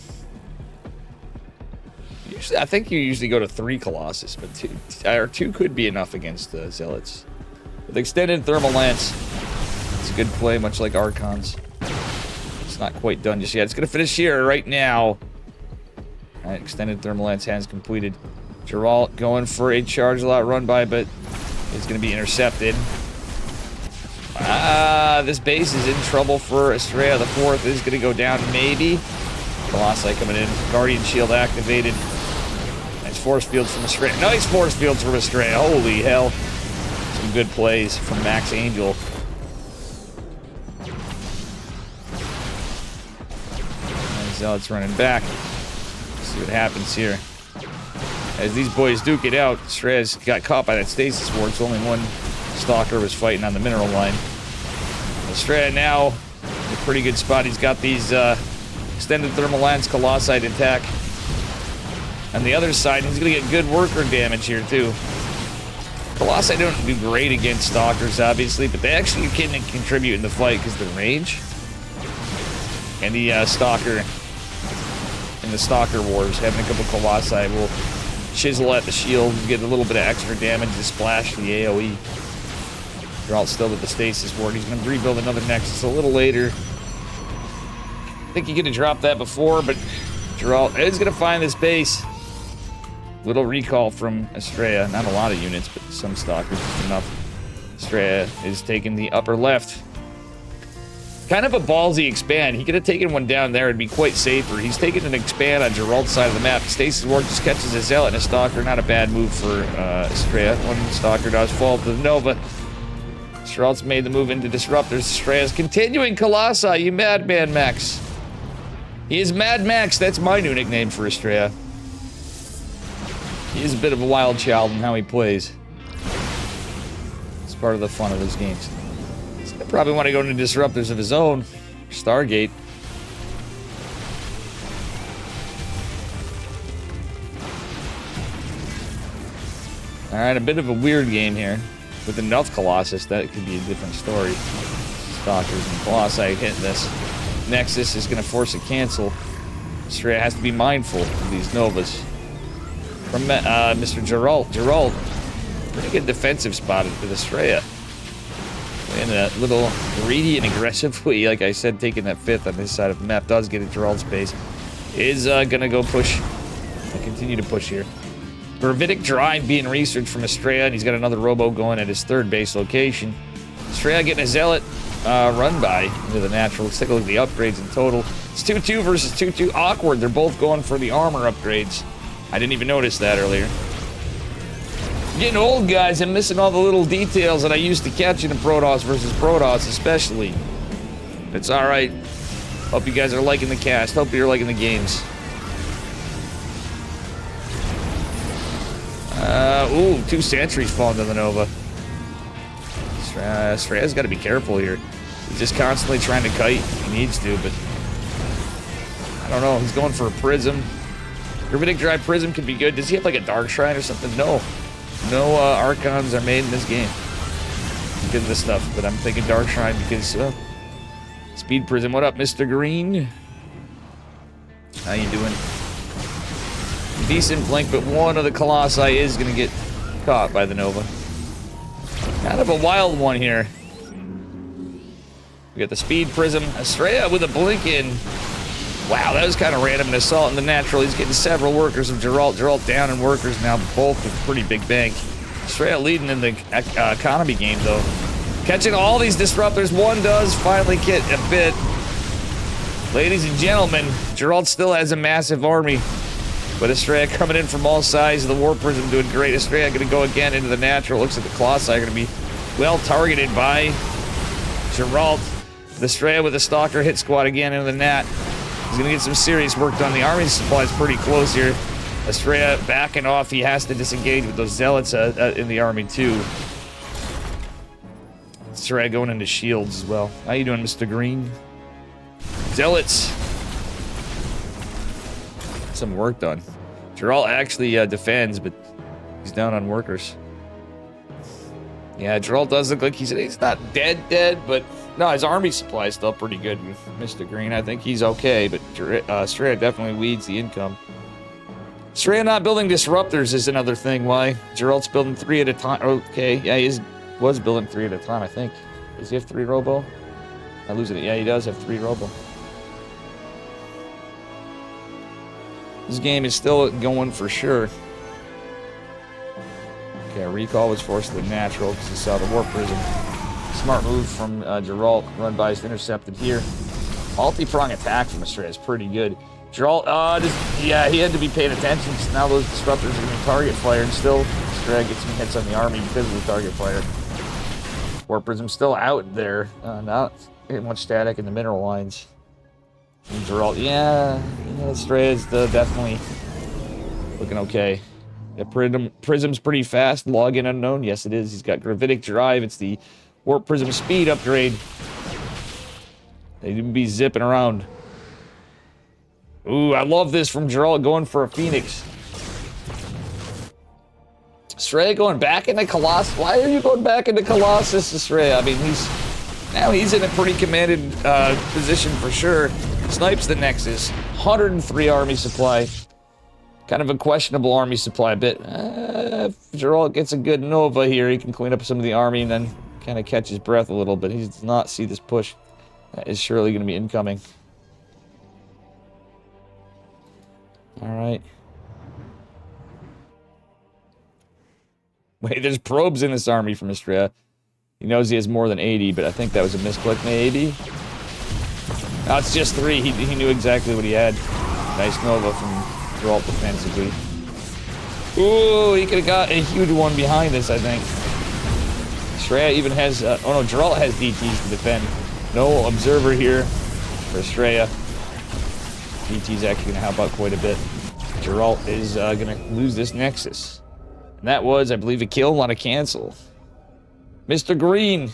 Usually, I think you usually go to 3 Colossus, but 2 could be enough against Zealots. With Extended Thermal Lance, it's a good play, much like Archons. It's not quite done just yet. It's going to finish here right now. Alright, Extended Thermal Lance has completed. Geralt going for a charge lot run by, but it's going to be intercepted. This base is in trouble for Estrella. The 4th is going to go down, maybe. Colossi coming in. Guardian Shield activated. Nice force fields from Estrella. Nice force fields from Estrella. Holy hell. Some good plays from Max Angel. And Zealot's running back. Let's see what happens here. As these boys duke it out, Estrella got caught by that stasis ward, so only one stalker was fighting on the mineral line. Estrella now in a pretty good spot. He's got these extended thermal lance Colossi to attack. On the other side, he's going to get good worker damage here, too. Colossi don't do great against stalkers, obviously, but they actually can contribute in the fight because of the range. And the stalker in the stalker wars, having a couple Colossi will chisel at the shield, get a little bit of extra damage to splash the AoE. Geralt still with the stasis ward. He's going to rebuild another Nexus a little later. I think he could have dropped that before, but Geralt is going to find this base. Little recall from Estrella. Not a lot of units, but some stalkers, just enough. Estrella is taking the upper left. Kind of a ballsy expand. He could have taken one down there and be quite safer. He's taking an expand on Geralt's side of the map. Stasis ward just catches a Zealot and a Stalker. Not a bad move for Estrella. One Stalker does fall to the Nova. Geralt's made the move into Disruptors. Estrella's continuing Colossi, you madman, Max. He is Mad Max. That's my new nickname for Estrella. He is a bit of a wild child in how he plays. It's part of the fun of those games. I probably want to go into Disruptors of his own. Stargate. Alright, a bit of a weird game here. With enough Colossus, that could be a different story. Stalkers and Colossi hitting this. Nexus is going to force a cancel. Estrella has to be mindful of these Novas. From Mr. Geralt. Pretty good defensive spot with Estrella. In a little greedy and aggressive way, like I said, taking that 5th on this side of the map does get a Geralt's base. Is going to go push. Continue to push here. Gravitic Drive being researched from Estrella, and he's got another Robo going at his 3rd base location. Estrella getting a Zealot run by into the natural. Let's take a look at the upgrades in total. It's 2-2 versus 2-2. Awkward. They're both going for the armor upgrades. I didn't even notice that earlier. Getting old, guys. I'm missing all the little details that I used to catch in the Protoss versus Protoss, especially. It's alright. Hope you guys are liking the cast. Hope you're liking the games. Ooh, 2 sentries falling to the Nova. Estrella's got to be careful here. He's just constantly trying to kite. He needs to, but I don't know. He's going for a Prism. Gravitic Drive Prism could be good. Does he have like a Dark Shrine or something? No. No Archons are made in this game. Good at this stuff, but I'm thinking Dark Shrine because Speed Prism. What up, Mr. Green? How you doing? Decent blink, but one of the Colossi is going to get caught by the Nova. Kind of a wild one here. We got the Speed Prism. Estrella with a blink in. Wow, that was kind of random. An assault in the natural. He's getting several workers of Geralt. Geralt down in workers now, both with pretty big bank. Estrella leading in the economy game, though. Catching all these disruptors. One does finally get a bit. Ladies and gentlemen, Geralt still has a massive army. But Estrella coming in from all sides. The War Prism doing great. Estrella going to go again into the natural. Looks like the Colossi are going to be well targeted by Geralt. Estrella with the Stalker hit squad again into the Nat. He's going to get some serious work done. The army supply is pretty close here. Estrella backing off. He has to disengage with those Zealots in the army too. Estrella going into shields as well. How you doing, Mr. Green? Zealots. Some work done. Geralt actually defends, but he's down on workers. Yeah, Geralt does look like he's not dead, but no, his army supply is still pretty good with Mr. Green. I think he's okay, but Estrella definitely leads the income. Estrella not building disruptors is another thing. Why? Geralt's building 3 at a time. Okay, yeah, he was building 3 at a time, I think. Does he have 3 Robo? I'm losing it. Yeah, he does have 3 Robo. This game is still going for sure. Okay, recall was forced to the natural because he saw the War Prism. Smart move from Geralt. Run by is intercepted here. Multi-prong attack from Estrella is pretty good. Geralt, yeah, he had to be paying attention because now those disruptors are going to target fire, and still Estrella gets some hits on the army because of the target fire. War Prism still out there. Not getting much static in the mineral lines. And Geralt, yeah, Estrella's definitely looking okay. Yeah, Prism's pretty fast. Login unknown. Yes, it is. He's got Gravitic Drive. It's the Warp Prism speed upgrade. They would be zipping around. Ooh, I love this from Geralt going for a Phoenix. Estrella going back into Colossus. Why are you going back into Colossus, Estrella? I mean, he's in a pretty commanded position for sure. Snipes the Nexus. 103 army supply. Kind of a questionable army supply bit. If Geralt gets a good Nova here, he can clean up some of the army and then kind of catch his breath a little bit. He does not see this push. That is surely going to be incoming. Alright. Wait, there's probes in this army from Estrella. He knows he has more than 80, but I think that was a misclick, maybe? No, it's just 3. He knew exactly what he had. Nice Nova from Geralt defensively. Ooh, he could have got a huge one behind this, I think. Estrella even has... oh no, Geralt has DTs to defend. No Observer here for Estrella. DT's actually going to help out quite a bit. Geralt is going to lose this Nexus. And that was, I believe, a kill on a cancel. Mr. Green.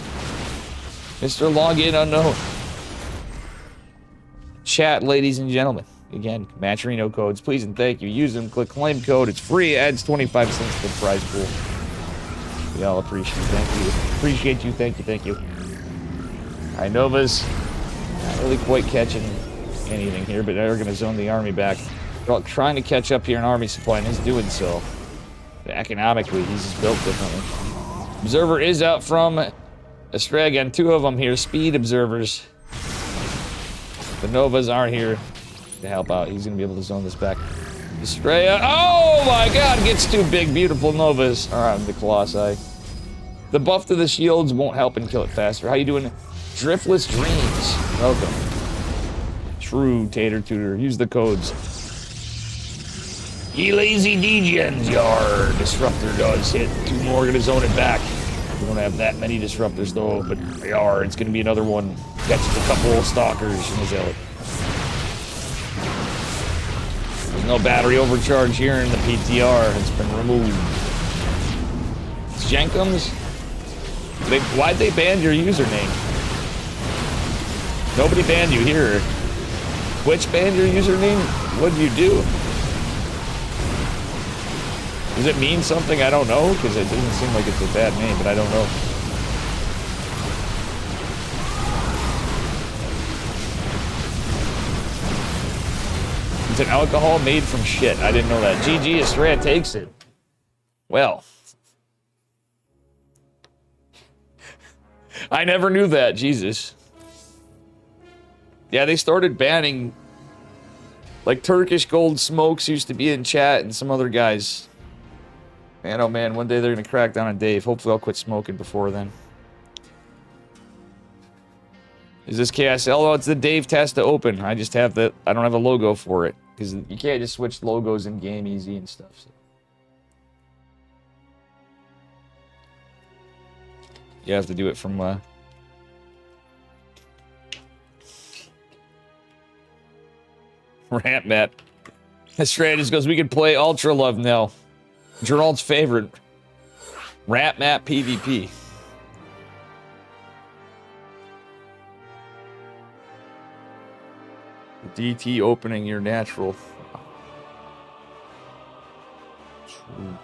Mr. Login Unknown. Chat, ladies and gentlemen. Again, Matcherino codes, please and thank you. Use them, click claim code. It's free, adds 25 cents to the prize pool. We all appreciate you. Thank you. Appreciate you. Thank you. Thank you. Alright, Nova's not really quite catching anything here, but they're going to zone the army back. They're all trying to catch up here in army supply, and he's doing so. But economically, he's just built differently. Observer is out from Astray again. 2 of them here, speed observers. The Novas aren't here to help out. He's going to be able to zone this back. Estrella, oh my god, gets 2 big, beautiful Novas. Alright, the Colossi. The buff to the shields won't help and kill it faster. How you doing? Driftless Dreams. Welcome. True Tater Tutor. Use the codes. Ye lazy degens, yar. Disruptor does hit. 2 more, gonna zone it back. We don't have that many disruptors though, but yar, it's gonna be another one. Catches a couple of stalkers in the zealot. There's no battery overcharge here in the PTR. It's been removed. It's Jenkums. Why'd they ban your username? Nobody banned you here. Twitch banned your username? What did you do? Does it mean something I don't know? Because it doesn't seem like it's a bad name, but I don't know. It's an alcohol made from shit. I didn't know that. GG, Estrella takes it. Well. I never knew that, Jesus. Yeah, they started banning... Like, Turkish Gold Smokes used to be in chat and some other guys. Man, oh man, one day they're gonna crack down on Dave. Hopefully I'll quit smoking before then. Is this KSL? Oh, it's the Dave Testa Open. I just have the... I don't have a logo for it. Because you can't just switch logos in game easy and stuff. So. You have to do it from... Ramp map. Estrella just goes, we can play Ultra Love now. Gerald's favorite. Ramp map PvP. DT opening your natural. True.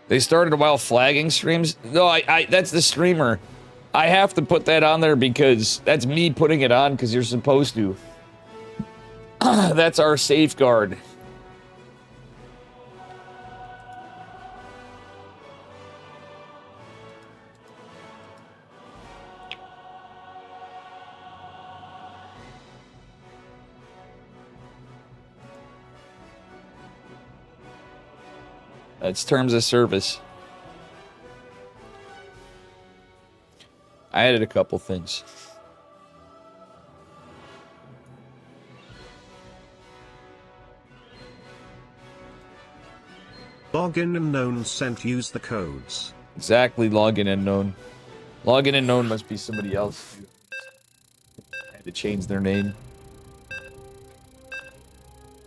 They started while flagging streams? No, I that's the streamer. I have to put that on there because that's me putting it on because you're supposed to. That's our safeguard. That's terms of service. I added a couple things. Login unknown sent use the codes. Exactly, login unknown. Login unknown must be somebody else who had to change their name.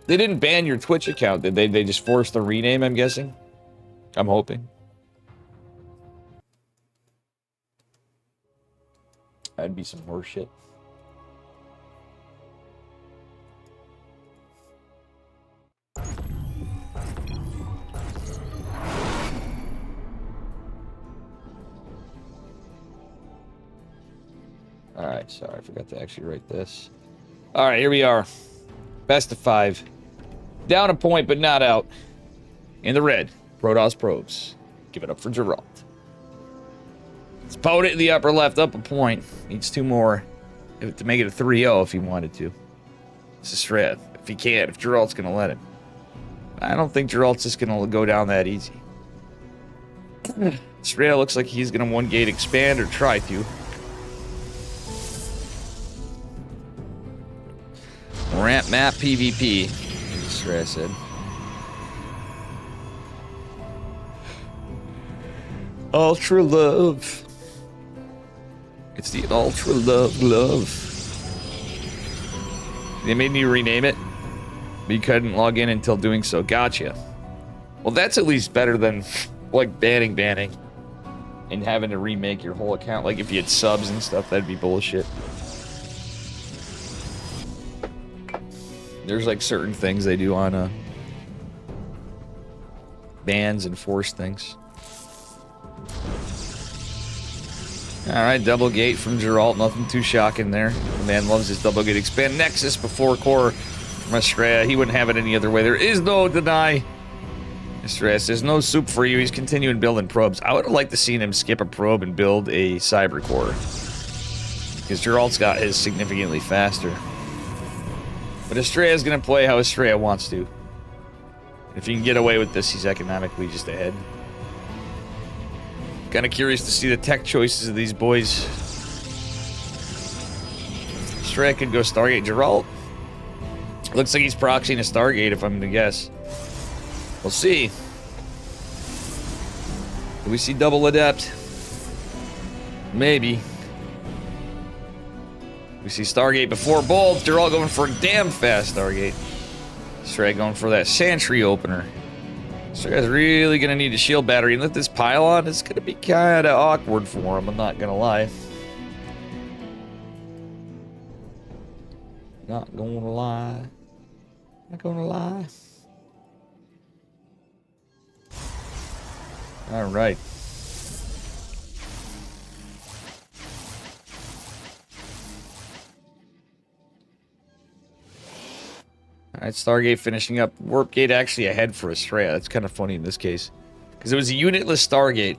They didn't ban your Twitch account, did they? They just forced the rename, I'm guessing? I'm hoping. That'd be some horse shit. Alright, sorry, I forgot to actually write this. Alright, here we are. Best of 5. Down a point, but not out. In the red, Protoss probes. Give it up for Geralt. Let's pote it in the upper left, up a point. Needs 2 more to make it a 3-0 if he wanted to. This is Shred. If he can't, if Geralt's gonna let him. I don't think Geralt's just gonna go down that easy. Shred looks like he's gonna 1-gate expand or try to. Ramp map PvP. Shred said. Ultra love. It's the ultra love glove. They made me rename it, but you couldn't log in until doing so. Gotcha. Well, that's at least better than like banning and having to remake your whole account. Like if you had subs and stuff, that'd be bullshit. There's like certain things they do on bans and force things. Alright, double gate from Geralt. Nothing too shocking there. The man loves his double gate. Expand Nexus before core from Estrella. He wouldn't have it any other way. There is no deny. Estrella says, no soup for you. He's continuing building probes. I would have liked to see him skip a probe and build a cyber core. Because Geralt's got his significantly faster. But Estrella's going to play how Estrella wants to. If he can get away with this, he's economically just ahead. Kind of curious to see the tech choices of these boys. Estrella could go Stargate. Geralt looks like he's proxying a Stargate, if I'm going to guess. We'll see. Do we see double adept? Maybe. We see Stargate before both. Geralt going for a damn fast Stargate. Estrella going for that Sentry opener. Estrella's really going to need a shield battery. And let this pylon, it's going to be kind of awkward for him, I'm not going to lie. Not going to lie. Not going to lie. All right. All right, Stargate finishing up. Warp Gate actually ahead for Estrella. That's kind of funny in this case. Because it was a unitless Stargate.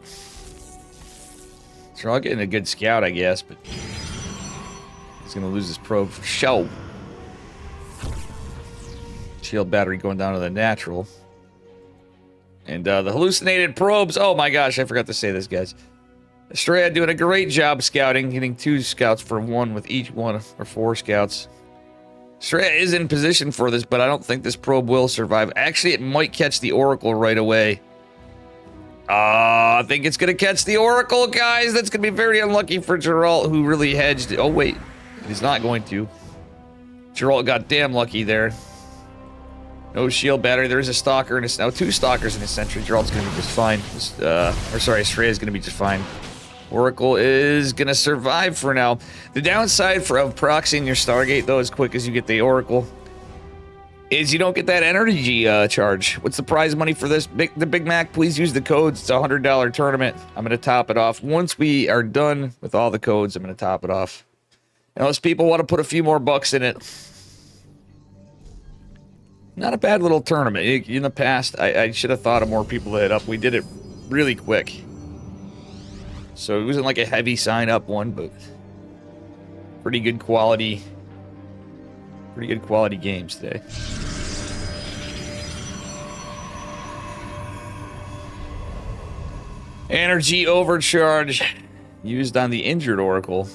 So I'll getting a good scout, I guess, but he's going to lose his probe for show. Shield battery going down to the natural. And the hallucinated probes. Oh my gosh, I forgot to say this, guys. Estrella doing a great job scouting, getting 2 scouts for 1 with each one, or 4 scouts. Estrella is in position for this, but I don't think this probe will survive. Actually, it might catch the Oracle right away. I think it's going to catch the Oracle, guys. That's going to be very unlucky for Geralt, who really hedged. Oh, wait. He's not going to. Geralt got damn lucky there. No shield battery. There's a Stalker and a... Now, 2 Stalkers in his Sentry. Geralt's going to be just fine. Or, sorry, Estrella's going to be just fine. Oracle is going to survive for now. The downside of proxying your Stargate, though, as quick as you get the Oracle, is you don't get that energy charge. What's the prize money for this? The Big Mac, please use the codes. It's a $100 tournament. I'm going to top it off. Once we are done with all the codes, I'm going to top it off. Unless people want to put a few more bucks in it. Not a bad little tournament. In the past, I should have thought of more people to hit up. We did it really quick. So it wasn't like a heavy sign-up one, but pretty good quality games today. Energy overcharge used on the injured Oracle.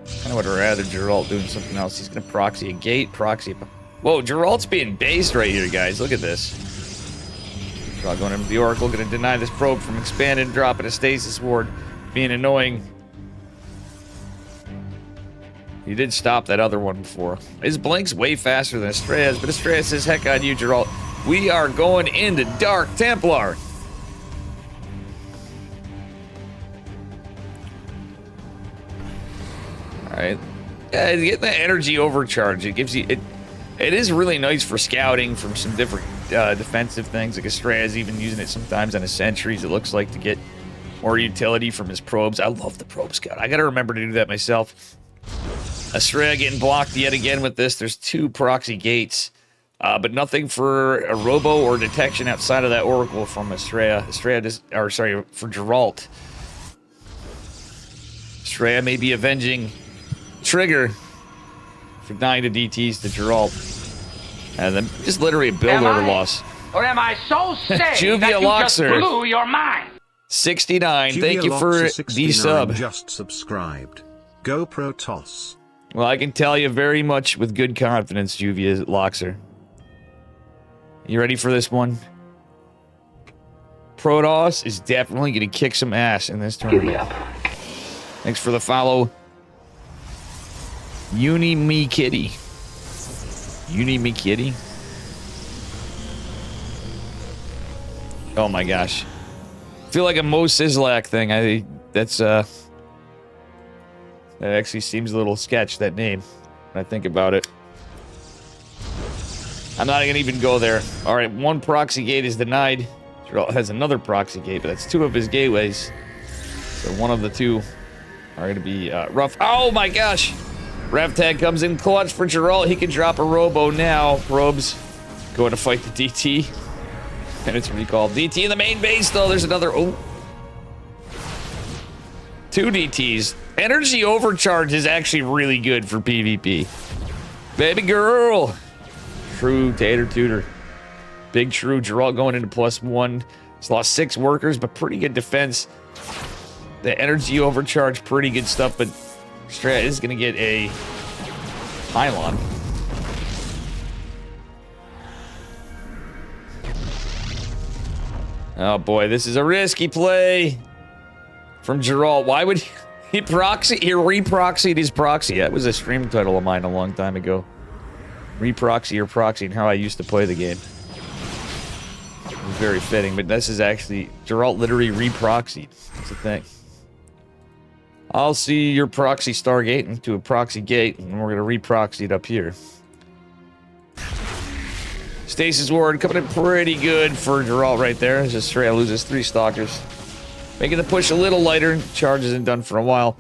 Kind of would have rather Geralt doing something else. He's going to proxy a gate, proxy. Whoa, Geralt's being based right here, guys. Look at this. Geralt going into the Oracle, going to deny this probe from expanding, dropping a stasis ward. Being annoying. He did stop that other one before. His blink's way faster than Estrella's, but Estrella says, heck on you, Geralt. We are going into Dark Templar. Alright. Yeah, getting the energy overcharge. It gives you... It is really nice for scouting from some different defensive things. Like Estrella's even using it sometimes on his sentries, it looks like, to get more utility from his probes. I love the probe scout. I gotta remember to do that myself. Estrella getting blocked yet again with this. There's 2 proxy gates, but nothing for a robo or detection outside of that Oracle from Estrella. For Geralt. Estrella may be avenging Trigger for dying to DTs to Geralt. And then just literally a build order loss. Or am I so sick that you just blew your mind? 69. Thank you for the sub. Just subscribed. Go Protoss. Well, I can tell you very much with good confidence, Juvia Loxer. You ready for this one? Protoss is definitely going to kick some ass in this tournament. Giddy up. Thanks for the follow. Uni Me Kitty. Uni Me Kitty. Oh my gosh. I feel like a Mo Sislak thing. That actually seems a little sketch, that name, when I think about it. I'm not gonna even go there. All right, one proxy gate is denied. Geralt has another proxy gate, but that's 2 of his gateways. So one of the 2 are gonna be rough. Oh my gosh! Rev tag comes in clutch for Geralt. He can drop a robo now. Probes going to fight the DT. And it's recalled. DT in the main base, though. There's another. Oh. 2 DTs. Energy overcharge is actually really good for PvP. Baby girl. True tater tutor. Big true. Geralt going into +1. He's lost 6 workers, but pretty good defense. The energy overcharge, pretty good stuff, but Strat is going to get a pylon. Oh boy, this is a risky play from Geralt. Why would he proxy? He reproxied his proxy. That was a stream title of mine a long time ago. Reproxy or proxy, and how I used to play the game. It was very fitting, but this is actually Geralt literally reproxied. That's the thing. I'll see your proxy Stargate into a proxy gate, and we're gonna reproxy it up here. Stasis Ward coming in pretty good for Geralt right there. Just straight loses 3 stalkers. Making the push a little lighter. Charge isn't done for a while.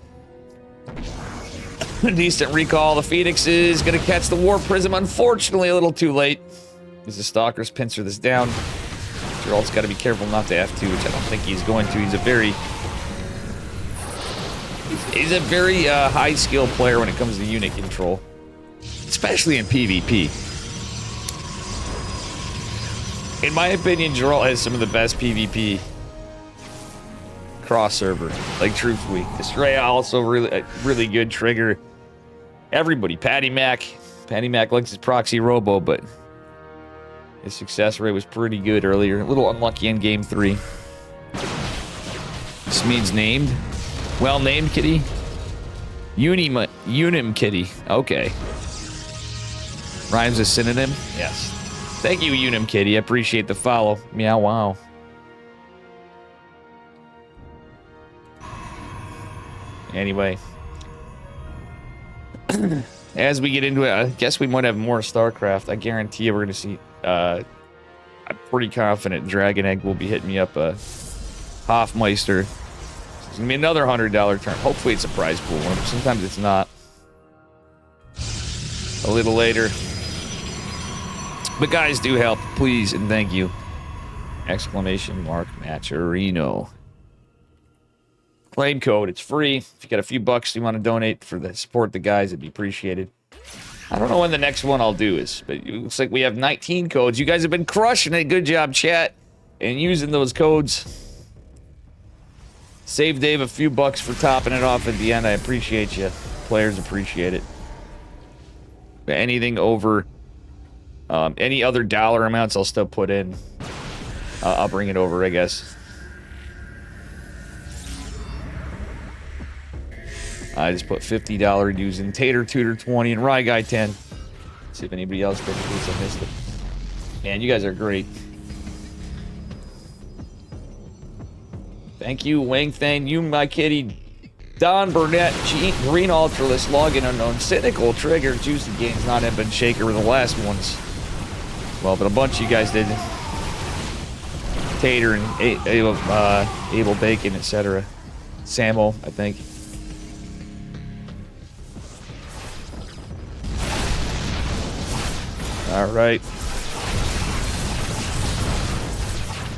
Decent recall. The Phoenix is gonna catch the War Prism. Unfortunately, a little too late. As the stalkers pincer this down. Geralt's got to be careful not to F2, which I don't think he's going to. He's a very high skill player when it comes to unit control, especially in PvP. In my opinion, Geralt has some of the best PvP cross server, like truthfully. Estrella also really good trigger. Everybody, Patty Mac likes his proxy robo, but his success rate was pretty good earlier. A little unlucky in game 3. This means named. Well named, kitty. Unim kitty. Okay. Rhymes a synonym? Yes. Thank you, Unim kitty. I appreciate the follow. Meow wow. Anyway. As we get into it, I guess we might have more StarCraft. I guarantee you we're going to see... I'm pretty confident Dragon Egg will be hitting me up a Hoffmeister. It's gonna be another $100 turn. Hopefully it's a prize pool one. Sometimes it's not. A little later. But guys, do help, please, and thank you. Exclamation mark Matcherino. Claim code, it's free. If you got a few bucks you want to donate for the support the guys, it'd be appreciated. I don't know when the next one I'll do is, but it looks like we have 19 codes. You guys have been crushing it. Good job, chat, and using those codes. Save Dave a few bucks for topping it off at the end. I appreciate you. Players appreciate it. But anything over any other dollar amounts I'll still put in. I'll bring it over, I guess. I just put $50 dues in Tater Tutor 20 and Rye Guy 10. See if anybody else did in case I missed it. Man, you guys are great. Thank you, Wang Thang, you, my kitty, Don Burnett, Green Ultralist, Login Unknown, Cynical, Trigger, Juicy Games, Not Eben Shaker were the last ones. Well, but a bunch of you guys did. Tater and Abel Bacon, etc. Samo, I think. All right.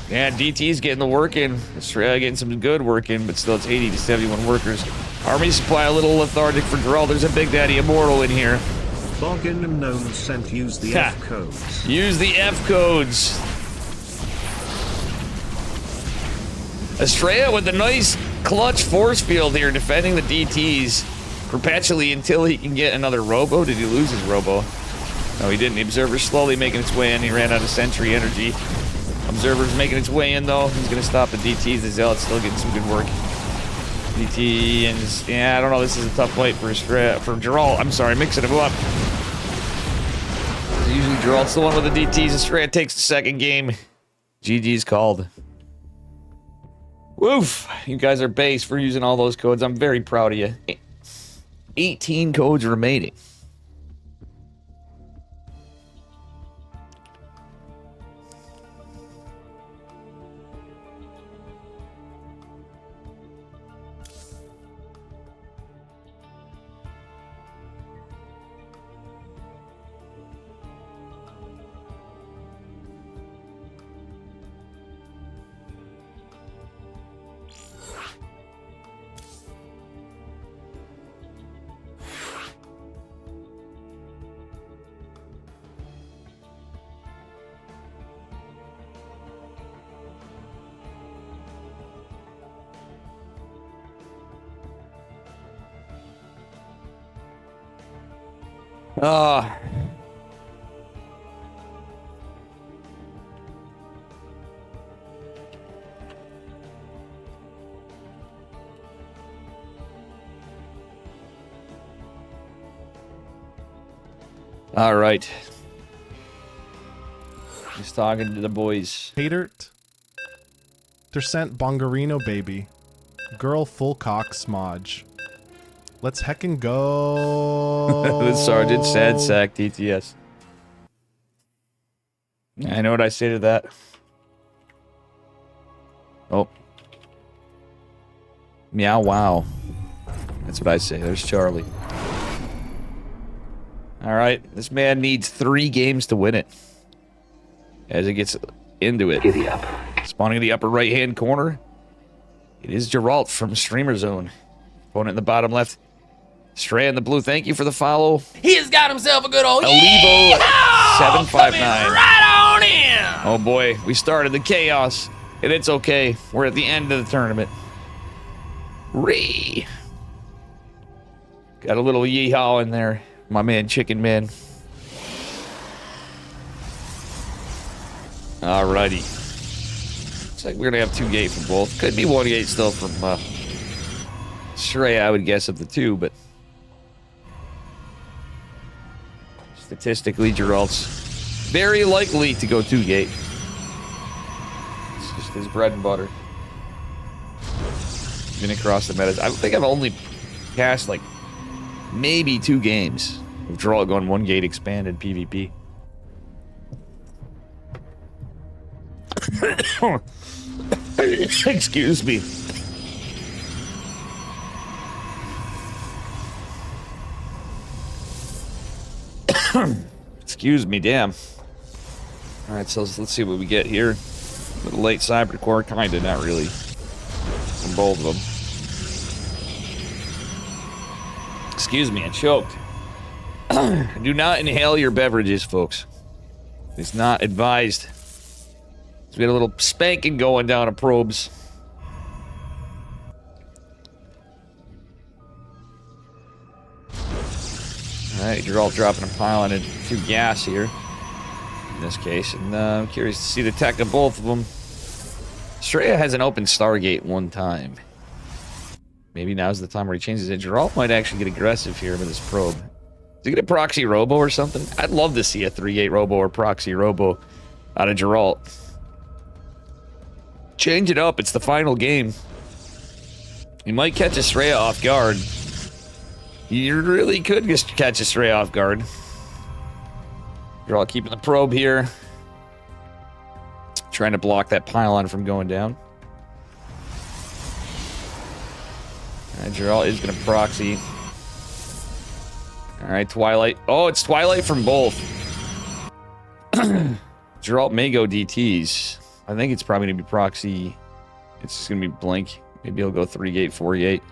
Yeah, DT's getting the work in. Australia getting some good work in, but still it's 80 to 71 workers. Army supply a little lethargic for Geralt. There's a Big Daddy Immortal in here. Login Unknown sent use the F codes. Use the F codes. Estrella with a nice clutch force field here, defending the DTs perpetually until he can get another robo. Did he lose his robo? No, he didn't. The Observer's slowly making its way in. He ran out of sentry energy. Observer's making its way in, though. He's going to stop the DTs. The Zealot's still getting some good work. DT and... yeah, I don't know. This is a tough fight for Geralt. I'm sorry, mixing them up. Usually Geralt's the one with the DTs. Estrella takes the second game. GG's called. Woof! You guys are base for using all those codes. I'm very proud of you. 18 codes remaining. Uh, all right. Just talking to the boys. Hatert. Descent Bongarino baby. Girl full cock smodge. Let's heckin' go. The Sergeant Sad Sack DTS. I know what I say to that. Oh. Meow wow. That's what I say. There's Charlie. Alright, this man needs 3 games to win it. As it gets into it. Giddy up. Spawning in the upper right-hand corner. It is Geralt from Streamer Zone. Opponent in the bottom left. Stray in the blue, thank you for the follow. He's got himself a good old Alivo 759. Right on in. Oh boy, we started the chaos, and it's okay. We're at the end of the tournament. Ree. Got a little yeehaw in there, my man Chicken Man. Alrighty. Looks like we're gonna have 2 gate from both. Could be 1 gate still from Stray, I would guess, of the 2, but statistically, Geralt's very likely to go 2 gate. It's just his bread and butter. Been across the metas. I think I've only cast like maybe 2 games of Geralt going 1 gate expanded PvP. Excuse me. Excuse me, damn. Alright, so let's see what we get here. A little late Cybercore, kinda, not really. From both of them. Excuse me, I choked. Do not inhale your beverages, folks. It's not advised. So we had a little spanking going down at probes. Alright, you're all dropping a pile into 2 gas here. In this case, and I'm curious to see the tech of both of them. Straya hasn't opened Stargate 1 time. Maybe now's the time where he changes it. Geralt might actually get aggressive here with his probe. Is he gonna proxy Robo or something? I'd love to see a 3-gate Robo or proxy Robo out of Geralt. Change it up, it's the final game. You might catch Estrella off guard. You really could just catch Estrella off guard. Geralt keeping the probe here. Trying to block that pylon from going down. Alright, Geralt is going to proxy. Alright, Twilight. Oh, it's Twilight from both. Geralt may go DTs. I think it's probably going to be proxy. It's just going to be blink. Maybe he'll go 3-gate, 4-gate.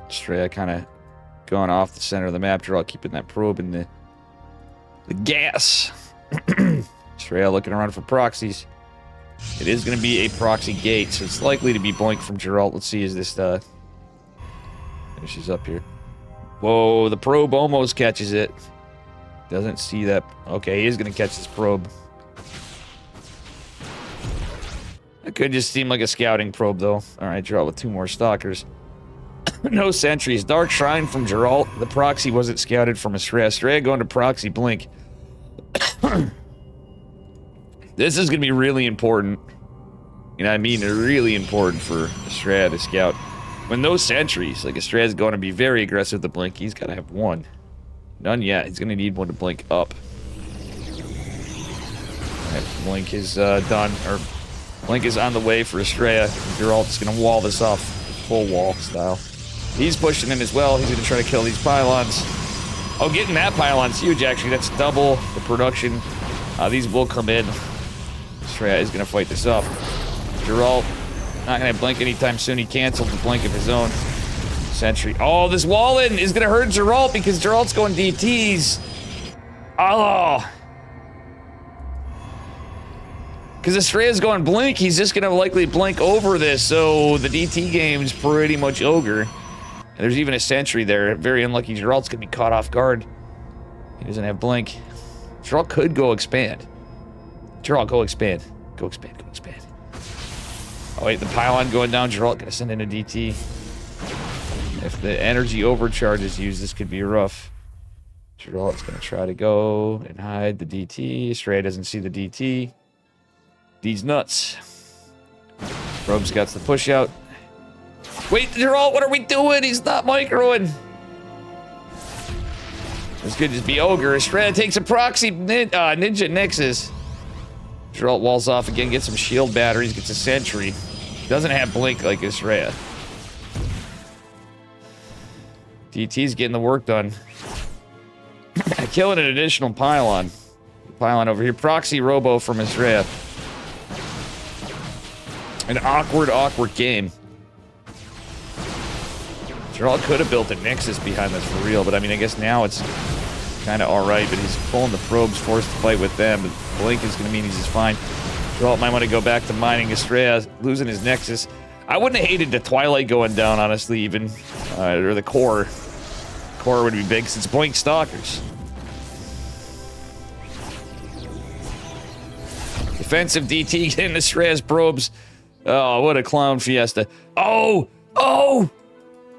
Straya kind of going off the center of the map. Geralt keeping that probe in the gas. Straya looking around for proxies. It is going to be a proxy gate, so it's likely to be blink from Geralt. Let's see, is this there she's up here. Whoa, the probe almost catches it. Doesn't see that. Okay, he is going to catch this probe. It could just seem like a scouting probe, though. Alright, Geralt with 2 more stalkers. No sentries. Dark Shrine from Geralt. The proxy wasn't scouted from Estrella. Estrella going to proxy blink. This is going to be really important. You know what I mean? Really important for Estrella to scout. When those sentries, like Estrella's going to be very aggressive to blink, he's got to have 1. None yet. He's going to need 1 to blink up. Right, blink is done, or blink is on the way for Estrella. Geralt's going to wall this off, full wall style. He's pushing in as well. He's going to try to kill these pylons. Oh, getting that pylon's huge, actually. That's double the production. These will come in. Estrella is going to fight this up. Geralt not going to blink anytime soon. He canceled the blink of his own. Sentry. Oh, this wall-in is going to hurt Geralt because Geralt's going DTs. Oh. Because Estrella's going blink, he's just going to likely blink over this, so the DT game's pretty much ogre. And there's even a sentry there. Very unlucky. Geralt's gonna be caught off guard. He doesn't have blink. Geralt could go expand. Geralt, go expand. Go expand, go expand. Oh wait, the pylon going down. Geralt gonna send in a DT. If the energy overcharge is used, this could be rough. Geralt's gonna try to go and hide the DT. Stray doesn't see the DT. These nuts. Rogue's got the push out. Wait, Geralt, what are we doing? He's not microing. This could just be Ogre. Estrella takes a proxy ninja Nexus. Geralt walls off again, gets some shield batteries, gets a sentry. Doesn't have blink like Estrella. DT's getting the work done. Killing an additional pylon. Pylon over here. Proxy robo from Estrella. An awkward game. Geralt could have built a Nexus behind this for real, but I mean, I guess now it's kind of alright, but he's pulling the probes, forced to fight with them, but Blink is going to mean he's just fine. Geralt might want to go back to mining Estrella, losing his Nexus. I wouldn't have hated the Twilight going down, honestly, even. Or the Core. Core would be big, since Blink Stalkers. Defensive DT getting Estrella's probes. Oh, what a clown fiesta. Oh!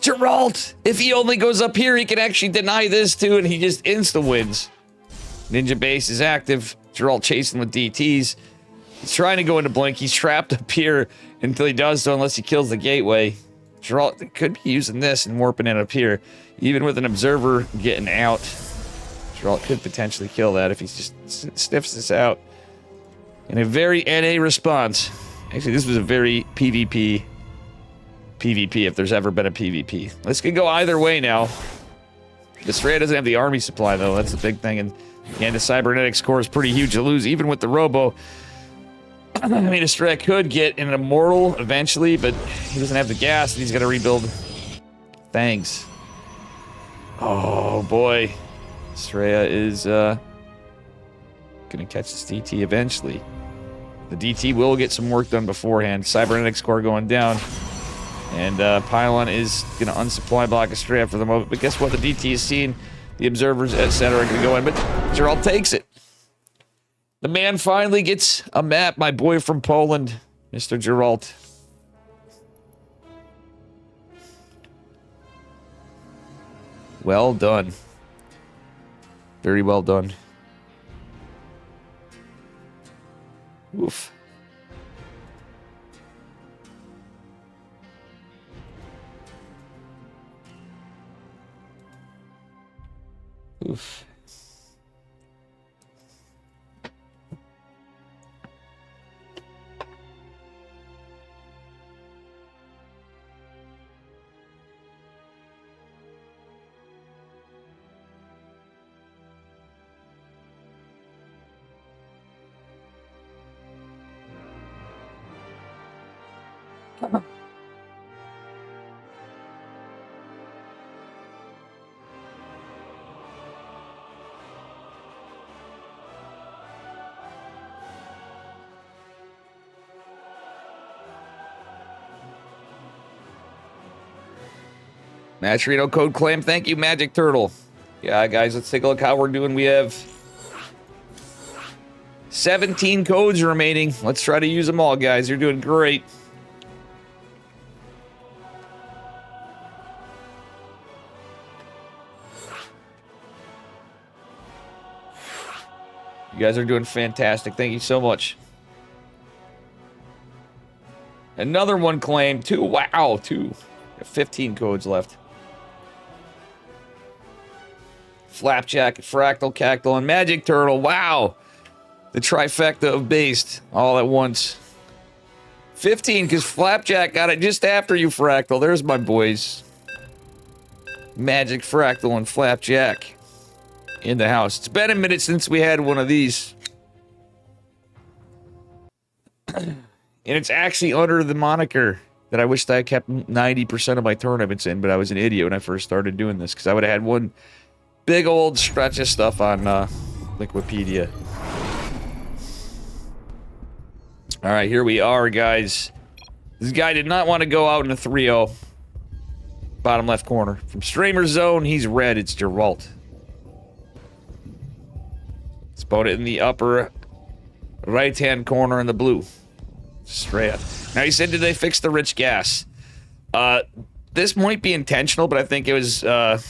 Geralt! If he only goes up here, he can actually deny this too, and he just insta-wins. Ninja base is active. Geralt chasing with DTs. He's trying to go into Blink. He's trapped up here until he does so, unless he kills the gateway. Geralt could be using this and warping it up here. Even with an observer getting out, Geralt could potentially kill that if he just sniffs this out. In a very NA response. Actually, this was a very PvP if there's ever been a PvP. This could go either way now. Estrella doesn't have the army supply, though. That's the big thing. And the cybernetics core is pretty huge to lose, even with the robo. I mean, Estrella could get an immortal eventually, but he doesn't have the gas, and he's got to rebuild. Thanks. Oh, boy. Estrella is going to catch this DT eventually. The DT will get some work done beforehand. Cybernetics core going down. And Pylon is going to unsupply block Estrella for the moment. But guess what? The DT is seen. The observers, etc. are going to go in. But Geralt takes it. The man finally gets a map. My boy from Poland, Mr. Geralt. Well done. Very well done. Oof. Oof. Matrino code claim. Thank you, Magic Turtle. Yeah, guys, let's take a look how we're doing. We have 17 codes remaining. Let's try to use them all, guys. You're doing great. You guys are doing fantastic. Thank you so much. Another one claimed. Two. Wow, two. 15 codes left. Flapjack, Fractal, Cactal, and Magic Turtle. Wow. The trifecta of based all at once. 15, because Flapjack got it just after you, Fractal. There's my boys. Magic, Fractal, and Flapjack in the house. It's been a minute since we had one of these. And it's actually under the moniker that I wished I kept 90% of my tournaments in, but I was an idiot when I first started doing this, because I would have had one big old stretch of stuff on Wikipedia. All right, here we are, guys. This guy did not want to go out in a 3-0. Bottom left corner. From Streamer Zone, he's red. It's Geralt. Spot it in the upper right-hand corner in the blue. Straight up. Now, he said, did they fix the rich gas? This might be intentional, but I think it was, it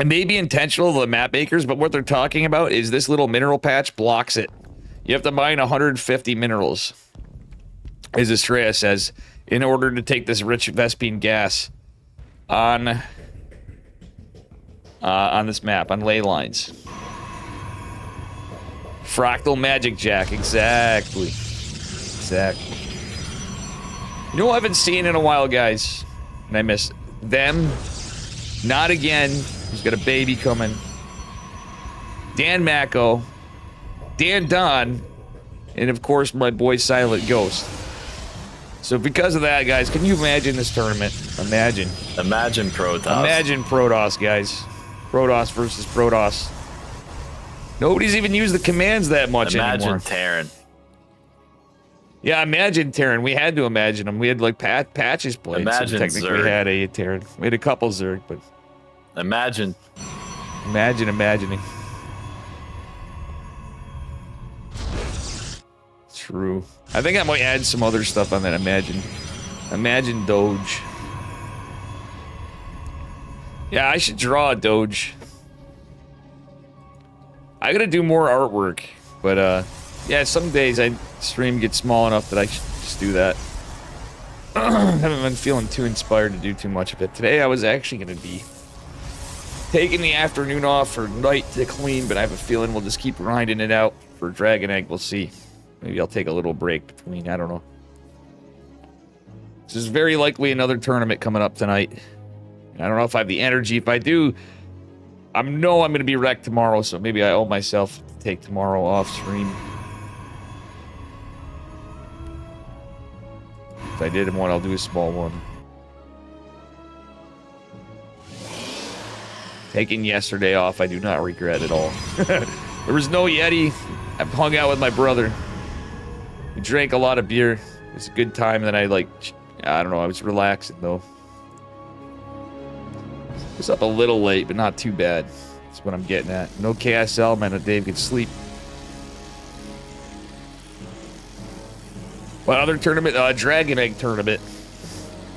may be intentional, the map makers, but what they're talking about is this little mineral patch blocks it. You have to mine 150 minerals, as Estrella says, in order to take this rich Vespine gas on this map, on ley lines. Fractal Magic Jack, exactly. Exactly. You know what I haven't seen in a while, guys? And I miss them. Not again. He's got a baby coming. Dan Mako. Dan Don. And of course, my boy Silent Ghost. So because of that, guys, can you imagine this tournament? Imagine. Imagine Protoss. Imagine Protoss, guys. Protoss versus Protoss. Nobody's even used the commands that much anymore. Imagine Terran. Yeah, imagine Terran. We had to imagine them. We had like patches played. Imagine so technically Zerg. we had a Terran. We had a couple Zerg, but Imagine. imagine imagining. True. I think I might add some other stuff on that. Imagine Doge. Yeah, I should draw a Doge. I gotta do more artwork, but yeah, some days stream gets small enough that I should just do that. Haven't been feeling too inspired to do too much of it. Today I was actually gonna be taking the afternoon off for night to clean, but I have a feeling we'll just keep grinding it out for Dragon Egg. We'll see. Maybe I'll take a little break between. I don't know. This is very likely another tournament coming up tonight. And I don't know if I have the energy. If I do, I know I'm going to be wrecked tomorrow, so maybe I owe myself to take tomorrow off stream. If I did one, I'll do a small one. Taking yesterday off, I do not regret at all. There was no Yeti. I've hung out with my brother. We drank a lot of beer. It was a good time. And then I don't know, I was relaxing though. I was up a little late, but not too bad. That's what I'm getting at. No KSL, man, Dave could sleep. What other tournament? Dragon Egg tournament.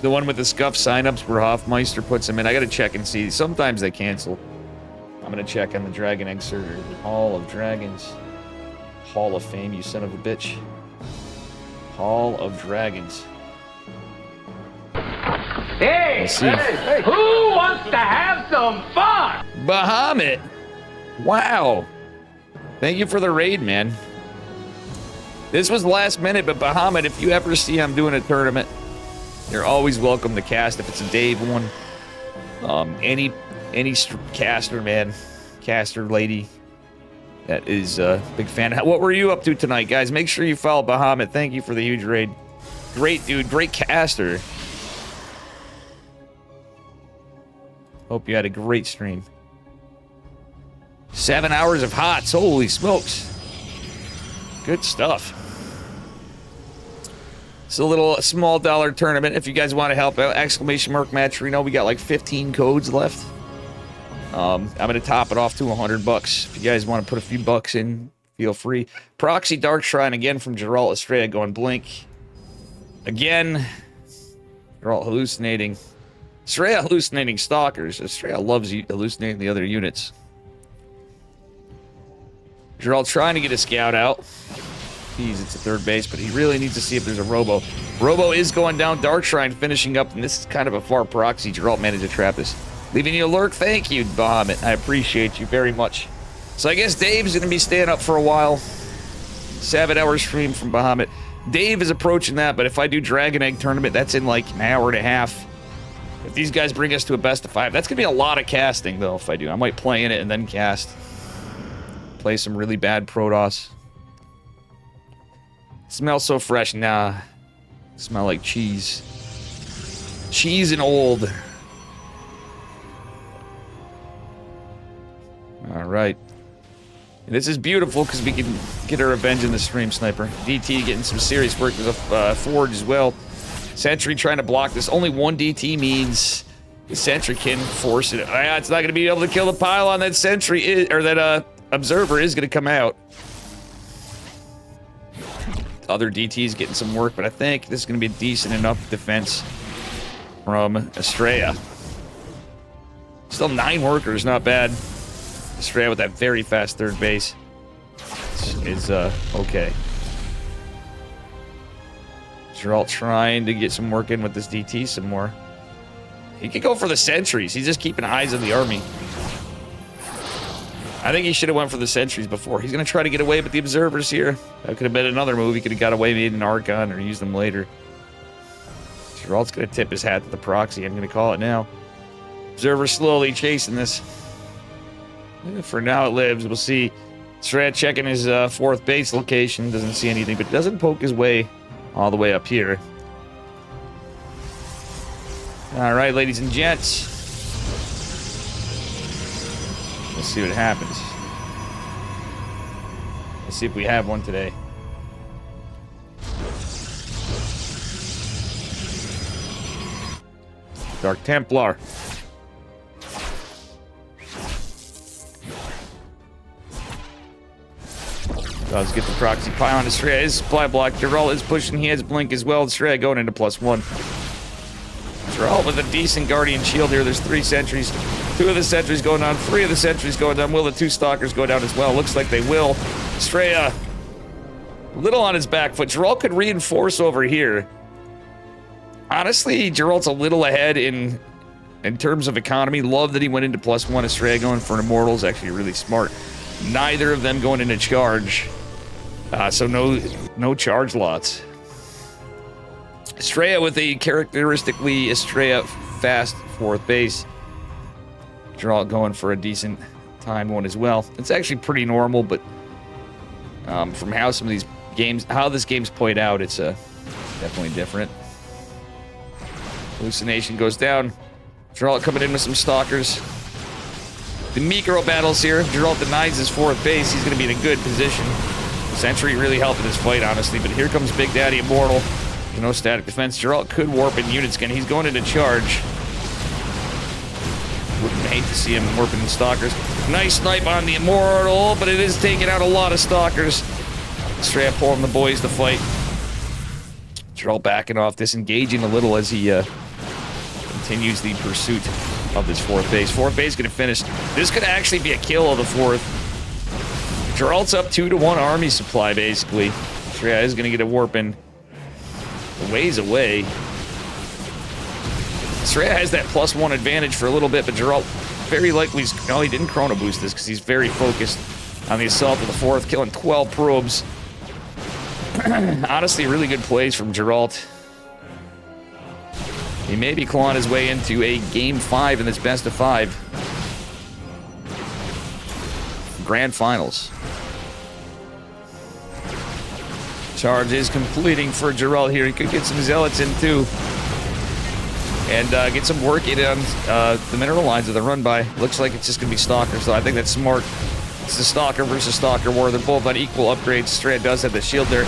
The one with the scuff signups where Hoffmeister puts them in. I gotta check and see. Sometimes they cancel. I'm gonna check on the Dragon Egg server. The Hall of Dragons. Hall of Fame, you son of a bitch. Hall of Dragons. Hey, hey, who wants to have some fun? Bahamut! Wow. Thank you for the raid, man. This was last minute, but Bahamut, if you ever see I'm doing a tournament, you're always welcome to cast if it's a Dave one. Any caster, man. Caster lady. That is a big fan. What were you up to tonight, guys? Make sure you follow Bahamut. Thank you for the huge raid. Great dude. Great caster. Hope you had a great stream. 7 hours of HOTS. Holy smokes. Good stuff. It's a little small dollar tournament. If you guys want to help out, !match Reno. We got like 15 codes left. I'm going to top it off to $100. If you guys want to put a few bucks in, feel free. Proxy Dark Shrine again from Geralt Estrella going blink. Again. Geralt hallucinating. Estrella hallucinating stalkers. Estrella loves hallucinating the other units. Geralt trying to get a scout out. Jeez, it's a third base, but he really needs to see if there's a Robo. Robo is going down. Dark Shrine finishing up, and this is kind of a far proxy. Geralt managed to trap this. Leaving you alert. Thank you, Bahamut. I appreciate you very much. So I guess Dave's going to be staying up for a while. 7-hour stream from Bahamut. Dave is approaching that, but if I do Dragon Egg tournament, that's in like an hour and a half. If these guys bring us to a best of 5, that's going to be a lot of casting, though, if I do. I might play in it and then cast. Play some really bad Protoss. Smells so fresh. Nah. Smell like cheese. Cheese and old. Alright. This is beautiful because we can get our revenge in the stream, Sniper. DT getting some serious work with a Forge as well. Sentry trying to block this. Only one DT means the Sentry can force it. It's not going to be able to kill the pylon. That Sentry is, or that Observer is going to come out. Other DT's getting some work, but I think this is going to be a decent enough defense from Estrella. Still 9 workers, not bad. Estrella with that very fast third base is okay. Geralt trying to get some work in with this DT some more. He could go for the sentries. He's just keeping eyes on the army. I think he should have went for the sentries before. He's going to try to get away with the observers here. That could have been another move. He could have got away, made an Archon, or used them later. Geralt's going to tip his hat to the proxy. I'm going to call it now. Observer slowly chasing this. For now, it lives. We'll see. Strat checking his 4th base location. Doesn't see anything, but doesn't poke his way all the way up here. All right, ladies and gents. Let's see what happens. Let's see if we have one today. Dark Templar. Does get the proxy pylon. Estrella is supply block. Geralt is pushing. He has blink as well. Estrella going into +1. Geralt with a decent guardian shield here. There's 3 sentries. 2 of the sentries going down. 3 of the sentries going down. Will the 2 stalkers go down as well? Looks like they will. Estrella a little on his back foot. Geralt could reinforce over here. Honestly, Geralt's a little ahead in terms of economy. Love that he went into +1. Estrella going for an immortal is actually really smart. Neither of them going into charge. So no charge lots. Estrella with a characteristically Estrella fast 4th base. Geralt going for a decent timed one as well. It's actually pretty normal, but from how some of these games, how this game's played out, it's definitely different. Hallucination goes down. Geralt coming in with some stalkers. The micro battles here. Geralt denies his 4th base. He's going to be in a good position. Sentry really helping this fight, honestly. But here comes Big Daddy Immortal. No static defense. Geralt could warp in units again. He's going into charge. Wouldn't hate to see him warping the stalkers. Nice snipe on the Immortal, but it is taking out a lot of stalkers. Straight up pulling the boys to fight. Geralt backing off, disengaging a little as he continues the pursuit of this 4th base. 4th base going to finish. This could actually be a kill of the 4th. Geralt's up 2-to-1 army supply, basically. Estrella is going to get a warp in a ways away. Estrella has that +1 advantage for a little bit, but Geralt very likely... No, he didn't chrono boost this because he's very focused on the assault of the 4th, killing 12 probes. Honestly, really good plays from Geralt. He may be clawing his way into a Game 5 in this best of 5. Grand Finals. Charge is completing for Geralt here. He could get some zealots in too. And get some work in on the mineral lines of the run by. Looks like it's just going to be Stalkers, so I think that's smart. It's the Stalker versus Stalker war. They're both on equal upgrades. Strand does have the shield there.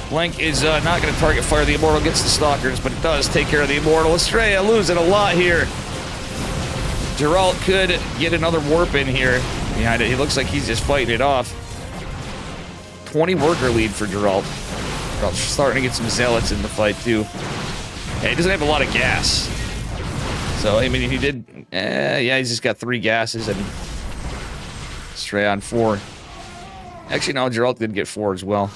Blank is not going to target fire. The Immortal gets the Stalkers, but it does take care of the Immortal. Estrella losing a lot here. Geralt could get another warp in here behind it. He looks like he's just fighting it off. 20 worker lead for Geralt. Geralt's starting to get some zealots in the fight, too. Yeah, he doesn't have a lot of gas. So, I mean, if he did... yeah, he's just got 3 gases and... Estrella on 4. Actually, no, Geralt did get 4 as well.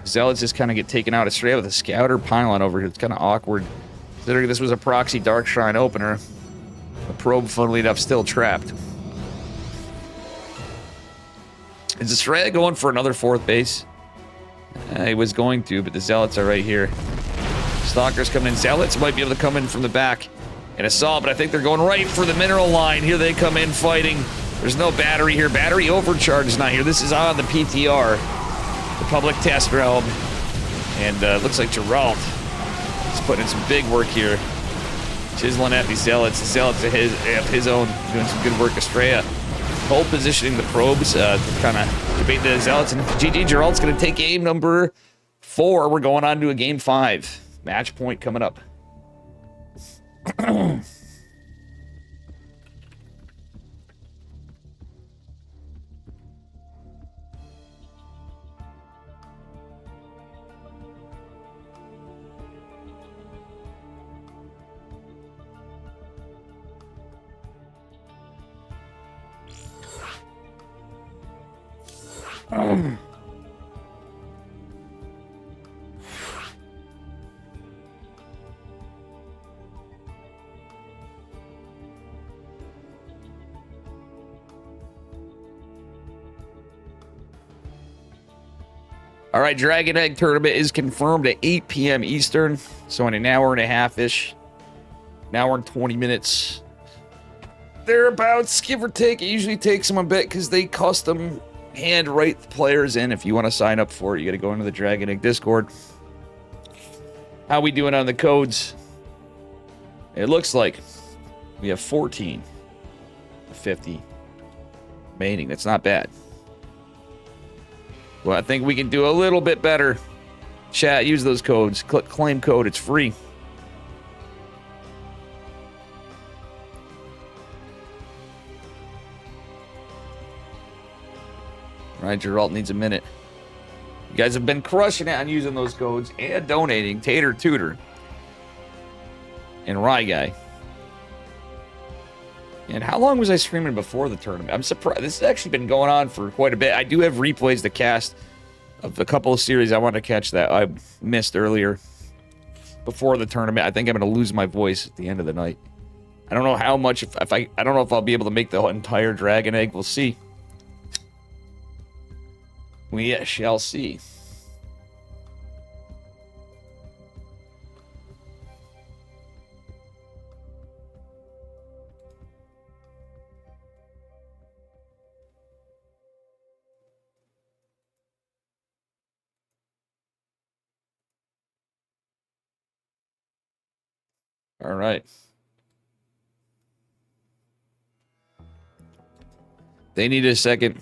Zealots just kind of get taken out. Estrella with a scouter pylon over here. It's kind of awkward. Considering this was a proxy Dark Shrine opener. The probe, funnily enough, still trapped. Is Estrella going for another 4th base? He was going to, but the Zealots are right here. Stalkers coming in. Zealots might be able to come in from the back and assault, but I think they're going right for the mineral line. Here they come in fighting. There's no battery here. Battery overcharge is not here. This is on the PTR. The public test realm. And looks like Geralt is putting in some big work here. Chiseling at these Zealots. The Zealots of his own doing some good work. Estrella hold positioning the probes to kind of debate the Zealots. And GG, Geralt's going to take game number 4. We're going on to a game 5. Match point coming up. All right, Dragon Egg Tournament is confirmed at 8 p.m. Eastern, so in an hour and a half-ish. An hour and 20 minutes. Thereabouts, give or take. It usually takes them a bit because they custom hand-write the players in. If you want to sign up for it, you got to go into the Dragon Egg Discord. How we doing on the codes? It looks like we have 14 to 50 remaining. That's not bad. Well, I think we can do a little bit better. Chat, use those codes. Click claim code. It's free. All right, Geralt needs a minute. You guys have been crushing it on using those codes and donating. Tater Tutor and Rye Guy. And how long was I streaming before the tournament? I'm surprised. This has actually been going on for quite a bit. I do have replays to cast of a couple of series I want to catch that I missed earlier before the tournament. I think I'm going to lose my voice at the end of the night. I don't know how much. If I don't know if I'll be able to make the entire Dragon Egg. We'll see. We shall see. All right. They need a second.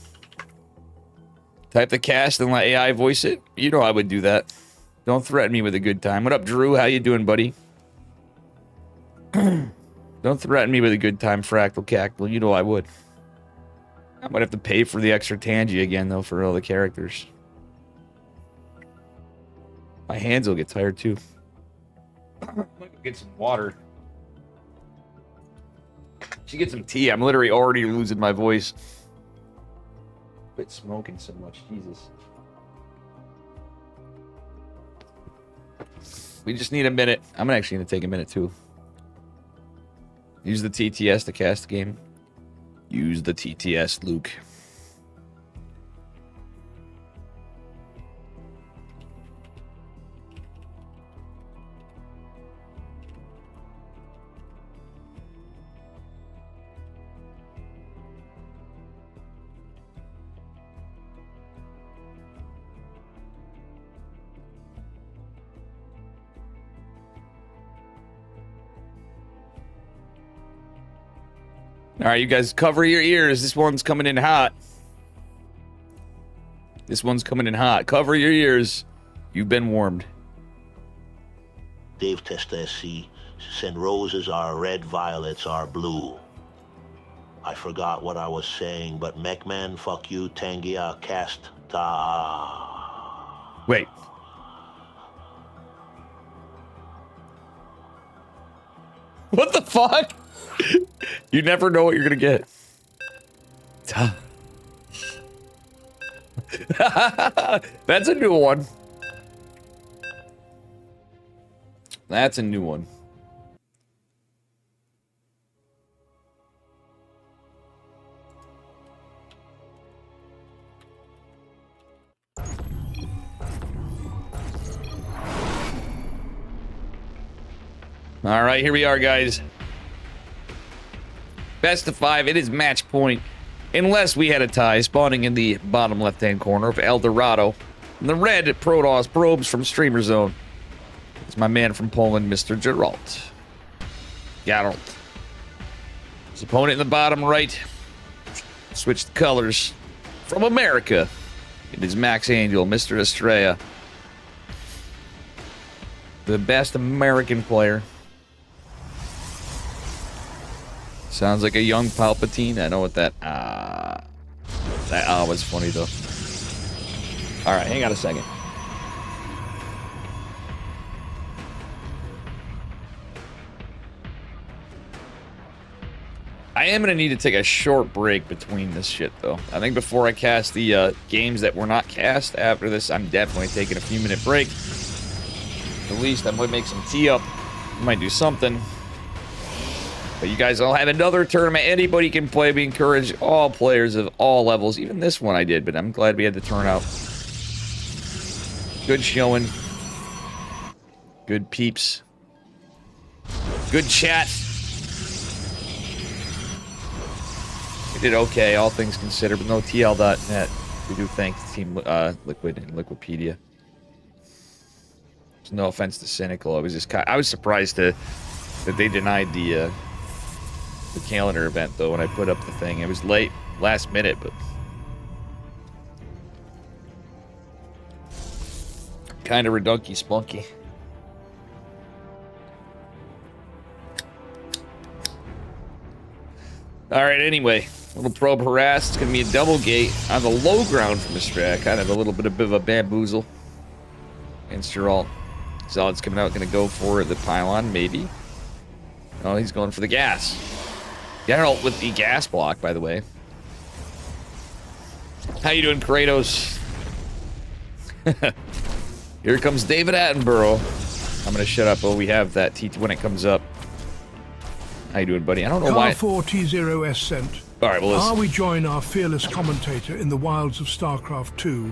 Type the cast and let AI voice it. You know I would do that. Don't threaten me with a good time. What up, Drew? How you doing, buddy? Don't threaten me with a good time, Fractal Cackle. You know I would. I might have to pay for the extra Tangy again, though, for all the characters. My hands will get tired, too. I'm gonna get some water. Should get some tea. I'm literally already losing my voice. Quit smoking so much, Jesus. We just need a minute. I'm actually gonna take a minute too. Use the TTS to cast the game. Use the TTS, Luke. All right, you guys, cover your ears. This one's coming in hot. This one's coming in hot. Cover your ears. You've been warmed. Dave Testa SC. Send roses are red, violets are blue. I forgot what I was saying, but Mechman, fuck you, Tangia, cast, ta. Wait. What the fuck? You never know what you're gonna get. That's a new one. That's a new one. All right, here we are, guys. Best of 5. It is match point. Unless we had a tie, spawning in the bottom left-hand corner of El Dorado. And the red Protoss probes from Streamer Zone. It's my man from Poland, Mr. Geralt. Geralt. His opponent in the bottom right. Switch the colors. From America. It is Max Angel, Mr. Estrella. The best American player. Sounds like a young Palpatine. I know what that was funny though. All right, hang on a second. I am gonna need to take a short break between this shit though. I think before I cast the games that were not cast after this, I'm definitely taking a few minute break. At least I might make some tea up. I might do something. But you guys all have another tournament. Anybody can play. We encourage all players of all levels. Even this one I did, but I'm glad we had the turnout. Good showing. Good peeps. Good chat. We did okay, all things considered, but no TL.net. We do thank Team Liquid and Liquipedia. There's no offense to Cynical. I was surprised that they denied the calendar event though when I put up the thing. It was late, last minute, but kind of redunky spunky. All right, anyway, little probe harass. It's gonna be a double gate on the low ground from the strat, kind of a little bit of a bamboozle. Against your alt. Solid's coming out, gonna go for the pylon, maybe. Oh, he's going for the gas. Geralt with the gas block, by the way. How you doing, Kratos? Here comes David Attenborough. I'm gonna shut up. Oh, we have that T when it comes up. How you doing, buddy? I don't know why. Car4T0S sent. All right, well, Are we join our fearless commentator in the wilds of Starcraft 2,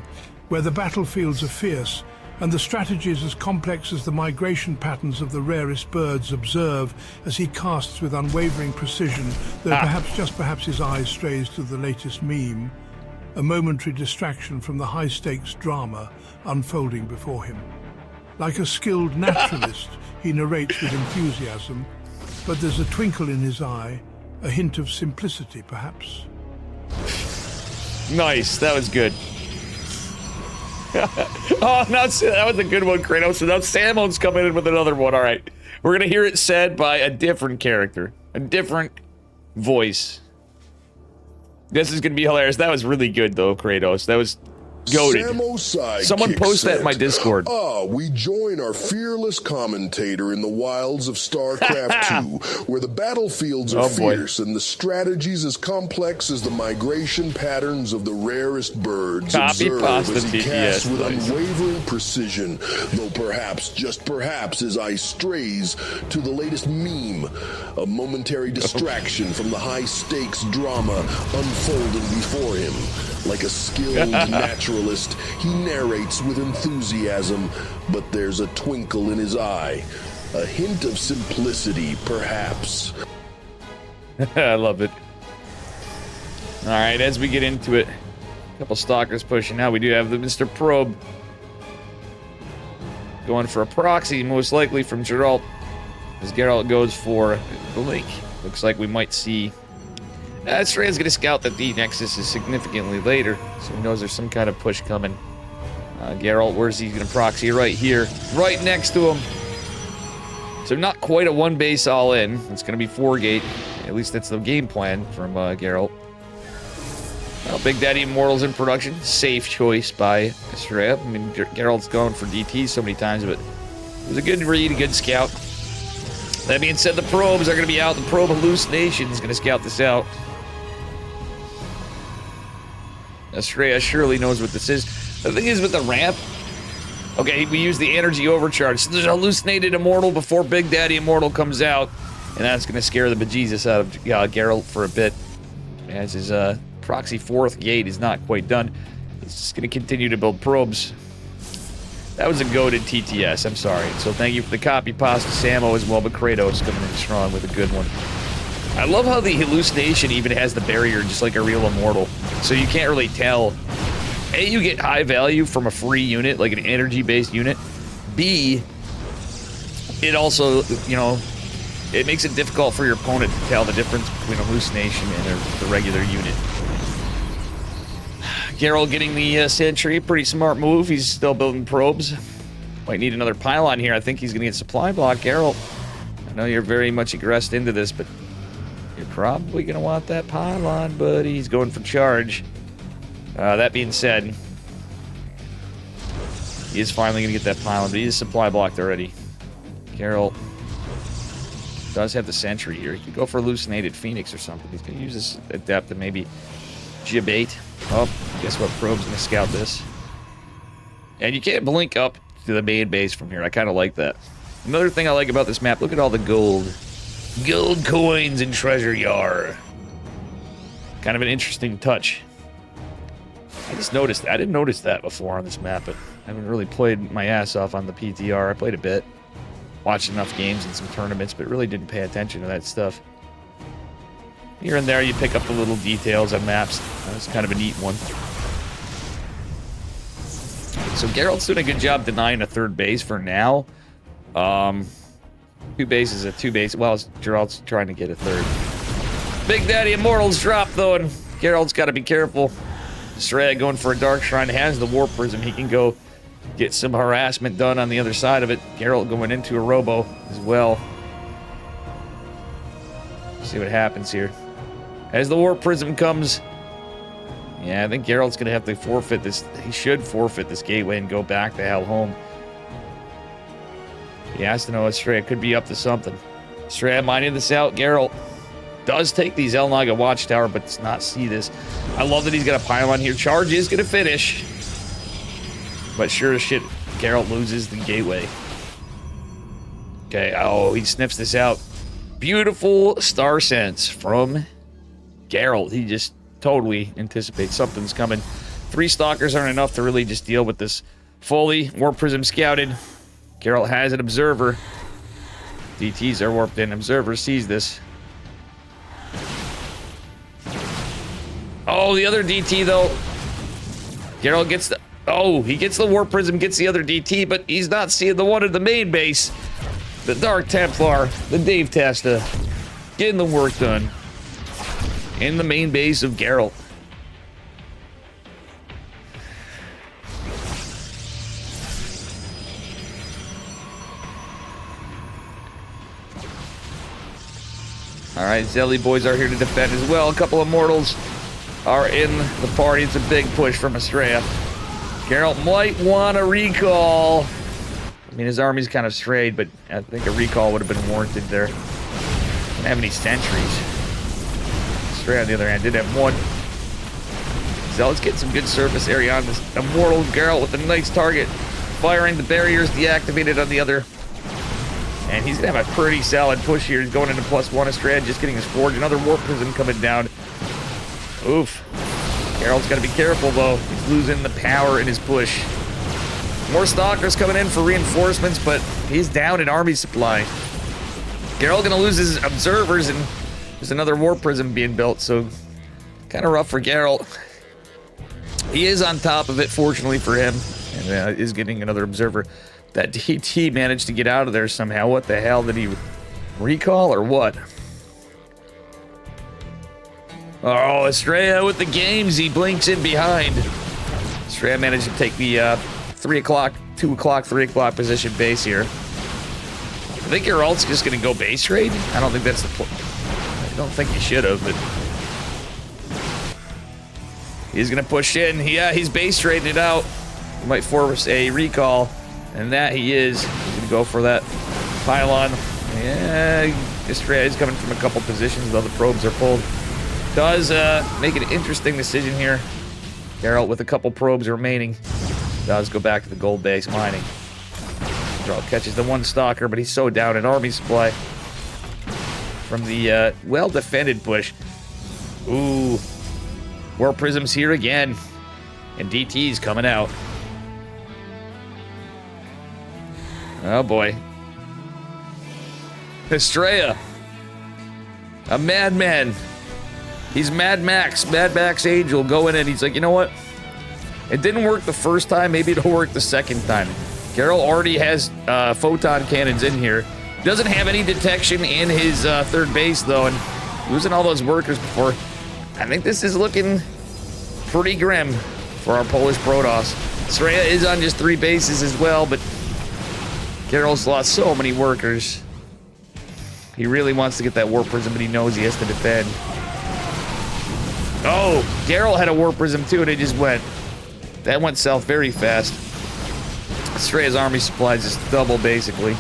where the battlefields are fierce and the strategies as complex as the migration patterns of the rarest birds observe as he casts with unwavering precision, though perhaps his eye strays to the latest meme, a momentary distraction from the high-stakes drama unfolding before him. Like a skilled naturalist, he narrates with enthusiasm, but there's a twinkle in his eye, a hint of simplicity, perhaps. Nice, that was good. Oh, now that was a good one, Kratos. So now Samo's coming in with another one. All right, we're gonna hear it said by a different character, a different voice. This is gonna be hilarious. That was really good, though, Kratos. That was goated. Someone post that in my Discord. We join our fearless commentator in the wilds of StarCraft 2, where the battlefields are fierce and the strategies as complex as the migration patterns of the rarest birds. Observe as he casts with unwavering precision, though perhaps, just perhaps, his eye strays to the latest meme, a momentary distraction from the high-stakes drama unfolding before him. Like a skilled naturalist, he narrates with enthusiasm, but there's a twinkle in his eye. A hint of simplicity, perhaps. I love it. All right, as we get into it, a couple stalkers pushing out. We do have the Mr. Probe going for a proxy, most likely from Geralt, as Geralt goes for the link. Looks like we might see... Strand's going to scout that the Nexus is significantly later, so he knows there's some kind of push coming. Geralt, where's he going to proxy? Right here, right next to him. So not quite a one base all in. It's going to be 4-gate. At least that's the game plan from Geralt. Big Daddy Immortal's in production. Safe choice by Strab. I mean, Geralt's gone for DT so many times, but it was a good read, a good scout. That being said, the probes are going to be out. The probe hallucination is going to scout this out. Estrella surely knows what this is. The thing is with the ramp, okay, we use the energy overcharge. So there's a hallucinated Immortal before Big Daddy Immortal comes out, and that's going to scare the bejesus out of Geralt for a bit. As his proxy 4th gate is not quite done. He's just going to continue to build probes. That was a goated TTS, I'm sorry. So thank you for the copy pasta, Samo as well, but Kratos coming in strong with a good one. I love how the hallucination even has the barrier just like a real Immortal. So you can't really tell. A, you get high value from a free unit, like an energy-based unit. B, it also, you know, it makes it difficult for your opponent to tell the difference between hallucination and the regular unit. Geralt getting the sentry, pretty smart move. He's still building probes. Might need another pylon here. I think he's going to get supply block. Geralt, I know you're very much aggressed into this, but you're probably going to want that pylon, buddy. He's going for charge. That being said, he is finally going to get that pylon, but he is supply blocked already. Geralt does have the sentry here. He could go for hallucinated phoenix or something. He's going to use this adept and maybe Gibate. Oh, guess what? Probe's going to scout this. And you can't blink up to the main base from here. I kind of like that. Another thing I like about this map, look at all the gold. Gold coins and treasure yar. Kind of an interesting touch. I just noticed that. I didn't notice that before on this map, but I haven't really played my ass off on the PTR. I played a bit. Watched enough games and some tournaments, but really didn't pay attention to that stuff. Here and there, you pick up the little details on maps. That's kind of a neat one. So Geralt's doing a good job denying a third base for now. 2 bases at 2 bases. Well, Geralt's trying to get a third. Big Daddy Immortals drop, though, and Geralt's got to be careful. Strad going for a Dark Shrine has the Warp Prism. He can go get some harassment done on the other side of it. Geralt going into a Robo as well. See what happens here. As the Warp Prism comes, yeah, I think Geralt's going to have to forfeit this. He should forfeit this gateway and go back to Hell Home. He has to know Strad could be up to something. Strad mining this out. Geralt does take these El Naga Watchtower, but does not see this. I love that he's got a pylon here. Charge is going to finish. But sure as shit, Geralt loses the gateway. Okay, oh, he sniffs this out. Beautiful Star Sense from Geralt. He just totally anticipates something's coming. 3 Stalkers aren't enough to really just deal with this fully. Warp Prism scouted. Geralt has an Observer. DTs are warped in. Observer sees this. Oh, the other DT, though. Geralt gets the... Oh, he gets the Warp Prism, gets the other DT, but he's not seeing the one at the main base. The Dark Templar, the Dave Testa, getting the work done in the main base of Geralt. Alright, Zelly boys are here to defend as well. A couple of mortals are in the party. It's a big push from Estrella. Geralt might want a recall. I mean, his army's kind of strayed, but I think a recall would have been warranted there. Didn't have any sentries. Estrella, on the other hand, did have 1. So let's get some good surface area on this immortal Geralt with a nice target. Firing the barriers deactivated on the other. And he's going to have a pretty solid push here. He's going into +1 Estrella, just getting his forge. Another Warp Prism coming down. Oof. Geralt's got to be careful, though. He's losing the power in his push. More Stalkers coming in for reinforcements, but he's down in army supply. Geralt going to lose his Observers, and there's another Warp Prism being built, so kind of rough for Geralt. He is on top of it, fortunately for him, and is getting another Observer. That DT managed to get out of there somehow. What the hell? Did he recall or what? Oh, Estrella with the games. He blinks in behind. Estrella managed to take the 3 o'clock, 2 o'clock, 3 o'clock position base here. I think Geralt's just going to go base raid. I don't think that's the plan. I don't think he should have, but he's going to push in. Yeah, he's base raided out. He might force a recall, and that he is. He's going to go for that pylon. Yeah, Estrella is coming from a couple positions, though the probes are pulled. Does make an interesting decision here. Geralt with a couple probes remaining does go back to the gold base mining. Geralt catches the 1 Stalker, but he's so down in army supply from the well-defended push. Ooh. Warp Prism's here again. And DT's coming out. Oh boy. Estrella. A madman. He's Mad Max Angel going in. He's like, you know what? It didn't work the first time. Maybe it'll work the second time. Geralt already has photon cannons in here. Doesn't have any detection in his third base, though, and losing all those workers before. I think this is looking pretty grim for our Polish Protoss. Estrella is on just 3 bases as well, but Geralt's lost so many workers. He really wants to get that Warp Prism, but he knows he has to defend. Oh, Geralt had a Warp Prism too, and it just went. That went south very fast. Estrella's army supplies just double, basically.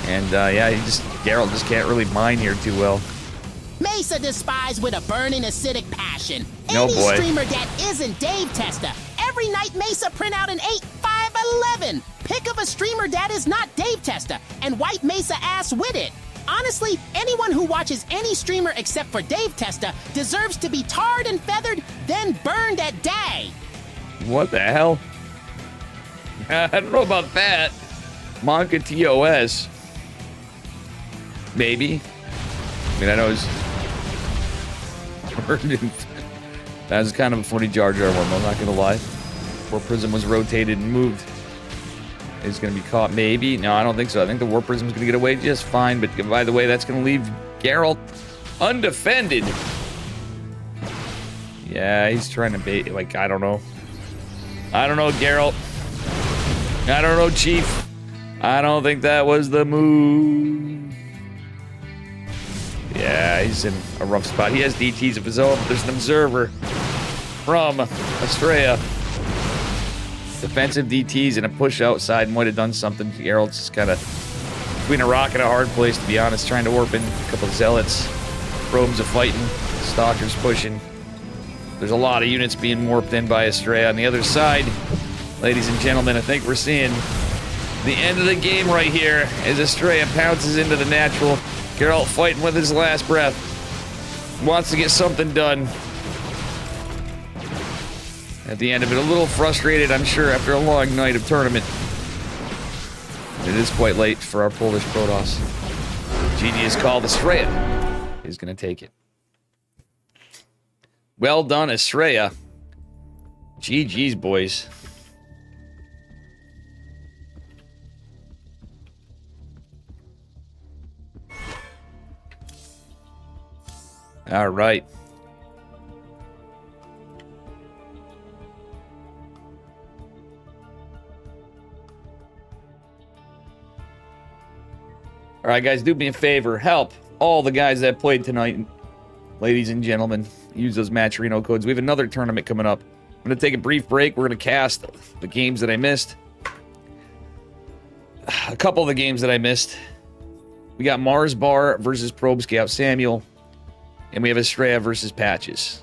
And, yeah, Geralt just can't really mine here too well. Mesa despise with a burning acidic passion. No Any boy. streamer that isn't Dave Testa. Every night Mesa print out an 8-5-11. Pick of a streamer that is not Dave Testa and wipe Mesa ass with it. Honestly, anyone who watches any streamer except for Dave Testa deserves to be tarred and feathered, then burned at day. What the hell? I don't know about that. Monka TOS. Maybe. I mean, I know it's... That was kind of a funny Jar Jar one, I'm not gonna lie. Warp Prism was rotated and moved. Is gonna be caught, maybe? No, I don't think so. I think the Warp Prism's gonna get away just fine, but by the way, that's gonna leave Geralt undefended. Yeah, he's trying to bait, like, I don't know. I don't know, Geralt. I don't know, Chief. I don't think that was the move. Yeah, he's in a rough spot. He has DTs of his own, but there's an observer from Estrella. Defensive DTs and a push outside might have done something. Geralt's just kind of between a rock and a hard place, to be honest, trying to warp in a couple of zealots. Rome's a fighting, stalkers pushing. There's a lot of units being warped in by Estrella. On the other side, ladies and gentlemen, I think we're seeing the end of the game right here as Estrella pounces into the natural. Geralt fighting with his last breath. Wants to get something done. At the end of it, a little frustrated, I'm sure, after a long night of tournament. It is quite late for our Polish Protoss. GG is called. Estrella is going to take it. Well done, Estrella. GG's, boys. All right. All right, guys, do me a favor. Help all the guys that played tonight, ladies and gentlemen. Use those Matcherino codes. We have another tournament coming up. I'm going to take a brief break. We're going to cast the games that I missed. A couple of the games that I missed. We got Mars Bar versus Probe Scout Samuel. And we have Estrella versus Patches.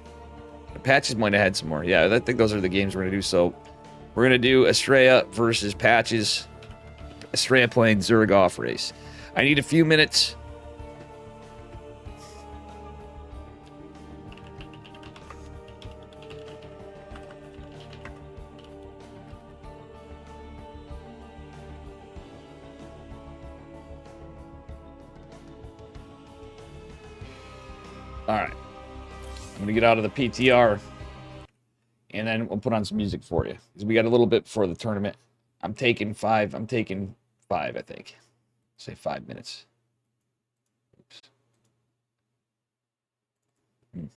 Patches might have had some more. Yeah, I think those are the games we're going to do. So we're going to do Estrella versus Patches. Estrella playing Zergoff race. I need a few minutes. All right. I'm going to get out of the PTR. And then we'll put on some music for you. Because we got a little bit before the tournament. I'm taking five, I think. Say 5 minutes.